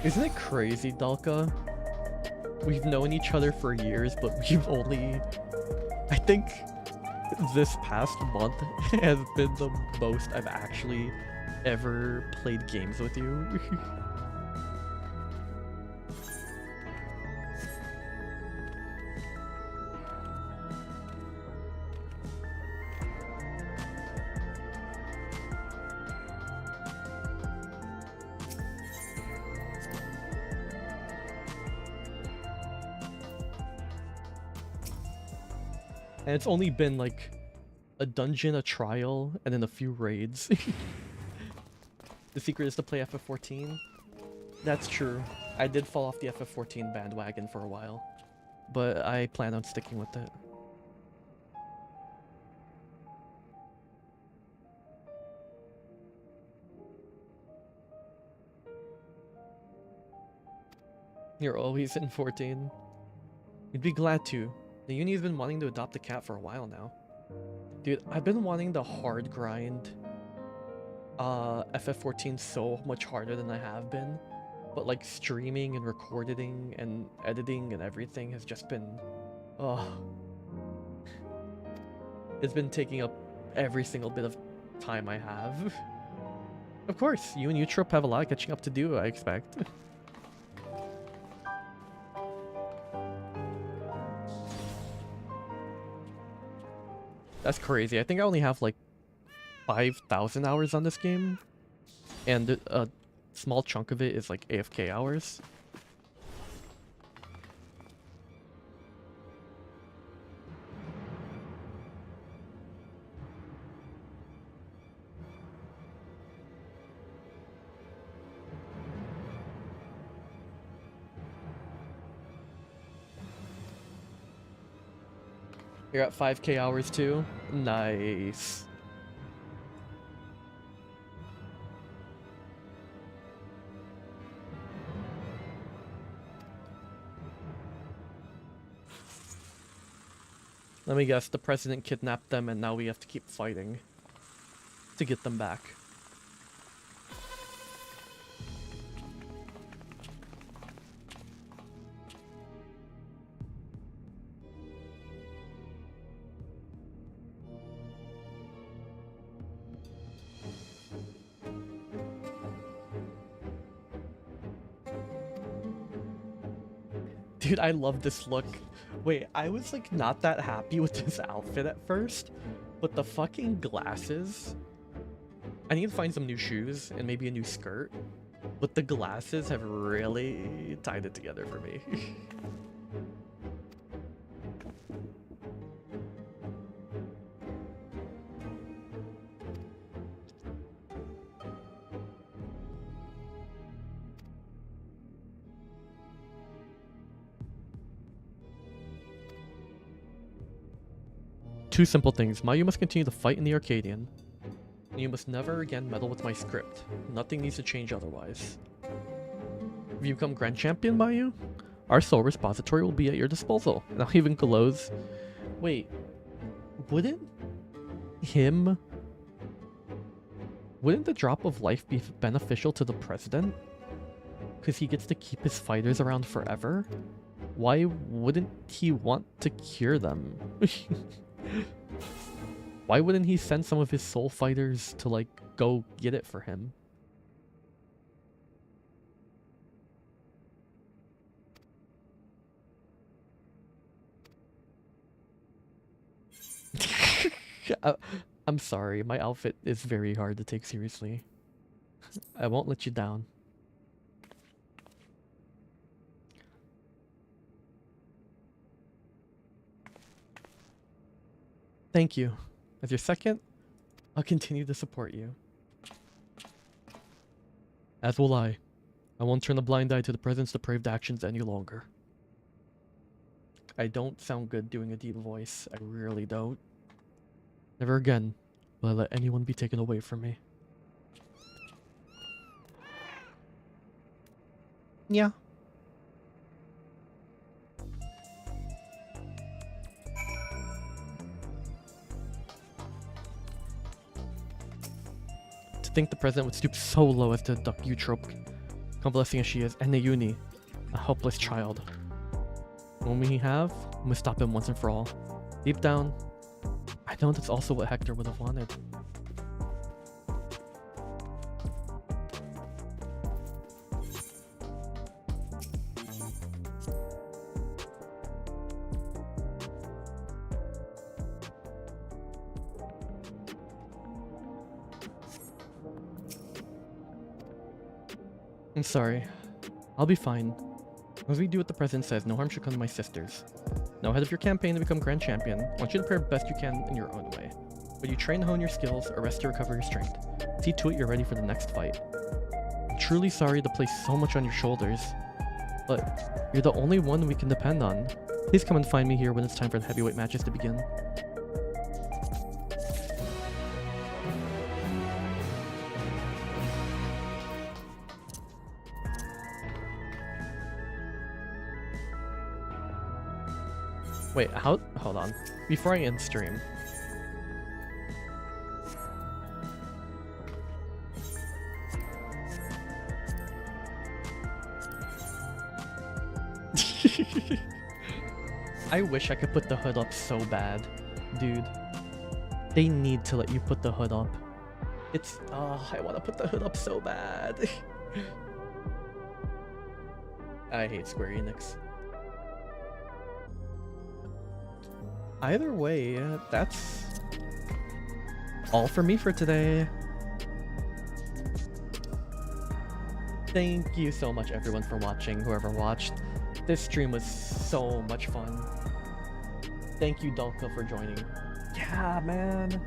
Speaker 1: Isn't it crazy, Delka? We've known each other for years, but we've only... I think this past month has been the most I've actually ever played games with you. And it's only been like a dungeon, a trial, and then a few raids. The secret is to play FF14. That's true. I did fall off the FF14 bandwagon for a while, but I plan on sticking with it. You're always in 14. You'd be glad to. The uni's been wanting to adopt a cat for a while now. Dude, I've been wanting to hard grind FF14 so much harder than I have been. But like streaming and recording and editing and everything has just been... It's been taking up every single bit of time I have. Of course, you and Utrop have a lot of catching up to do, I expect. That's crazy. I think I only have like 5,000 hours on this game, and a small chunk of it is like AFK hours. You're at 5k hours too? Nice. Let me guess, the president kidnapped them and now we have to keep fighting to get them back. Dude, I love this look. Wait, I was like not that happy with this outfit at first, but the fucking glasses. I need to find some new shoes and maybe a new skirt, but the glasses have really tied it together for me. Two simple things. You must continue to fight in the Arcadion. And you must never again meddle with my script. Nothing needs to change otherwise. If you become Grand Champion, Mayu, our soul repository will be at your disposal. And I'll even close. Wait. Wouldn't the drop of life be beneficial to the president? Because he gets to keep his fighters around forever? Why wouldn't he want to cure them? Why wouldn't he send some of his soul fighters to like go get it for him? I'm sorry, my outfit is very hard to take seriously. I won't let you down. Thank you. As your second, I'll continue to support you. As will I. I won't turn a blind eye to the president's depraved actions any longer. I don't sound good doing a deep voice. I really don't. Never again will I let anyone be taken away from me. Yeah. think the president would stoop so low as to abduct Eutrope, convalescing as she is, and Nayuni, a helpless child. When we have, we must stop him once and for all. Deep down, I know that's also what Hector would have wanted. I'm sorry. I'll be fine. As we do what the president says, no harm should come to my sisters. Now ahead of your campaign to become grand champion, I want you to prepare best you can in your own way. But you train to hone your skills, or rest to recover your strength. See to it you're ready for the next fight. I'm truly sorry to place so much on your shoulders, but you're the only one we can depend on. Please come and find me here when it's time for the heavyweight matches to begin. Wait, hold on. Before I end stream. I wish I could put the hood up so bad. Dude. They need to let you put the hood up. It's... I want to put the hood up so bad. I hate Square Enix. Either way, that's all for me for today. Thank you so much everyone for watching, whoever watched. This stream was so much fun. Thank you Dalka for joining. Yeah, man.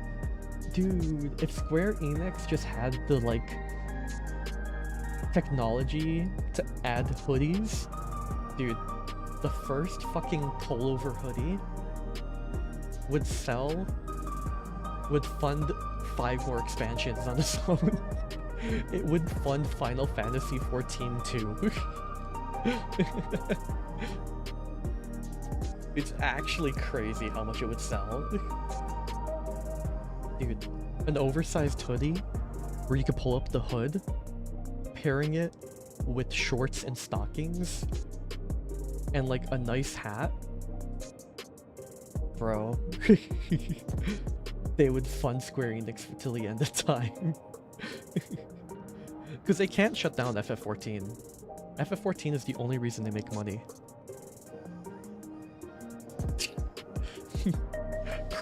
Speaker 1: Dude, if Square Enix just had the, like, technology to add hoodies, dude, the first fucking pullover hoodie would fund 5 more expansions on its own. It would fund Final Fantasy XIV too. It's actually crazy how much it would sell. Dude, an oversized hoodie where you could pull up the hood, pairing it with shorts and stockings, and like a nice hat. Bro, they would fund Square Enix till the end of time. Because they can't shut down FF14. FF14 is the only reason they make money.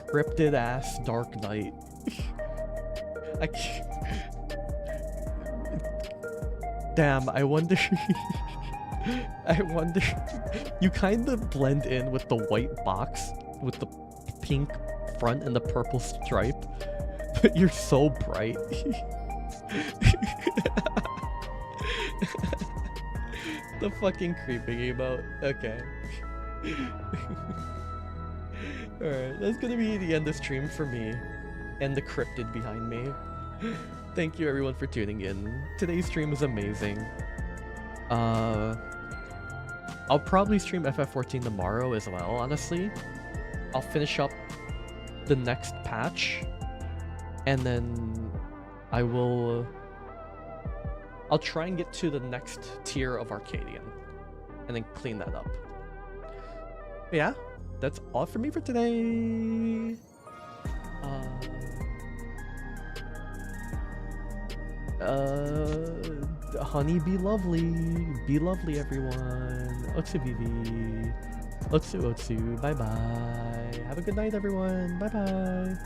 Speaker 1: Cryptid ass Dark Knight. I can't... Damn, I wonder... I wonder... You kind of blend in with the white box with the pink front and the purple stripe, but you're so bright. The fucking creeping emote. Okay. Alright, that's gonna be the end of stream for me and the cryptid behind me. Thank you everyone for tuning in. Today's stream was amazing. I'll probably stream FF14 tomorrow as well, honestly. I'll finish up the next patch, and then I'll try and get to the next tier of Arcadion, and then clean that up. But yeah, that's all for me for today. Honey, be lovely everyone. Otsu Vivi. Otsu, bye bye. Have a good night everyone. Bye bye.